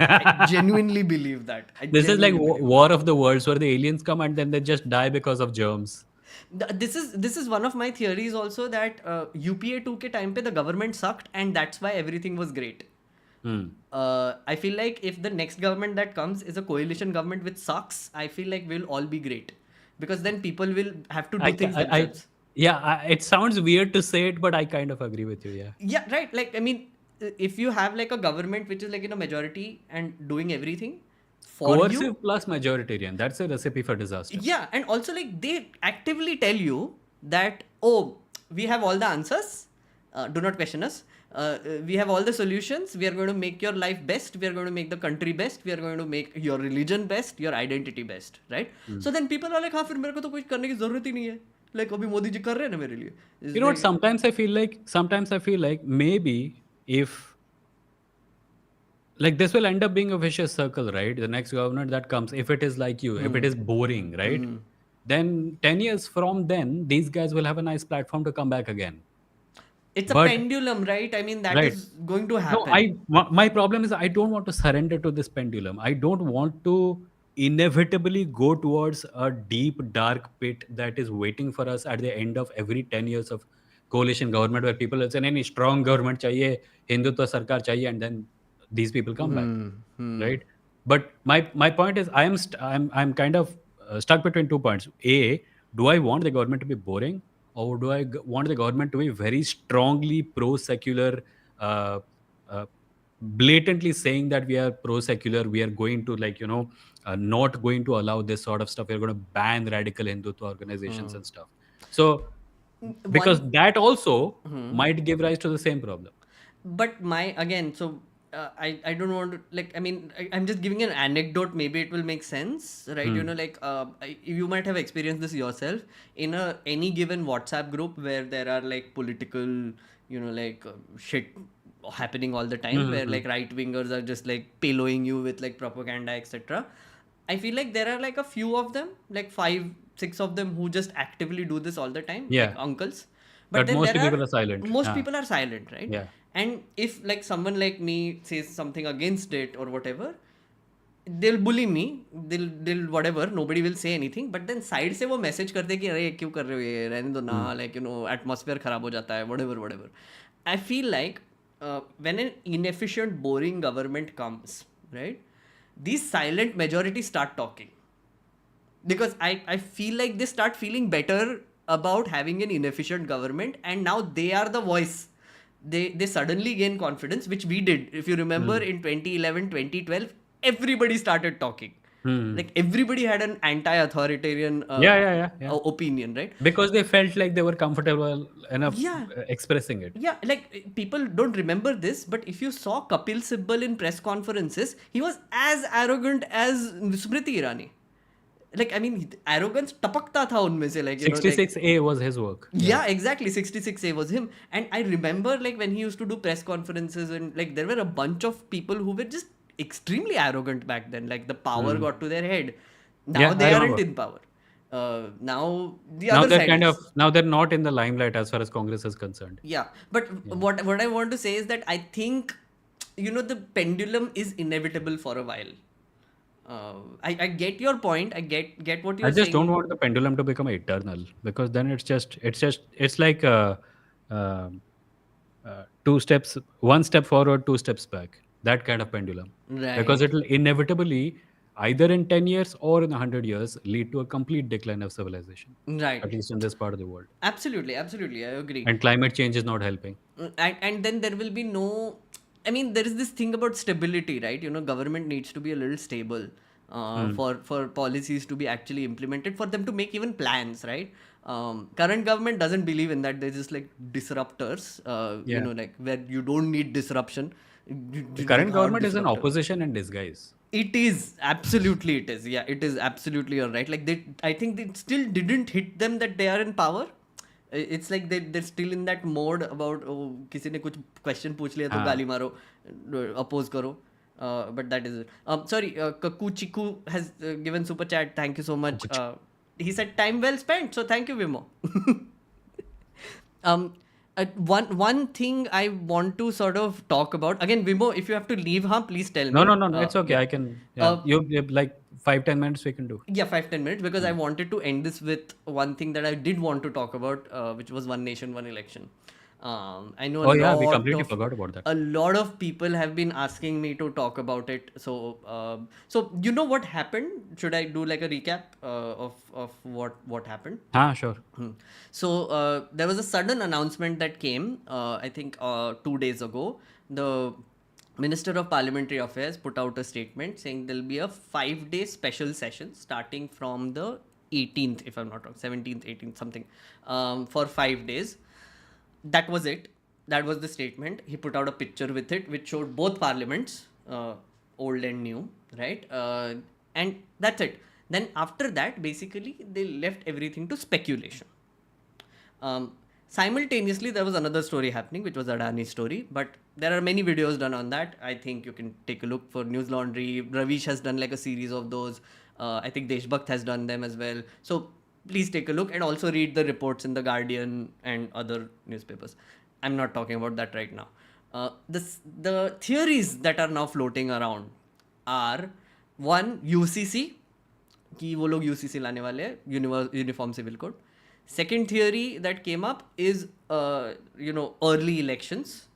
I genuinely believe that. This is like War of the Worlds where the aliens come and then they just die because of germs. This is one of my theories also, that UPA 2 के time पे the government sucked and that's why everything was great. I feel like if the next government that comes is a coalition government which sucks, I feel like we'll all be great, because then people will have to do things themselves. It sounds weird to say it, but I kind of agree with you. Yeah, right. Like, I mean, if you have like a government which is like in a majority and doing everything for Coercive you, plus majoritarian, that's a recipe for disaster. yeah, and also like they actively tell you that, oh, we have all the answers, do not question us, we have all the solutions, we are going to make your life best, we are going to make the country best, we are going to make your religion best, your identity best, right? So then people are like, हाँ फिर मेरे को तो कुछ करने की जरूरत ही नहीं है, like अभी मोदी जी कर रहे हैं ना मेरे लिए. You know what, sometimes I feel like maybe if like this will end up being a vicious circle, right? The next government that comes, if it is like you, if it is boring, right? Then 10 years from then, these guys will have a nice platform to come back again. It's a pendulum, right? I mean, that is going to happen. No, my problem is I don't want to surrender to this pendulum. I don't want to inevitably go towards a deep, dark pit that is waiting for us at the end of every 10 years of coalition government, where people will say, "नहीं, strong government चाहिए, हिंदुत्व सरकार चाहिए," and then these people come back, right? But my point is, I'm kind of stuck between 2 points. A, do I want the government to be boring, or do I want the government to be very strongly pro-secular, blatantly saying that we are pro-secular, we are going to not going to allow this sort of stuff, we're going to ban radical Hindutva organizations and stuff. So because that also might give rise to the same problem. But I don't want to, like, I mean, I'm just giving an anecdote, maybe it will make sense, right? You might have experienced this yourself in any given WhatsApp group where there are like political, shit happening all the time, where like right-wingers are just like pillowing you with like propaganda, etc. I feel like there are like a few of them, like 5-6 of them, who just actively do this all the time, like uncles. But then most people are silent. Most people are silent, right? Yeah. And if like someone like me says something against it or whatever, they'll bully me, they'll whatever, nobody will say anything. But then side से वो message करते कि अरे क्यों कर रहे हो ये, रहने दो ना, like atmosphere खराब हो जाता है, whatever. I feel like when an inefficient, boring government comes, right, these silent majorities start talking, because I feel like they start feeling better about having an inefficient government, and now they are the voice. They suddenly gain confidence, which we did. If you remember, in 2011, 2012, everybody started talking. Like everybody had an anti-authoritarian Yeah. opinion, right? Because they felt like they were comfortable enough Yeah. expressing it. Yeah, like people don't remember this, but if you saw Kapil Sibal in press conferences, he was as arrogant as Smriti Irani. Like, I mean, arrogance टपकता था उनमें से, like, you know, like, 66A was his work. yeah, exactly. 66A was him. And I remember, like, when he used to do press conferences, and, like, there were a bunch of people who were just extremely arrogant back then. Like, the power got to their head. Now Yeah, they I aren't remember. in power. Now the Now other they're side kind is. of now they're not in the limelight as far as Congress is concerned. Yeah, but what I want to say is that I think, you know, the pendulum is inevitable for a while. I get your point. I get what you're I just saying. don't want the pendulum to become eternal, because then it's like uh, one step forward, two steps back. That kind of pendulum, because Right. it will inevitably, either in 10 years or in 100 years, lead to a complete decline of civilization, Right. at least in this part of the world. Absolutely. Absolutely. I agree. And climate change is not helping. And then there will be no, I mean, there is this thing about stability, right? You know, government needs to be a little stable for policies to be actually implemented, for them to make even plans, right? Current government doesn't believe in that. They're just like disruptors, you Yeah. know, like where you don't need disruption. The current Without government is an disruptor. opposition in disguise. It is absolutely, it is. Yeah, it is absolutely, you're right. Like, I think they still didn't hit them that they are in power. It's like they're still in that mode about, oh, किसी ने कुछ question पूछ लिया तो हाँ. गाली मारो, oppose करो. But that is it. Sorry, Kaku Chiku has given super chat. Thank you so much. He said time well spent. So thank you, Vimo. One thing I want to sort of talk about again, Vimo. If you have to leave, please tell me. No. It's okay. Yeah. I can. Yeah. You like 5-10 minutes we can do. Yeah, 5-10 minutes, because I wanted to end this with one thing that I did want to talk about, which was one nation, one election. I know Oh yeah, we completely forgot about that. a lot of people have been asking me to talk about it. So, so you know what happened? Should I do like a recap of what happened? Sure. So there was a sudden announcement that came, I think 2 days ago. The Minister of Parliamentary Affairs put out a statement saying there'll be a 5-day special session starting from the 18th, if I'm not wrong, 17th, 18th, something, for 5 days. That was it. That was the statement. He put out a picture with it, which showed both parliaments, old and new, right? And that's it. Then after that, basically, they left everything to speculation. Simultaneously, there was another story happening, which was Adani's story, but there are many videos done on that. I think you can take a look for News Laundry. Ravish has done like a series of those. I think Deshbhakt has done them as well. So please take a look, and also read the reports in The Guardian and other newspapers. I'm not talking about that right now. The theories that are now floating around are, one, UCC, कि वो लोग UCC लाने वाले हैं, Uniform Civil Code. Second theory that came up is, early elections,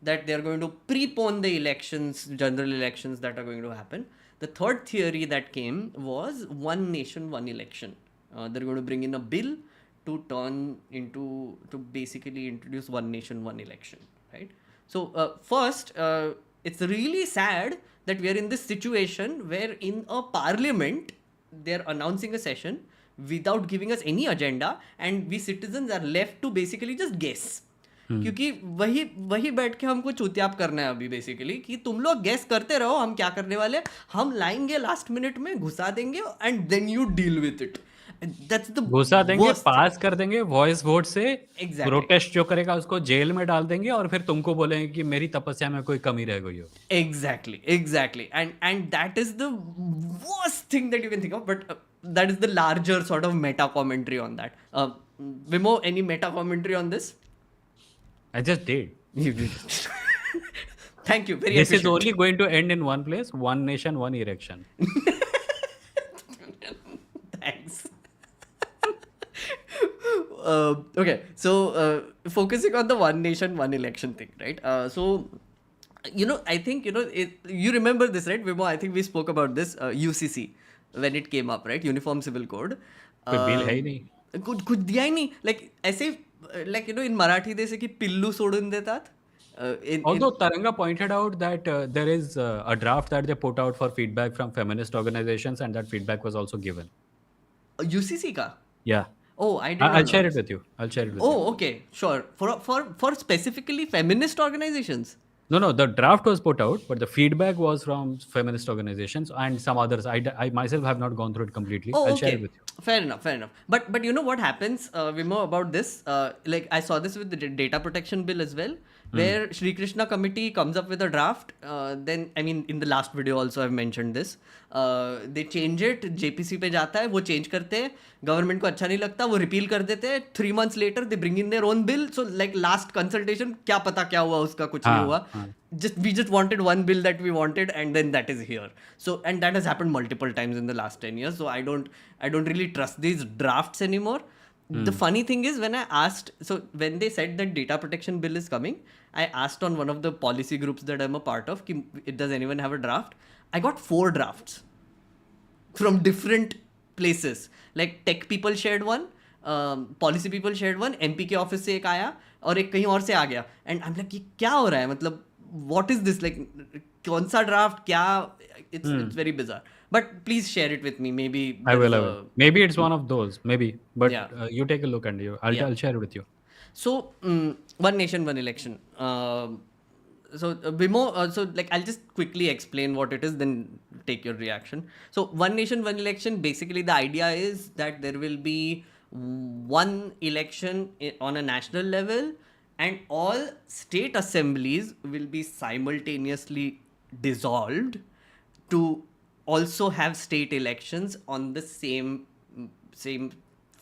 that they're going to prepone the elections, general elections that are going to happen. The third theory that came was one nation, one election. They're going to bring in a bill to basically introduce one nation, one election, right? So first, it's really sad that we are in this situation where in a parliament, they're announcing a session without giving us any agenda, and we citizens are left to basically just guess. क्योंकि वही बैठ के हमको चुतियाप करना है अभी basically, कि तुम लोग गेस करते रहो हम क्या करने वाले, हम लाएंगे लास्ट मिनट में, घुसा देंगे, and then you deal with it. That's the घुसा देंगे, worst पास thing. कर देंगे वॉइस वोट से. Exactly. प्रोटेस्ट जो करेगा उसको जेल में डाल देंगे, और फिर तुमको बोलेंगे कि मेरी तपस्या में कोई कमी रह गई हो. Exactly. And that is the worst thing that you can think of, but that is the larger sort of meta commentary on that. Vimo, any meta commentary on this? I just did. Thank you. Very This efficient. is only going to end in one place: one nation, one election. Thanks. Okay, so focusing on the one nation, one election thing, right? So, I think, you remember this, right, Vimo? I think we spoke about this, UCC, when it came up, right? Uniform Civil Code. कोई bill है ही नहीं. कुछ दिया ही नहीं. Like, ऐसे, like, in Marathi, they say कि पिल्लू सोडून देतात. Although Taranga pointed out that there is a draft that they put out for feedback from feminist organizations, and that feedback was also given. UCC ka? Yeah, Oh, I did I'll not know share it this. with you. I'll share it with you. Oh, okay, sure. For specifically feminist organizations. No, the draft was put out, but the feedback was from feminist organizations and some others. I myself have not gone through it completely. I'll Oh, share it okay. with you. Fair enough. Fair enough. But you know what happens, Vimo, about this? Like I saw this with the data protection bill as well, where Shri Krishna committee comes up with a draft. Then I mean, in the last video also I've mentioned this. They change it. JPC पे जाता है, वो change करते हैं. Government को अच्छा नहीं लगता, वो repeal कर देते हैं. 3 months later they bring in their own bill. So like last consultation, क्या पता क्या हुआ उसका, कुछ नहीं हुआ. हाँ. We just wanted one bill that we wanted, and then that is here. So, and that has happened multiple times in the last 10 years. So I don't really trust these drafts anymore. The funny thing is, when I asked, so when they said that data protection bill is coming, I asked on one of the policy groups that I'm a part of, does anyone have a draft? I got 4 drafts from different places. Like tech people shared one, policy people shared one, MP के office से एक आया और एक कहीं और से आ गया. And I'm like, ये क्या हो रहा है? मतलब what is this? Like कौन सा draft क्या? It's very bizarre. But please share it with me. Maybe I there is will. Maybe it's one of those. Maybe, but Yeah. You take a look and I'll share it with you. So, one nation, one election. So, Vimo, so like I'll just quickly explain what it is, then take your reaction. So, one nation, one election. Basically, the idea is that there will be one election on a national level, and all state assemblies will be simultaneously dissolved to also have state elections on the same phase.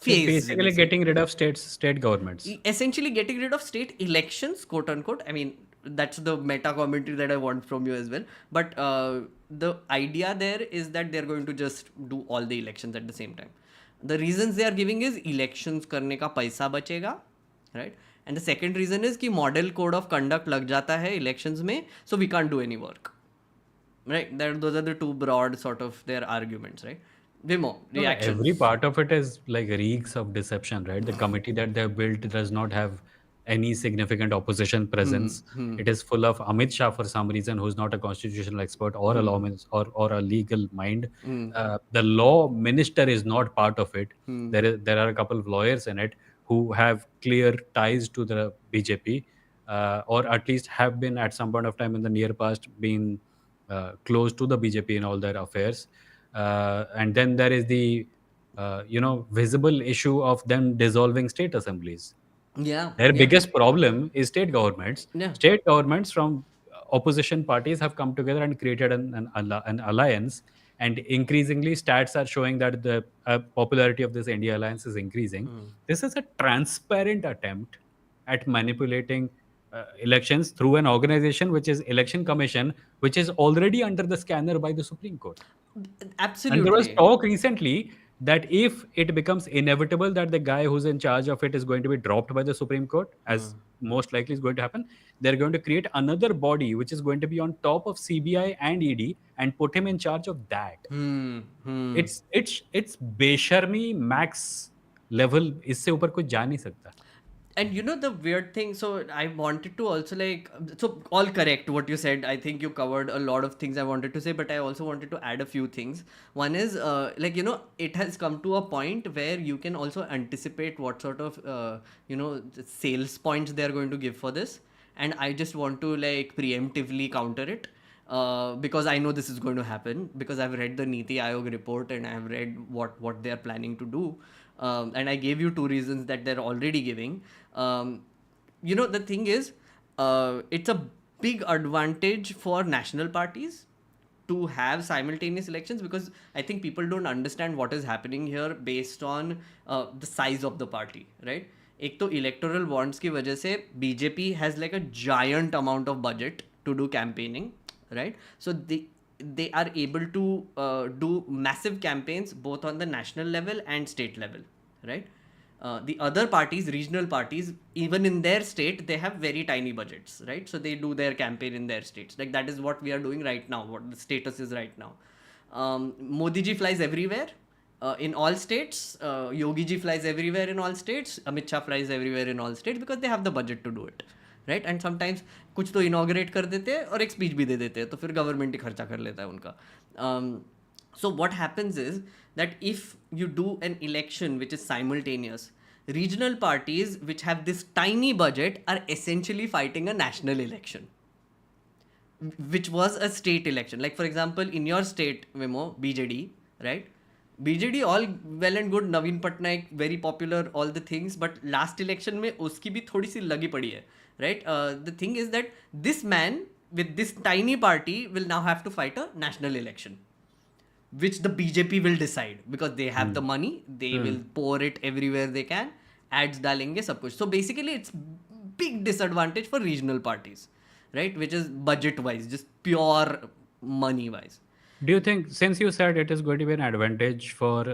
Basically, getting rid of state governments. Essentially getting rid of state elections, quote unquote. I mean, that's the meta commentary that I want from you as well. But the idea there is that they're going to just do all the elections at the same time. The reasons they are giving is elections करने का पैसा बचेगा, right? And the second reason is कि model code of conduct लग जाता है elections में, so we can't do any work, right? Those are the two broad sort of their arguments, right? Vimo, reaction. Every part of it is like reeks of deception, right? The committee that they've built does not have any significant opposition presence. It is full of Amit Shah for some reason, who's not a constitutional expert or a lawman or a legal mind. The law minister is not part of it. There are a couple of lawyers in it who have clear ties to the BJP, or at least have been at some point of time in the near past been close to the BJP in all their affairs. And then there is the visible issue of them dissolving state assemblies. Yeah. Their yeah. biggest problem is state governments. Yeah. State governments from opposition parties have come together and created an alliance. And increasingly, stats are showing that the popularity of this India alliance is increasing. This is a transparent attempt at manipulating elections through an organization which is Election Commission, which is already under the scanner by the Supreme Court. Absolutely. And there was talk recently that if it becomes inevitable that the guy who's in charge of it is going to be dropped by the Supreme Court, as most likely is going to happen, they're going to create another body which is going to be on top of CBI and ED and put him in charge of that. It's besharmi max level. इससे ऊपर कुछ जा नहीं सकता. And you know the weird thing, so I wanted to also so all correct what you said. I think you covered a lot of things I wanted to say, but I also wanted to add a few things. One is it has come to a point where you can also anticipate what sort of sales points they are going to give for this, and I just want to preemptively counter it. Because I know this is going to happen, because I've read the Niti Aayog report and I've read what they are planning to do. And I gave you 2 reasons that they're already giving. The thing is, it's a big advantage for national parties to have simultaneous elections, because I think people don't understand what is happening here based on the size of the party, right? एक तो electoral bonds की वजह से BJP has like a giant amount of budget to do campaigning, right? So they are able to do massive campaigns both on the national level and state level, right? The other parties, regional parties, even in their state, they have very tiny budgets, right? So they do their campaign in their states. Like that is what we are doing right now, what the status is right now. Modi ji flies everywhere in all states. Yogi ji flies everywhere in all states. Amit Shah flies everywhere in all states because they have the budget to do it, right. And sometimes कुछ तो inaugurate कर देते हैं और एक speech भी दे देते हैं, तो फिर गवर्नमेंट ही खर्चा कर लेता है उनका. So what happens is that if you do an election which is simultaneous, regional parties which have this tiny budget are essentially fighting a national election, which was a state election. Like for example, in your state, Vimo, BJD, right? BJD, all well and good, Naveen Patnaik, very popular, all the things, but last election में उसकी भी थोड़ी सी लगी पड़ी है, right? The thing is that this man with this tiny party will now have to fight a national election, which the BJP will decide because they have the money, they will pour it everywhere they can, ads डालेंगे सब कुछ. So basically it's big disadvantage for regional parties, right? Which is budget wise, just pure money wise. Do you think, since you said it is going to be an advantage for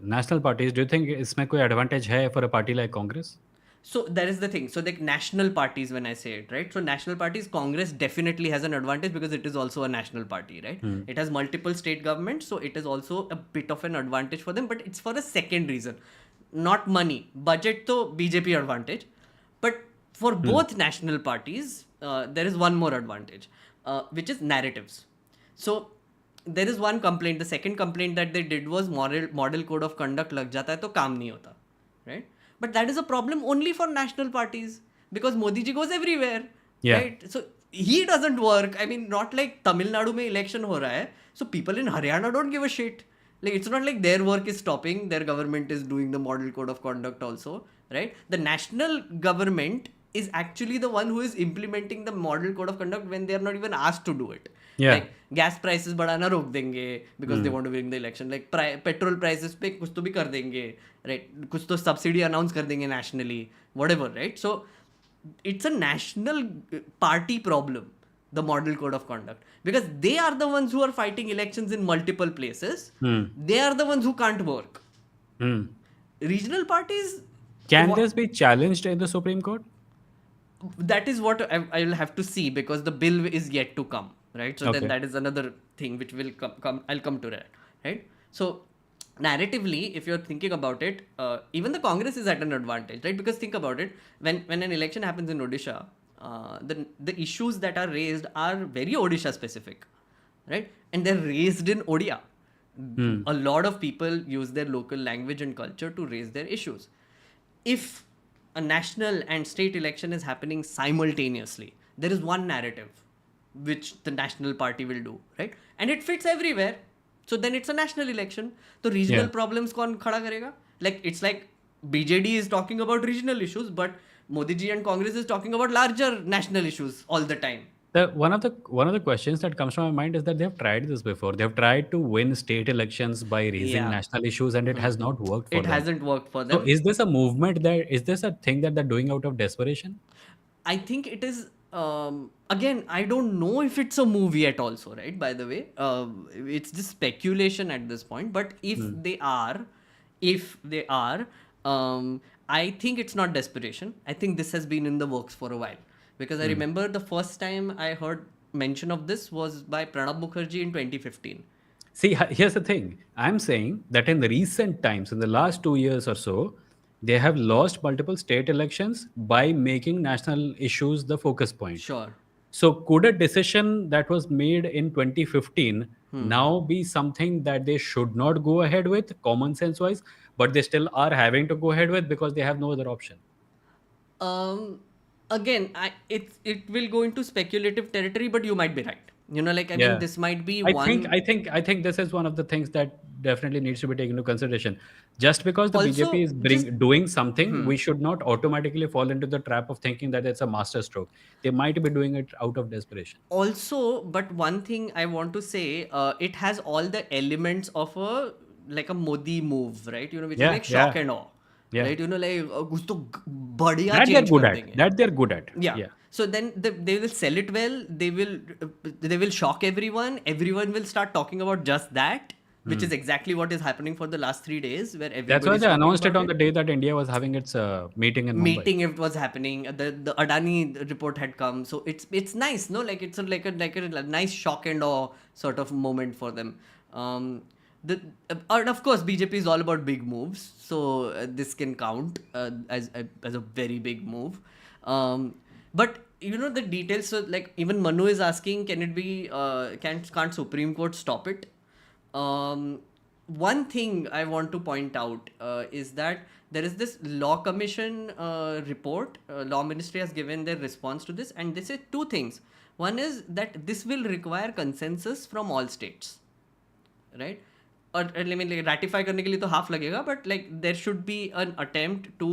national parties, do you think इसमें कोई advantage है for a party like Congress? So that is the thing. So the national parties, when I say it, right? So national parties, Congress definitely has an advantage because it is also a national party, right? It has multiple state governments, so it is also a bit of an advantage for them, but it's for a second reason. Not money. Budget to BJP advantage. But for both national parties, there is one more advantage, which is narratives. So there is one complaint. The second complaint that they did was model code of conduct lag jata hai to kaam nahi hota, right? But that is a problem only for national parties because Modi ji goes everywhere, right? So he doesn't work. I mean, not like Tamil Nadu mein election ho raha hai, so people in Haryana don't give a shit. Like it's not like their work is stopping. Their government is doing the model code of conduct also, right? The national government is actually the one who is implementing the model code of conduct when they are not even asked to do it. Like gas prices बढ़ाना रोक देंगे because they want to win the election. Like petrol prices पे कुछ तो भी कर देंगे, right? कुछ तो subsidy announce कर देंगे nationally, whatever, right? So it's a national party problem, the model code of conduct, because they are the ones who are fighting elections in multiple places. They are the ones who can't work. Regional parties, Can this be challenged in the Supreme Court? that is what I will have to see because the bill is yet to come, right? So then that is another thing which will come. I'll come to that, right? So narratively, if you're thinking about it, even the Congress is at an advantage, right? Because think about it, when an election happens in Odisha, the issues that are raised are very Odisha specific, right? And they're raised in Odia. A lot of people use their local language and culture to raise their issues. If a national and state election is happening simultaneously, there is one narrative which the national party will do, right? And it fits everywhere. So then it's a national election. So regional problems kaun khada karega? Like it's like BJD is talking about regional issues, but Modi ji and Congress is talking about larger national issues all the time. One of the questions that comes to my mind is that they have tried this before. They have tried to win state elections by raising national issues, and it has not worked for them. It hasn't worked for them. So is this a movement that is this a thing that they're doing out of desperation? I think it is. Again, I don't know if it's a move yet. Also, right? By the way, it's just speculation at this point. But if they are, I think it's not desperation. I think this has been in the works for a while. Because I remember the first time I heard mention of this was by Pranab Mukherjee in 2015. See, here's the thing. I'm saying that in the recent times, in the last 2 years or so, they have lost multiple state elections by making national issues the focus point. Sure. So could a decision that was made in 2015 now be something that they should not go ahead with, common sense wise, but they still are having to go ahead with because they have no other option? Again, it will go into speculative territory, but you might be right. You know, like I mean, this might be one. I think this is one of the things that definitely needs to be taken into consideration. Just because the Also, BJP is doing something, we should not automatically fall into the trap of thinking that it's a master stroke. They might be doing it out of desperation. Also, but one thing I want to say, it has all the elements of a Modi move, right? You know, which is like shock and awe. Yeah. Right, you know, like कुछ तो बढ़िया That change they're good कर at. देंगे. That they're good at. Yeah. So then they will sell it well. They will shock everyone. Everyone will start talking about just that, which is exactly what is happening for the last 3 days, where everybody. That's why they announced it on the day that India was having its meeting in Mumbai. Meeting it was happening. The Adani report had come, so it's nice, no? Like it's like a nice shock and awe sort of moment for them. And of course, BJP is all about big moves, so this can count as a very big move. But the details. So like even Manu is asking, can it be? Can't Supreme Court stop it? One thing I want to point out is that there is this Law Commission report. Law Ministry has given their response to this, and they say two things. One is that this will require consensus from all states, right? और I mean, like, ratify करने के लिए तो half लगेगा, but like there should be an attempt to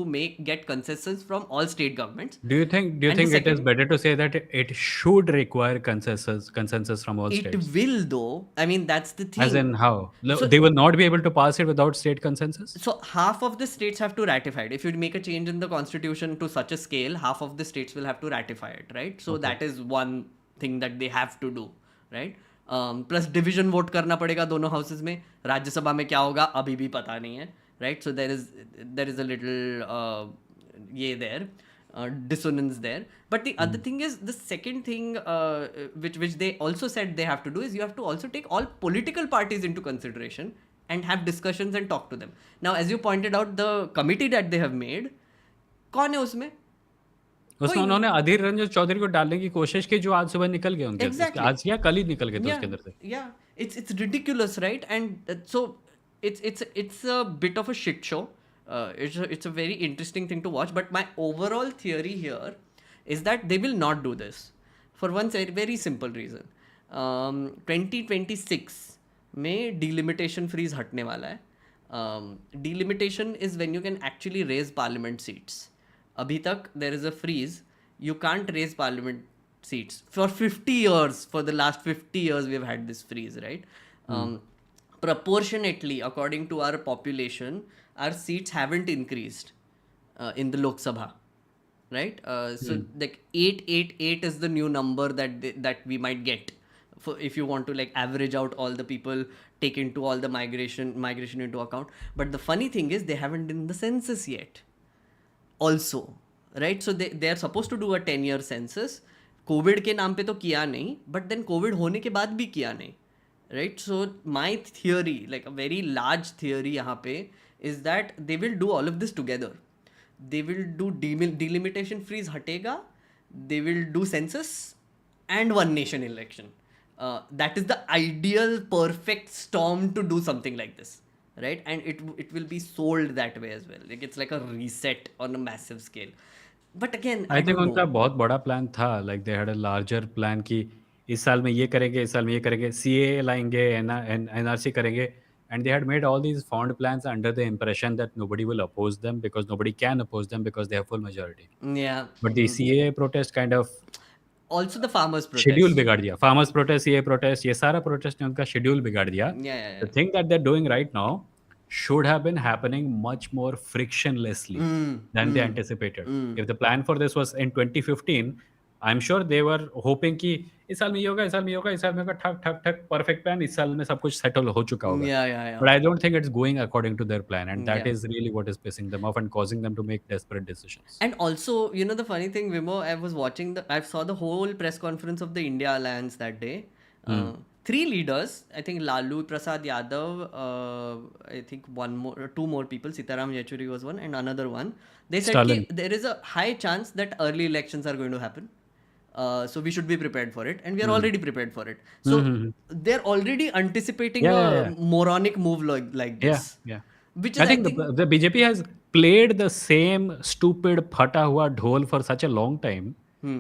get consensus from all state governments. Do you think And the it is second, better to say that it should require consensus from all it states? will though. I mean, that's the As thing. in how? So- They will not be able to pass it without state consensus? So half of the states have to ratify it. If you make a change in the constitution to such a scale, half of the states will have to ratify it, right? So that is one thing that they have to do, right? Plus division vote करना पड़ेगा दोनों houses में. राज्यसभा में क्या होगा अभी भी पता नहीं है, right? So there is a little ये there dissonance there. But the other thing is, the second thing which they also said they have to do is you have to also take all political parties into consideration and have discussions and talk to them. Now, as you pointed out, the committee that they have made, कौन है उसमें? उसमें उन्होंने अधीर रंजन चौधरी को डालने की कोशिश की, जो आज सुबह निकल गए उनके Exactly. आज या कल ही निकल गए थे उसके अंदर से. Yeah, it's ridiculous, right? And so it's a bit of a shit show. It's a very interesting thing to watch. But my overall theory here is that they will not do this for one very simple reason. 2026 में delimitation freeze हटने वाला है. Delimitation is when you can actually raise parliament seats. अभी तक there is a freeze. You can't raise parliament seats for 50 years. For the last 50 years we've had this freeze, right? Proportionately, according to our population, our seats haven't increased in the Lok Sabha, right? So like 888 is the new number that we might get if you want to like average out all the people, take into all the migration into account. But the funny thing is they haven't done the census yet also, right? So they are supposed to do a 10-year census. Covid के नाम पे तो किया नहीं, but then Covid होने के बाद भी किया नहीं, right? So my theory, like a very large theory यहाँ पे, is that they will do all of this together. They will do delimitation freeze हटेगा, they will do census and one nation election. That is the ideal perfect storm to do something like this, right? And it will be sold that way as well. Like it's like a reset on a massive scale. But again, I think don't उनका know. बहुत बड़ा plan था. Like they had a larger plan कि इस साल में ये करेंगे, इस साल में ये करेंगे, सीए लाएंगे, एनआरसी करेंगे, and they had made all these fond plans under the impression that nobody will oppose them because nobody can oppose them because they have full majority. Yeah. But the CA protest kind of Also the farmers schedule protest. बिगाड़ दिया. Farmers protest, CA protest, ये सारा protest ने उनका schedule बिगाड़ दिया. Yeah. The thing that they're doing right now should have been happening much more frictionlessly than they anticipated. If the plan for this was in 2015, I'm sure they were hoping कि इस साल में ये होगा, इस साल में ये होगा, इस साल में होगा, ठक ठक ठक परफेक्ट प्लान, इस साल में सब कुछ सेटल हो चुका होगा. Yeah. But I don't think it's going according to their plan, and that Yeah. is really what is pissing them off and causing them to make desperate decisions. And also, the funny thing, Vimo, I saw the whole press conference of the India Alliance that day. 3 leaders, I think Lalu Prasad Yadav, I think two more people, Sitaram Yechuri was one, and another one. They said Stalin. there is a high chance that early elections are going to happen. So we should be prepared for it, and we are already prepared for it. So they're already anticipating Yeah. moronic move like this. Yeah. Which is, I think the BJP has played the same stupid phata hua dhol for such a long time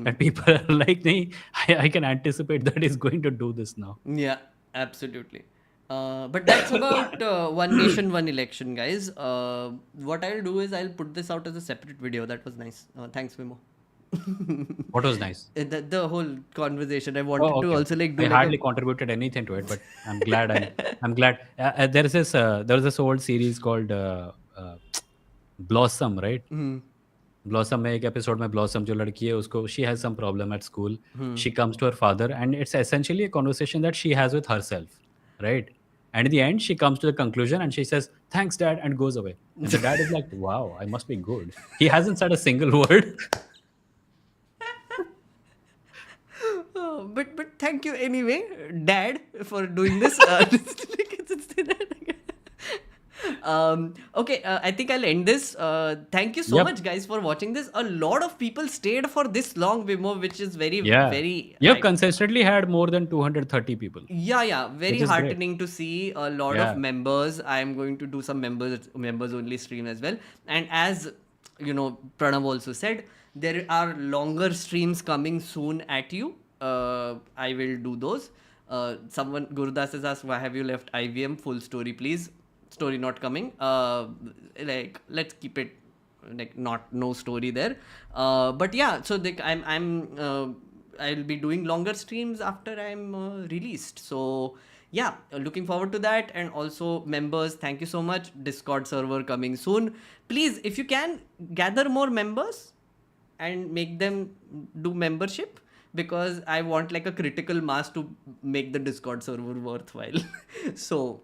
that people are like, nahi, I can anticipate that he's going to do this now. Yeah, absolutely. But that's about one nation, one election, guys. What I'll do is I'll put this out as a separate video. That was nice. Thanks, Vimo. What was nice? The whole conversation. I wanted to also like do I like hardly contributed anything to it, but I'm glad. I'm glad. There was this old series called Blossom, right? Blossom में एक episode में Blossom जो लड़की है उसको she has some problem at school. She comes to her father and it's essentially a conversation that she has with herself, right? And in the end, she comes to the conclusion and she says, "Thanks, Dad," and goes away. And the dad is like, "Wow, I must be good." He hasn't said a single word. but thank you anyway, Dad, for doing this. Okay, I think I'll end this. Thank you so Yep. much, guys, for watching this. A lot of people stayed for this long, Vimo, which is very, Yeah. very. You've consistently had more than 230 people, Yeah, very which is great. heartening to see a lot of Yeah. members. I'm going to do some members only stream as well. And as Pranav also said, there are longer streams coming soon at you. I will do those. Someone Gurudas has asked, why have you left IVM? Full story, please. Story not coming. Like, let's keep it like no story there. But yeah, so I'll be doing longer streams after I'm released. So yeah, looking forward to that. And also, members, thank you so much. Discord server coming soon. Please, if you can, gather more members and make them do membership, because I want like a critical mass to make the Discord server worthwhile. So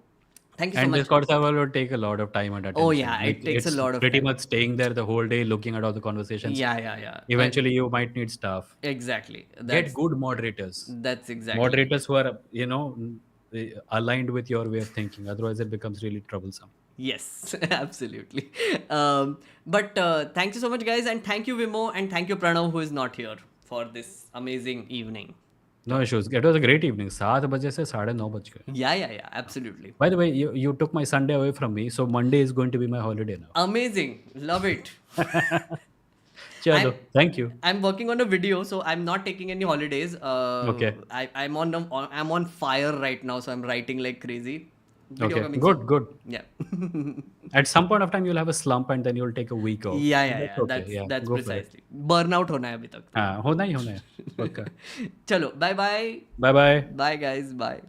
thank you so And much. Discord server will take a lot of time and attention. Oh yeah, it takes a it's lot of pretty time. much staying there the whole day, looking at all the conversations. Yeah. Eventually, you might need staff. Exactly. Get good moderators. That's exactly. Moderators who are, aligned with your way of thinking. Otherwise, it becomes really troublesome. Yes, absolutely. But thank you so much, guys, and thank you, Vimo, and thank you, Pranav, who is not here for this amazing evening. No issues. It was a great evening. 7 बजे से 9:30 बज गए. Yeah, absolutely. By the way, you took my Sunday away from me, so Monday is going to be my holiday now. Amazing. Love it. Chalo, thank you. I'm working on a video, so I'm not taking any holidays. Okay. I'm on fire right now, so I'm writing like crazy. Video Okay, coming good. soon. Yeah. At some point of time, you'll have a slump and then you'll take a week off. Yeah. Okay. That's go for it. precisely. Burnout होना है अभी तक. हाँ, होना ही है. पक्का. चलो, bye. Bye. Bye guys, bye.